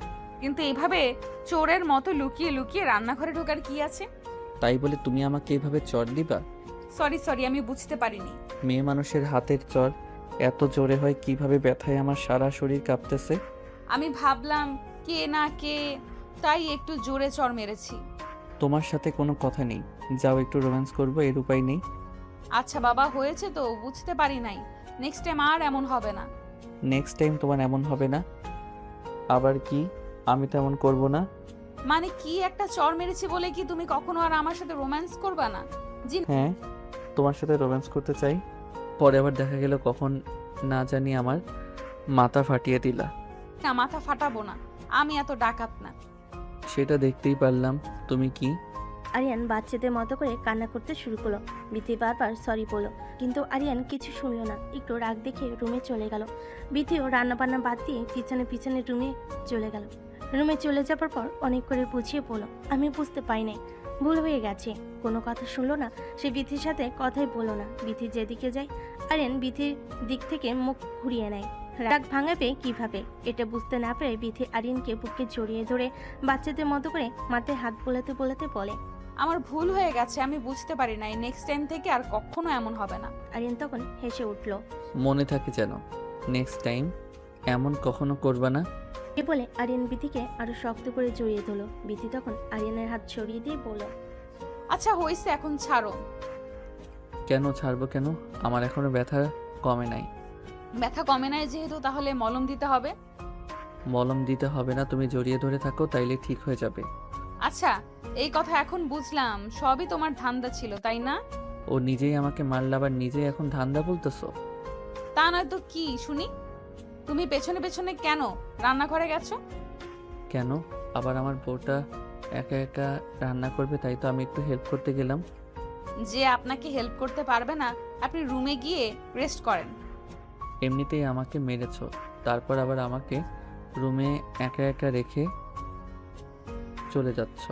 কিন্তু এইভাবে চোরের মতো লুকিয়ে লুকিয়ে রান্নাঘরে ঢোকার কি আছে? তাই বলে তুমি আমাকে এইভাবে চর দিবা? সরি, আমি বুঝতে পারিনি। মেয়ে মানুষের হাতের চর এত জোরে হয় কিভাবে? ব্যথায় আমার সারা শরীর কাঁপতেছে। আমি ভাবলাম কে না কে, তাই একটু জোরে চর মেরেছি। তোমার সাথে কোনো কথা নেই, যাও একটু রোম্যান্স করবো, এর উপায় নেই। আচ্ছা বাবা, হয়েছে তো, বুঝতে পারি নাই। নেক্সট টাইম আর এমন হবে না। নেক্সট টাইম তোমার এমন হবে না? আবার কি? আমি তো এমন করবো না। মানে কি, একটা চর মেরেছি বলে কি তুমি কখনো আর আমার সাথে রোম্যান্স করবা না? জি হ্যাঁ, তোমার সাথে রোম্যান্স করতে চাই। পরে আবার দেখা গেল কখন না জানি আমার মাথা ফাটিয়ে দিলা। না, মাথা ফাটাবো না, আমি এত ডাকাত না। সেটা দেখতেই পারলাম। তুমি কি? আরিয়ান বাচ্চাদের মতো করে কান্না করতে শুরু করলো। বিথি বারবার সরি বলল, কিন্তু আরিয়ান কিছু শুনল না। একটু রাগ দেখে রুমে চলে গেল। বিথিও রান্নাবান্না বাদ দিয়ে পিছনে পিছনে রুমে চলে গেল। রুমে চলে যাবার পর অনেক করে বুঝিয়ে বলল, আমি বুঝতে পারি নাই, ভুল হয়ে গেছে। কোনো কথা শুনলো না। সে বিথির সাথে কথাই বলল না। বিথি যেদিকে যায় আরিয়ান বিথির দিক থেকে মুখ ঘুরিয়ে নেয়। রাগ ভাঙাবে কিভাবে এটা বুঝতে না পেরে বিথি আরিয়ানকে বুকে জড়িয়ে ধরে বাচ্চাদের মতো করে মাথায় হাত বোলাতে বোলাতে বলে, আমার ভুল হয়ে গেছে, আমি বুঝতে পারি নাই। নেক্সট টাইম থেকে আর কখনো এমন হবে না। আরিয়ান তখন হেসে উঠল। মনে থাকে যেন, নেক্সট টাইম এমন কখনো করবা না। এ বলে আরিয়ান বিথিকে আরো শক্ত করে জড়িয়ে ধরল। বিথি তখন আরিয়ানের হাত সরিয়ে দিয়ে বলল, আচ্ছা হইছে, এখন ছাড়ো। কেন ছাড়বো? কেন? আমার এখনো ব্যথা কমে নাই। ব্যথা কমে নাই যেহেতু, তাহলে মলম দিতে হবে। মলম দিতে হবে না, তুমি জড়িয়ে ধরে থাকো, তাইলে ঠিক হয়ে যাবে। আচ্ছা, এই কথা এখন বুঝলাম, সবই তোমার ধান্দা ছিল, তাই না? ও নিজেই আমাকে মারল, আবার নিজেই এখন ধান্দা বলতেছো? তা নয় তো কি শুনি। তুমি পেছনে পেছনে কেন রান্নাঘরে গেছো? কেন? আবার আমার বউটা একা একা রান্না করবে, তাই তো আমি একটু হেল্প করতে গেলাম। যে আপনাকে হেল্প করতে পারবে না, আপনি রুমে গিয়ে রেস্ট করেন। এমনিতেই আমাকে মেরেছো, তারপর আবার আমাকে রুমে একা একা রেখে চলে যাচ্ছ।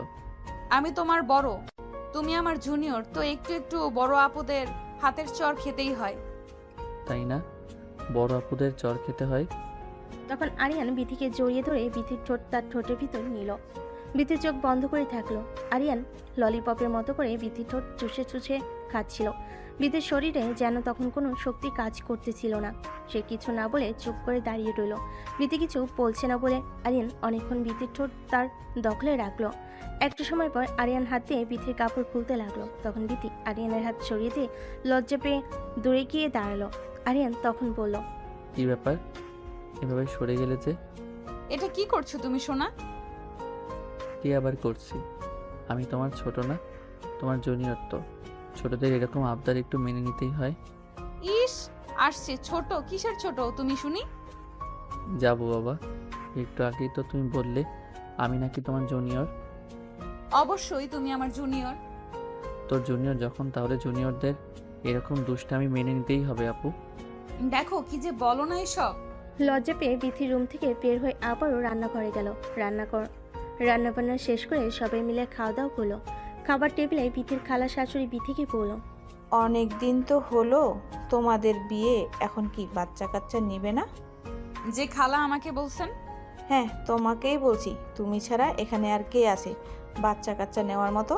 আমি তোমার বড়, তুমি আমার জুনিয়র, তো একটু একটু বড় আপুদের হাতের চর খেতেই হয়। তাই না? বড় আপুদের চর খেতে হয়। তখন আরিয়ান বিথিকে জড়িয়ে ধরে বিথির ঠোঁট তার ঠোঁটের ভিতর নিল। বিথির চোখ বন্ধ করে থাকলো। আরিয়ান ললিপপের মতো করে বিথির ঠোঁট চুষে চুষে খাচ্ছিল। বিথির শরীরে যেন তখন কোনো শক্তি কাজ করতেছিল না। সে কিছু না বলে চুপ করে দাঁড়িয়ে রইল। বিথি কিছু বলছে না বলে আরিয়ান অনেকক্ষণ বিথির ঠোঁট তার দখলে রাখলো। একটু সময় পর আরিয়ান হাত দিয়ে বিথির কাপড় খুলতে লাগলো। তখন বিথি আরিয়ানের হাত সরিয়ে দিয়ে লজ্জা পেয়ে দূরে গিয়ে দাঁড়ালো। আরিয়ান তখন বলল, কি ব্যাপার, এভাবে সরে গেলে যে? এটা কি করছো তুমি সোনা? কি আবার করছি? আমি তোমার ছোট না, তোমার জুনিয়র তো। ছোটদের এরকম আবদার একটু মেনে নিতেই হয়। ইস, আসছে ছোট, কিসের ছোট তুমি শুনি? যাবো বাবা, একটু আগেই তো তুমি বললে আমি নাকি তোমার জুনিয়র। অবশ্যই তুমি আমার জুনিয়র। তোর জুনিয়র যখন, তাহলে জুনিয়রদের এরকম দুষ্টামি মেনে নিতেই হবে আপু। দেখো কি যে বলো না এসব। লজ্জা পেয়ে বিথি রুম থেকে বের হয়ে আবারও রান্নাঘরে গেল। রান্নাবান্না শেষ করে সবাই মিলে খাওয়া দাওয়া করলো। খাবার টেবিলে বিথির খালা শাশুড়ি বিথিকে বলল, অনেক দিন তো হলো তোমাদের বিয়ে, এখন কি বাচ্চা কাচ্চা নেবে না? যে খালা আমাকে বলছেন? হ্যাঁ, তোমাকেই বলছি, তুমি ছাড়া এখানে আর কে আছে বাচ্চা কাচ্চা নেওয়ার মতো?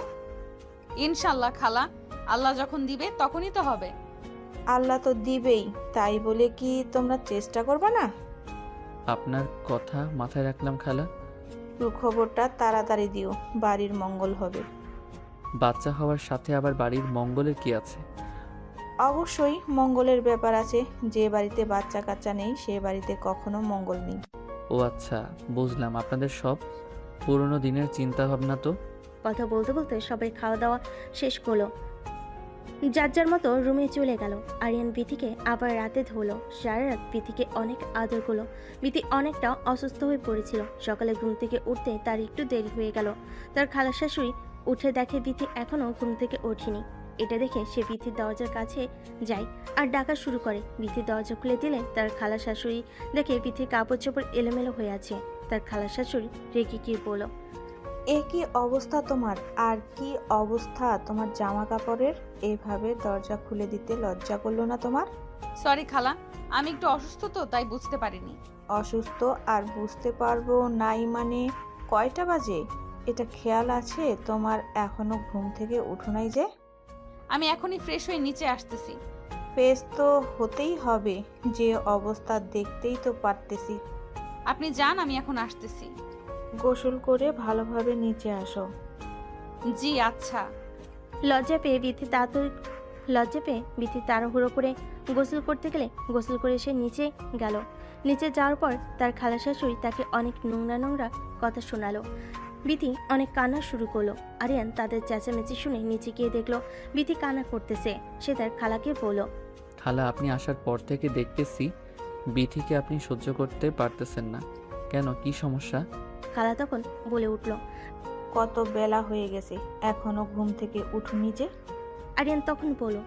ইনশাল্লাহ খালা, আল্লাহ যখন দিবে তখনই তো হবে। আল্লাহ তো দিবেই, তাই বলে কি তোমরা চেষ্টা করবে না? আপনার কথা মাথায় রাখলাম খালা। সুখবরটা তাড়াতাড়ি দিও, বাড়ির মঙ্গল হবে। বাচ্চা হওয়ার সাথে আবার বাড়ির মঙ্গলের কি আছে? অবশ্যই মঙ্গলের ব্যাপার আছে, যে বাড়িতে বাচ্চা কাচ্চা নেই সে বাড়িতে কখনো মঙ্গল নেই। ও আচ্ছা, বুঝলাম। আপনাদের সব পুরনো দিনের চিন্তা ভাবনা তো। কথা বলতে বলতে সবাই খাওয়া দাওয়া শেষ করলো। যার যার মতো রুমে চলে গেল। আরিয়ান বিথিকে আবার রাতে ধরলো। সারা রাত বিথিকে অনেক আদর করলো। বিথি অনেকটা অসুস্থ হয়ে পড়েছিল। সকালে ঘুম থেকে উঠতে তার একটু দেরি হয়ে গেল। তার খালা শাশুড়ি উঠে দেখে বিথি এখনো ঘুম থেকে ওঠেনি। এটা দেখে সে বিথির দরজার কাছে যায় আর ডাকা শুরু করে। বিথির দরজা খুলে দিলে তার খালা শাশুড়ি দেখে বিথির কাপড় চোপড় এলোমেলো হয়ে আছে। তার খালা শাশুড়ি রেগে গিয়ে বলল, এ কি অবস্থা তোমার, আর কি অবস্থা তোমার জামা কাপড়ের? এভাবে দরজা খুলে দিতে লজ্জা করলো না তোমার? সরি খালা, আমি একটু অসুস্থ তো তাই বুঝতে পারিনি। অসুস্থ আর বুঝতে পারবো নাই মানে? কয়টা বাজে এটা খেয়াল আছে তোমার? এখনো ঘুম থেকে উঠো নাই যে? আমি এখনই ফ্রেশ হয়ে নিচে আসতেছি। ফ্রেশ তো হতেই হবে, যে অবস্থা দেখতেই তো পারতেছি। আপনি যান, আমি এখন আসতেছি। গোসল করে ভালোভাবে নিচে আসো। জি আচ্ছা। লজ্জা পেয়ে বিথি তাড়াহুড়ো করে গোসল করতে গেলে গোসল করে সে নিচে গেল। নিচে যাওয়ার পর তার খালা শাশুড়ি তাকে অনেক নোংরা নোংরা কথা শোনালো। বিথি অনেক কান্না শুরু করলো। আরিয়ান তাদের চেঁচামেচি শুনে নিচে গিয়ে দেখলো বিথি কান্না করতেছে। সে তার খালাকে বলল, খালা, আপনি আসার পর থেকে দেখতেছি বিথিকে আপনি সহ্য করতে পারতেছেন না কেন, কি সমস্যা? খালা তখন বলে উঠল, কত বেলা হয়ে গেছে, এখনো ঘুম থেকে উঠুনি যে? আরিয়ান তখন বলল,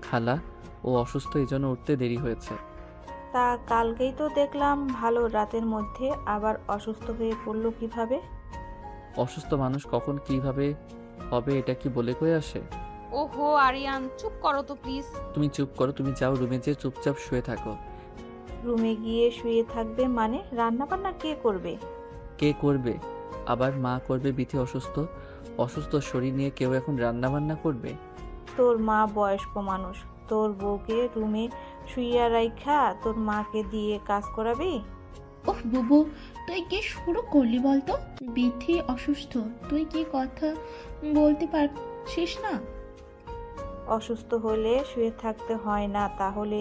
খালা, ও অসুস্থ, এই জন্য উঠতে দেরি হয়েছে। তা কালকেই তো দেখলাম ভালো রাতের মধ্যে আবার অসুস্থ হয়ে পড়লো কিভাবে? অসুস্থ মানুষ কখন কিভাবে হবে এটা কি বলে কয়ে আসে? ওহো আরিয়ান, চুপ করো তো প্লিজ। তুমি চুপ করো, তুমি যাও রুমে যেয়ে চুপচাপ শুয়ে থাকো। রুমে গিয়ে শুয়ে থাকবে মানে? রান্না বান্না কে করবে? কে করবে? আবার মা করবে। বিথি অসুস্থ, অসুস্থ শরীর নিয়ে কেউ এখন রান্না বান্না করবে? তোর মা বয়স্ক মানুষ, তোর বউকে রুমে শুইয়া রাইখা তোর মাকে দিয়ে কাজ করাবি? ওহ বুবু, তুই কি শুরু করলি বলতো? বিথি অসুস্থ, তুই কি কথা বলতে পারছিস না? অসুস্থ হলে শুয়ে থাকতে হয় না, তাহলে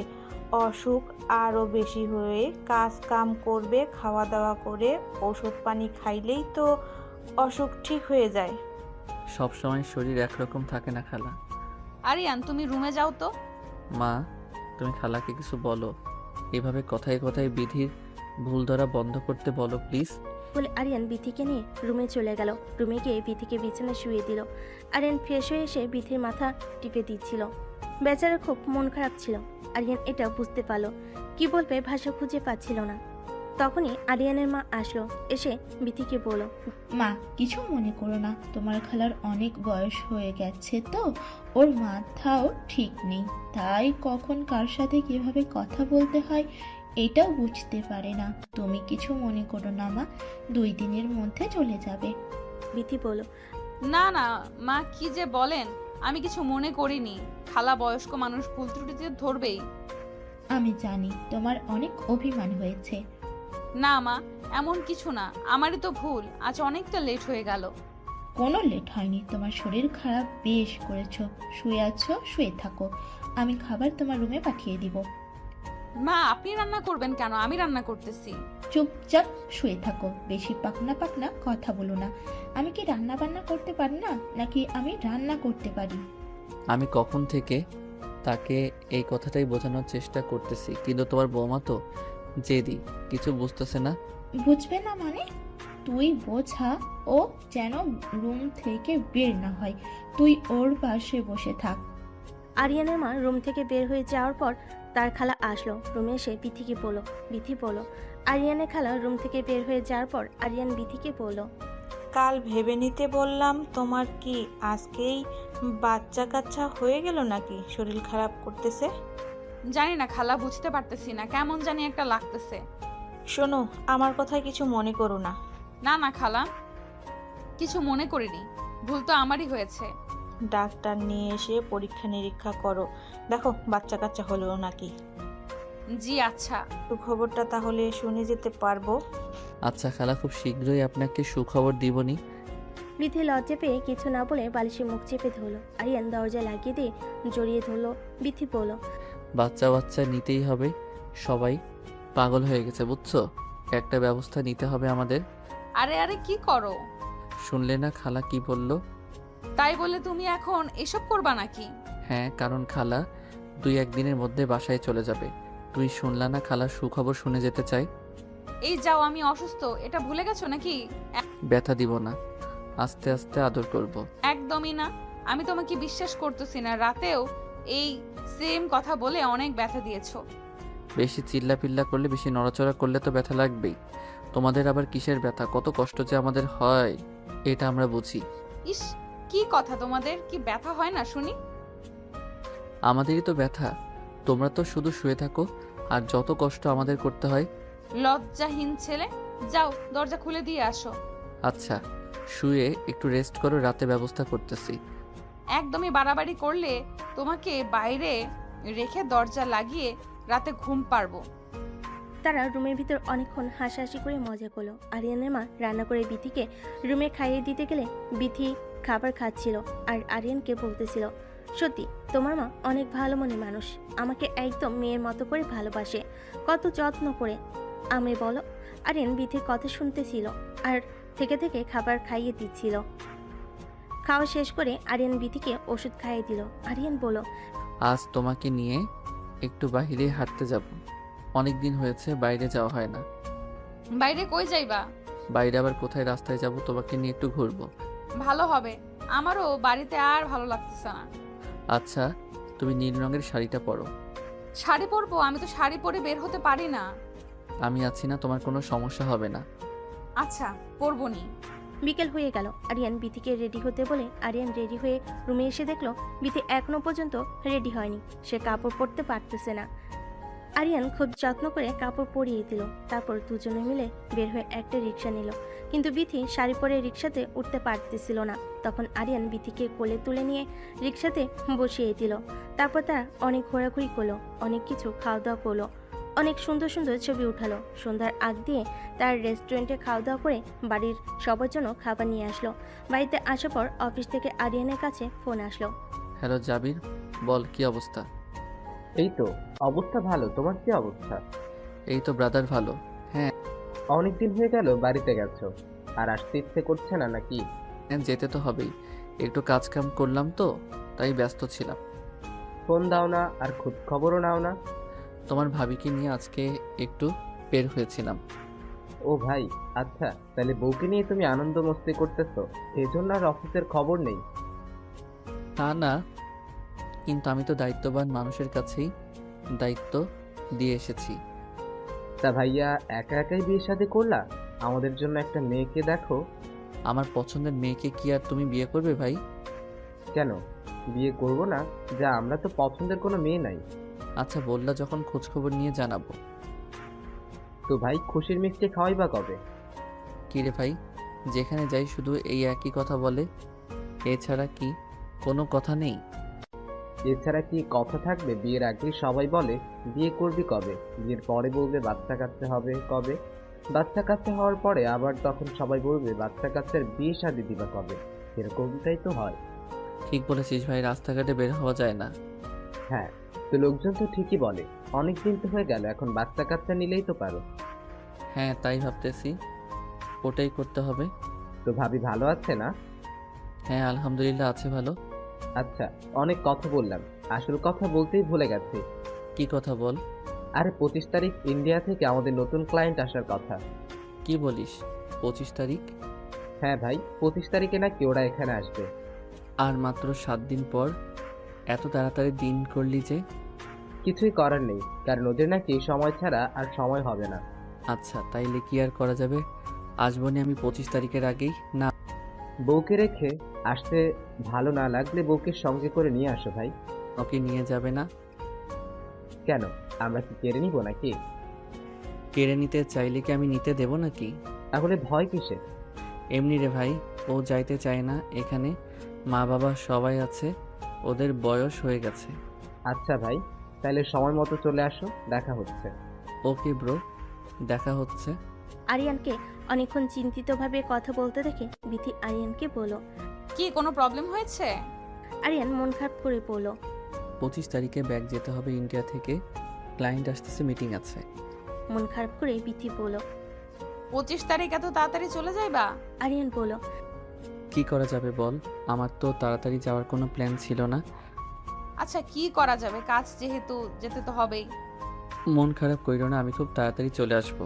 অসুখ আরও বেশি হয়ে কাজ কাম করবে, খাওয়া দাওয়া করে ওষুধ পানি খাইলেই তো অসুখ ঠিক হয়ে যায়। সব সময় শরীর একরকম থাকে না খালা। আরিয়ান তুমি রুমে যাও তো। মা, তুমি খালাকে কিছু বলো। এভাবে কথায় কথায় বিধির ভুল ধরা বন্ধ করতে বলো প্লিজ। বলে আরিয়ান বিথিকে নিয়ে রুমে চলে গেল। রুমে গিয়ে বিথিকে বিছানায় শুয়ে দিল। আরিয়ান ফ্রেশ হয়ে এসে বিথির মাথা টিপে দিচ্ছিল। বেচারা খুব মন খারাপ ছিল। আরিয়ান এটা বুঝতে পারলো, কি বলবে ভাষা খুঁজে পাচ্ছিল না। তখনই আরিয়ানের মা আসলো, এসে বিথিকে বলল, মা, কিছু মনে করো না, তোমার খালার অনেক বয়স হয়ে গেছে তো, ওর মাথাও ঠিক নেই, তাই কখন কার সাথে কিভাবে কথা বলতে হয় এটাও বুঝতে পারে না। তুমি কিছু মনে করো না মা, 2 দিনের মধ্যে চলে যাবে। বিথি বলল, না না মা, কি যে বলেন, আমি কিছু মনে করিনি। খালা বয়স্ক মানুষ, ভুল ত্রুটিতে ধরবেই। আমি জানি তোমার অনেক অভিমান হয়েছে। না মা, এমন কিছু না, আমারই তো ভুল, আজ অনেকটা লেট হয়ে গেল। কোনো লেট হয়নি, তোমার শরীর খারাপ বেশ করেছো, শুয়ে আছো, শুয়ে থাকো, আমি খাবার তোমার রুমে পাঠিয়ে দিব। মা আপনি রান্না করবেন কেন? আমি রান্না করতেছি। চুপচাপ শুয়ে থাকো, বেশি পাকনা পাকনা কথা বলো না। আমি কি রান্না বান্না করতে পারি না, নাকি আমি রান্না করতে পারি? আমি কখন থেকে তাকে এই কথাটাই বোঝানোর চেষ্টা করতেছি, কিন্তু তোমার বৌমা তো জেদি, কিছু বুঝতেছে না। বুঝবে না মানে? তুই বোঝা, ও যেন রুম থেকে বের না হয়, তুই ওর পাশে বসে থাক। আরিয়ানের মা রুম থেকে বের হয়ে যাওয়ার পর তার খালা আসলো। রুমে এসে বিথিকে বলল, বিথি বলল। আরিয়ানের খালা রুম থেকে বের হয়ে যাওয়ার পর আরিয়ান বিথিকে বলল, কাল ভেবে নিতে বললাম, তোমার কি আজকেই বাচ্চা কাচ্চা হয়ে গেল নাকি? শরীর খারাপ করতেছে। জানি না খালা, বুঝতে পারতেছি না, কেমন জানি একটা লাগতেছে। শোনো, আমার কথায় কিছু মনে করো না। না না খালা, কিছু মনে করিনি, ভুল তো আমারই হয়েছে। ডাক্তার নিয়ে এসে পরীক্ষা নিরীক্ষা করো, দেখো বাচ্চা কাচ্চা হলো নাকি। জি আচ্ছা। খবরটা তাহলে শুনে যেতে পারবো। আচ্ছা খালা, খুব শীঘ্রই আপনাকে সুখবর দিবনি। বিথি লজ্জা পেয়ে কিছু না বলে বালিশে মুখ চেপে ধরলো। আরিয়ান দরজা লাগিয়ে দিয়ে জড়িয়ে ধরলো। বিথি বলল, বাচ্চা বাচ্চা নিতেই হবে, সবাই পাগল হয়ে গেছে বুঝছো, একটা ব্যবস্থা নিতে হবে আমাদের। আরে আরে কি করো? শুনলে না খালা কি বলল? তাই বলে তুমি এখন এসব করবা নাকি? হ্যাঁ, কারণ খালা 2-1 দিনের মধ্যে বাসায় চলে যাবে। তুই শুনলা না খালা সুখবর শুনে যেতে চাই। এই যাও, আমি অসুস্থ, এটা ভুলে গেছো নাকি? ব্যথা দিব না, আস্তে আস্তে আদর করব। একদমই না, আমি তোমাকে বিশ্বাস করতেছি না। রাতেও এই সেম কথা বলে অনেক ব্যথা দিয়েছো। বেশি চিল্লা পিল্লা করলে, বেশি নড়াচড়া করলে তো ব্যথা লাগবেই। তোমাদের আবার কিসের ব্যথা, কত কষ্ট যে আমাদের হয় এটা আমরা বুঝি। ইস, কি কথা, তোমাদের কি ব্যথা হয় না শুনি? আমাদেরই তো ব্যথা, তোমরা তো শুধু শুয়ে থাকো আর যত কষ্ট আমাদের করতে হয়। লজ্জাহীন ছেলে, যাও দরজা খুলে দিয়ে আসো। আচ্ছা, শুয়ে একটু রেস্ট করো, রাতে ব্যবস্থা করতেছি। একদমই বাড়াবাড়ি করলে তোমাকে বাইরে রেখে দরজা লাগিয়ে রাতে ঘুম পারবো। তারা রুমের ভিতর অনেকক্ষণ হাসাহাসি করে মজা করলো। আরিয়ানের মা রান্না করে বিথিকে রুমে খাইয়ে দিতে গেলে বিথি খাবার খাচ্ছিল আর আরিয়ানকে বলতেছিল, সত্যি তোমার মা অনেক ভালো মনের মানুষ, আমাকে একদম মেয়ের মতো করে ভালোবাসে, কত যত্ন করে। আমি বলো। আরিয়ান বিথির কথা শুনতেছিল আর থেকে থেকে খাবার খাইয়ে দিচ্ছিল। খাওয়া শেষ করে আরিয়ান বিথিকে ওষুধ খাইয়ে দিল। আরিয়ান বলল, আজ তোমাকে নিয়ে একটু বাইরে হাঁটতে যাব, অনেক দিন হয়েছে বাইরে যাওয়া হয় না। বাইরে কই যাইবা? বাইরে আবার কোথায়, রাস্তায় যাব, তোমাকে নিয়ে একটু ঘুরবো। ভালো হবে, আমারও বাড়িতে আর ভালো লাগতেছে না। আচ্ছা, তুমি নীল রঙের শাড়িটা পরো। শাড়ি পরবো? আমি তো শাড়ি পরে বের হতে পারি না। আমি আছি না, তোমার কোনো সমস্যা হবে না। আচ্ছা, পরবো নি। বিকেল হয়ে গেল। আরিয়ান বিথিকে রেডি হতে বলে আরিয়ান রেডি হয়ে রুমে এসে দেখলো বিথি এখনো পর্যন্ত রেডি হয়নি, সে কাপড় পরতে পারতেছে না। আরিয়ান খুব যত্ন করে কাপড় পরিয়ে দিল। তারপর দুজনে মিলে বের হয়ে একটা রিক্সা নিল, কিন্তু বিথি শাড়ি পরে রিক্সাতে উঠতে পারতেছিল না। তখন আরিয়ান বিথিকে কোলে তুলে নিয়ে রিক্সাতে বসিয়ে দিল। তারপর তারা অনেক ঘোরাঘুরি করলো, অনেক কিছু খাওয়া দাওয়া করলো, অনেক সুন্দর সুন্দর ছবি উঠালো। সন্ধ্যার আগ দিয়ে তার রেস্টুরেন্টে খাওয়া দাওয়া করে বাড়ির সবার জন্য খাবার নিয়ে আসলো। বাড়িতে আসার পর অফিস থেকে আরিয়ানের কাছে ফোন আসলো। হ্যালো জাবির, বল কি অবস্থা? এই তো অবস্থা ভালো। তোমার কি অবস্থা? এই তো ব্রাদার ভালো। হ্যাঁ, অনেকদিন হয়ে গেল বাড়িতে গেছো, আর আসতে ইচ্ছে করছে না নাকি? হ্যাঁ, যেতে তো হবেই। একটু কাজ কাম করলাম তো, তাই ব্যস্ত ছিলাম। ফোন দাও না, আর খোঁজ খবরও নাও না। তোমার ভাবিকে নিয়ে আজকে একটু বের হয়েছিলাম। ও ভাই, আচ্ছা, তাহলে বউকে নিয়ে তুমি আনন্দ মস্তি করতেছো, এই জন্য আর অফিসের খবর নেই? তা না, কিন্তু আমি তো দায়িত্ববান মানুষের কাছেই দায়িত্ব দিয়ে এসেছি। তা ভাইয়া একা একাই বিয়ে শাদী করলা? আমাদের জন্য একটা মেয়েকে দেখো। আমার পছন্দের মেয়েকে কি আর তুমি বিয়ে করবে ভাই? কেন বিয়ে করব না? যা, আমরা তো পছন্দের কোনো মেয়ে নাই। আচ্ছা, বললা যখন খোঁজখবর নিয়ে জানাবো। তো ভাই খুশির মিষ্টি খাওয়াইবা কবে? কি রে ভাই, যেখানে যাই শুধু এই একই কথা বলে, এছাড়া কি কোনো কথা নেই? এছাড়া কি কথা থাকবে? বিয়ের আগেই সবাই বলে বিয়ে করবি কবে, বিয়ের পরে বলবে বাচ্চা কাচ্চা হবে কবে, বাচ্চা কাচ্চা হওয়ার পরে আবার তখন সবাই বলবে বাচ্চা কাচ্চার বিয়ে শাদী দিবা কবে। এরকমটাই তো হয়। ঠিক বলেছিস ভাই, রাস্তাঘাটে বের হওয়া যায় না। হ্যাঁ, তো লোকজন তো ঠিকই বলে অনেক দিন তো হয়ে গেল, এখন বাচ্চা কাচ্চা নিলেই তো পারো। হ্যাঁ, তাই ভাবতেছি, ওটাই করতে হবে। তো ভাবি ভালো আছে না? হ্যাঁ, আলহামদুলিল্লাহ আছে ভালো। আচ্ছা, অনেক কথা বললাম, আসল কথা বলতেই ভুলে গেছি। কি কথা বল। আরে 25 তারিখ ইন্ডিয়া থেকে আমাদের নতুন ক্লায়েন্ট আসার কথা। কি বলিস, 25 তারিখ? হ্যাঁ ভাই, 25 তারিখে নাকি ওরা এখানে আসবে। আর মাত্র 7 দিন পর? এত তাড়াতাড়ি দিন করলি যে? কিছুই করার নেই, কারণ ওদের নাকি সময় ছাড়া আর সময় হবে না। আচ্ছা, তাইলে কি আর করা যাবে, আসবো নি আমি 25 তারিখের আগেই। না, বউকে রেখে আসতে ভালো না লাগলে বউকে সঙ্গে করে নিয়ে আসো ভাই। ওকে নিয়ে যাবে না? কেন, আমরা কি কেড়ে নিব নাকি? কেড়ে নিতে চাইলে কি আমি নিতে দেব নাকি? তাহলে ভয় কিসের? এমনি রে ভাই, ও যাইতে চায় না এখানে, মা বাবা সবাই আছে, ওদের বয়স হয়ে গেছে। আচ্ছা ভাই, তাহলে সময় মতো চলে আসো, দেখা হচ্ছে। ওকে ব্রো, দেখা হচ্ছে। আরিয়ানকে অনেকক্ষণ চিন্তিতভাবে কথা বলতে দেখে বিথি আরিয়ানকে বলল। কি কোনো প্রবলেম হয়েছে? আরিয়ান মন খারাপ করে বলল। 25 তারিখে ব্যাগ যেতে হবে ইন্ডিয়া থেকে, ক্লায়েন্ট আসতেছে, মিটিং আছে। মন খারাপ করে বিথি বলল। 25 তারিখ এত তাড়াতাড়ি চলে যাইবা? আরিয়ান বলল। কি করা যাবে বল, আমার তো তাড়াতাড়ি যাওয়ার কোনো প্ল্যান ছিল না। আচ্ছা, কি করা যাবে, কাজ যেহেতু যেতে তো হবেই। মন খারাপ কইরো না, আমি খুব তাড়াতাড়ি চলে আসব।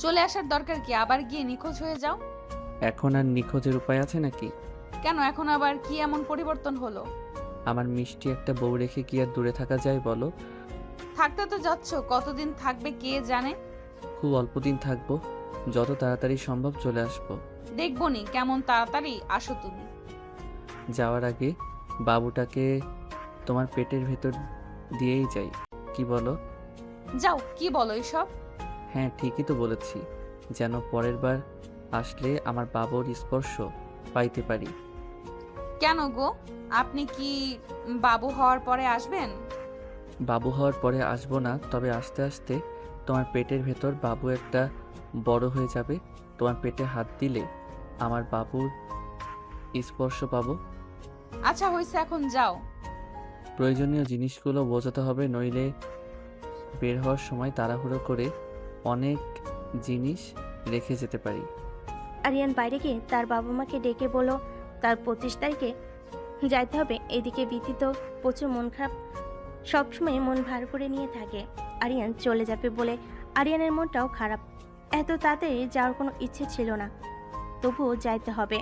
চলে আসার দরকার কি, আবার গিয়ে নিখোঁজ হয়ে যাও? এখন আর নিখোঁজের উপায় আছে নাকি? কেন, এখন আবার কি এমন পরিবর্তন হলো? আমার মিষ্টি একটা বউ রেখে কি আর দূরে থাকা যায় বলো? থাকতে তো যাচ্ছ, কতদিন থাকবে কে জানে। খুব অল্প দিন থাকবো, যত তাড়াতাড়ি সম্ভব চলে আসবো। দেখবো নি কেমন তাড়াতাড়ি আসো তুমি। যাওয়ার আগে বাবুটাকে তোমার পেটের ভেতর দিয়েই যাই, কি বলো? যাও, কি বলো এসব? হ্যাঁ, ঠিকই তো বলেছি, যেন পরের বার আসলে আমার বাবুর স্পর্শ পাইতে পারি। কেন গো, আপনি কি বাবু হওয়ার পরে আসবেন? বাবু হওয়ার পরে আসবো না, তবে আস্তে আস্তে তোমার পেটের ভেতর বাবু একটা বড় হয়ে যাবে, তোমার পেটে হাত দিলে আমার বাবুর স্পর্শ পাবো। আচ্ছা হয়েছে, এখন যাও। প্রয়োজনীয় জিনিসগুলো বোঝাতে হবে, নইলে বের হওয়ার সময় তাড়াহুড়ো করে অনেক জিনিস রেখে যেতে পারি। আরিয়ান বাইরে গিয়ে তার বাবা মাকে ডেকে বলল তার 25 তারিখে যাইতে হবে। এদিকে বিথি তো প্রচুর মন খারাপ, সবসময় মন ভার করে নিয়ে থাকে। আরিয়ান চলে যাবে বলে আরিয়ানের মনটাও খারাপ। এত তাড়াতাড়ি যাওয়ার কোনো ইচ্ছে ছিল না, তবুও যাইতে হবে,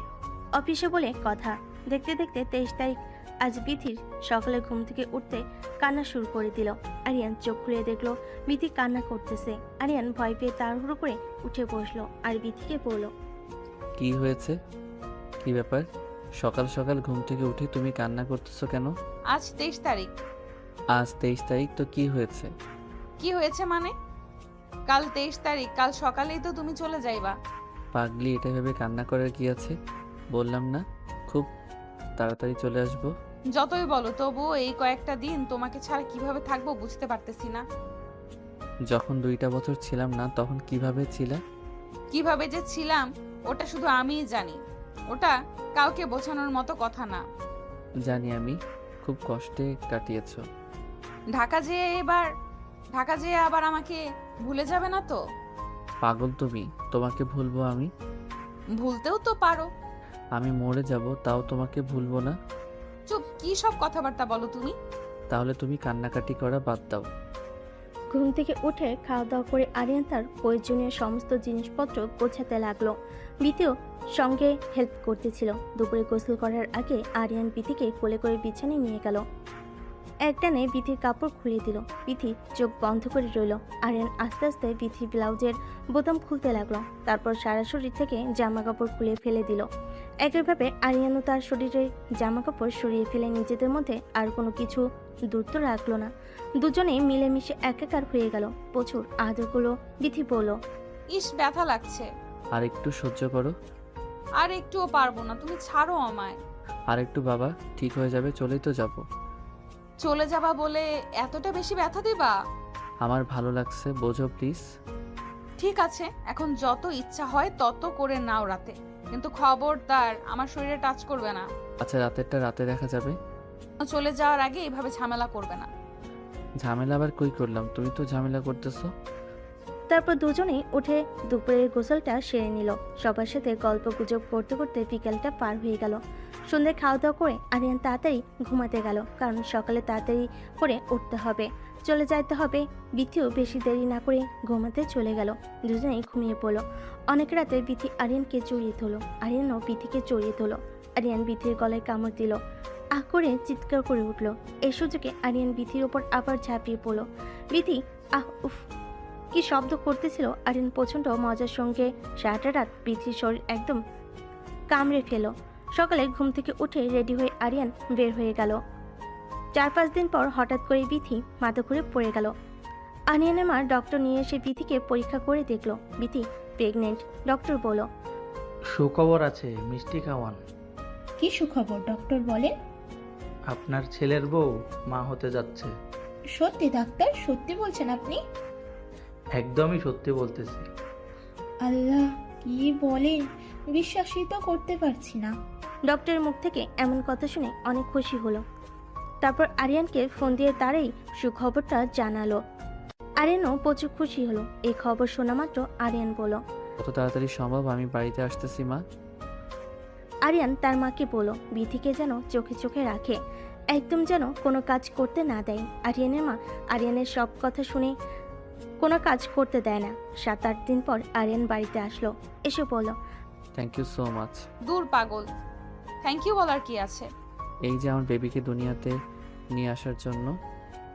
অফিসে বলে কথা। দেখতে দেখতে 23 তারিখ। আজ বিথির সকালে ঘুম থেকে উঠতে কান্না শুরু করে দিল। আরিয়ান চোখ খুলে দেখলো বিথি কান্না করতেছে। আরিয়ান ভয় পেয়ে তাড়াহুড়ো করে উঠে বসলো আর বিথিকে বলল। কি হয়েছে, কি ব্যাপার? সকাল সকাল ঘুম থেকে উঠে তুমি কান্না করতেছো কেন? আজ 23 তারিখ। আজ 23 তারিখ, তো কি হয়েছে? কি হয়েছে মানে? কাল 23 তারিখ, কাল সকালেই তো তুমি চলে যাইবা। পাগলি, এটা ভেবে কান্না করার কি আছে? বললাম না খুব তাড়াতাড়ি চলে আসবো। যতই বলো তবুও এই কয়েকটা দিন তোমাকে ছাড়া কিভাবে থাকবো বুঝতে পারতেছি না। যখন 2টা বছর ছিলাম না তখন কিভাবে ছিলা? কিভাবে যে ছিলাম ওটা শুধু আমিই জানি, ওটা কাউকে বোঝানোর মতো কথা না। জানি, আমি খুব কষ্টে কাটিয়েছো। ঢাকা যেয়ে আবার আমাকে ভুলে যাবে না তো? পাগল তুমি, তোমাকে ভুলবো আমি? ভুলতেও তো পারো। আমি মরে যাব তাও তোমাকে ভুলবো না। চুপ, কি সব কথাবার্তা বলো তুমি? তাহলে তুমি কান্নাকাটি করা বাদ দাও। ঘুম থেকে উঠে খাওয়া দাওয়া করে আরিয়ান তার প্রয়োজনীয় সমস্ত জিনিসপত্র গোছাতে লাগলো। বিথিও সঙ্গে হেল্প করতেছিল। দুপুরে গোসল করার আগে আরিয়ান বিথিকে কোলে করে বিছানায় নিয়ে গেল। একটানে বিথির কাপড় খুলে দিল। বিথি চোখ বন্ধ করে রইল। আরিয়ান আস্তে আস্তে বিথির ব্লাউজের বোতাম খুলতে লাগলো। তারপর সারা শরীর থেকে জামা কাপড় খুলে ফেলে দিল। একইভাবে আরিয়ানও তার শরীরের জামা কাপড় সরিয়ে ফেলে নিজেদের মধ্যে আর কোনো কিছু দূরত্ব রাখলো না। দুজনেই মিলেমিশে একাকার হয়ে গেল। প্রচুর আদর করলো। বিথি বলল, ইস, ব্যথা লাগছে। আর একটু সহ্য করো। আর একটুও পারবো না, তুমি ছাড়ো আমায়। আর একটু বাবা, ঠিক হয়ে যাবে, চলেই তো যাব। চলে যাবা বলে এতটা বেশি ব্যথা দিবা? আমার ভালো লাগছে, বোঝো প্লিজ। ঠিক আছে, এখন যত ইচ্ছা হয় তত করে নাও রাতে, কিন্তু খবরদার আমার শরীরে টাচ করবে না। আচ্ছা, রাতেরটা রাতে দেখা যাবে। চলে যাওয়ার আগে এইভাবে ঝামেলা করবে না। ঝামেলা আবার কই করলাম? তুমি তো ঝামেলা করতেছো। তারপর দুজনেই উঠে দুপুরের গোসলটা সেরে নিল। সবার সাথে গল্প গুজব করতে করতে বিকেলটা পার হয়ে গেল। সন্ধ্যে খাওয়া দাওয়া করে আরিয়ান তাড়াতাড়ি ঘুমাতে গেল, কারণ সকালে তাড়াতাড়ি করে উঠতে হবে, চলে যাইতে হবে। বিথিও বেশি দেরি না করে ঘুমাতে চলে গেল। দুজনেই ঘুমিয়ে পড়ল। অনেক রাতে বিথি আরিয়ানকে জড়িয়ে ধরল, আরিয়ানও বিথিকে জড়িয়ে ধরল। আরিয়ান বিথির গলায় কামড় দিল। আহ করে চিৎকার করে উঠল। এই সুযোগে আরিয়ান বিথির ওপর আবার ঝাঁপিয়ে পড়ল। বিথি আহ উফ কি শব্দ করতেছিল। আরিয়ান প্রচণ্ড মজার সঙ্গে সারাটা রাত বিথির শরীর একদম কামড়ে ফেল। সকালে ঘুম থেকে উঠে রেডি হয়ে আরিয়ান বের হয়ে গেল। 4-5 দিন পর হঠাৎ করে বিথি মাথা ঘুরে পড়ে গেল। আরিয়ানের মা ডক্টর নিয়ে এসে বিথিকে পরীক্ষা করে দেখলো। বিথি প্রেগনেন্ট। ডক্টর বলল, সুখবর আছে, মিষ্টি খাওয়ান। কি সুখবর ডক্টর বলেন? আপনার ছেলের বউ মা হতে যাচ্ছে। সত্যি ডাক্তার, সত্যি বলছেন আপনি? একদমই সত্যি বলতেছি। আল্লাহ, কি বলেন, বিশ্বাসই তো করতে পারছি না। ডক্টরের মুখ থেকে এমন কথা শুনে অনেক খুশি হলো। তারপর আরিয়ানকে ফোন দিয়ে তারই সুখবরটা জানালো। আরিয়ানও প্রচুর খুশি হলো। এই খবর শোনা মাত্র আরিয়ান বলল, কত তাড়াতাড়ি সম্ভব আমি বাড়িতে আসতেছি মা। আরিয়ান তার মাকে বলল বিথিকে যেন চোখে চোখে রাখে, একদম যেন কোনো কাজ করতে না দেয়। আরিয়ানের মা আরিয়ানের সব কথা শুনে কোনো কাজ করতে দেয় না। 7-8 দিন পর আরিয়ান বাড়িতে আসলো। এসে বলল, থ্যাংক ইউ সো মাচ। দূর পাগল, থ্যাংক ইউ বলার কি আছে? এই যে আমার বেবিকে দুনিয়াতে নিয়ে আসার জন্য।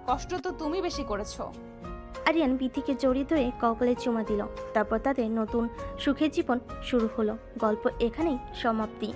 কষ্ট তো তুমি বেশি করেছো। আরিয়ান বিথিকে জড়িয়ে ধরে কপালে চুমা দিল। তারপর তাদের নতুন সুখের জীবন শুরু হলো। গল্প এখানেই সমাপ্তি।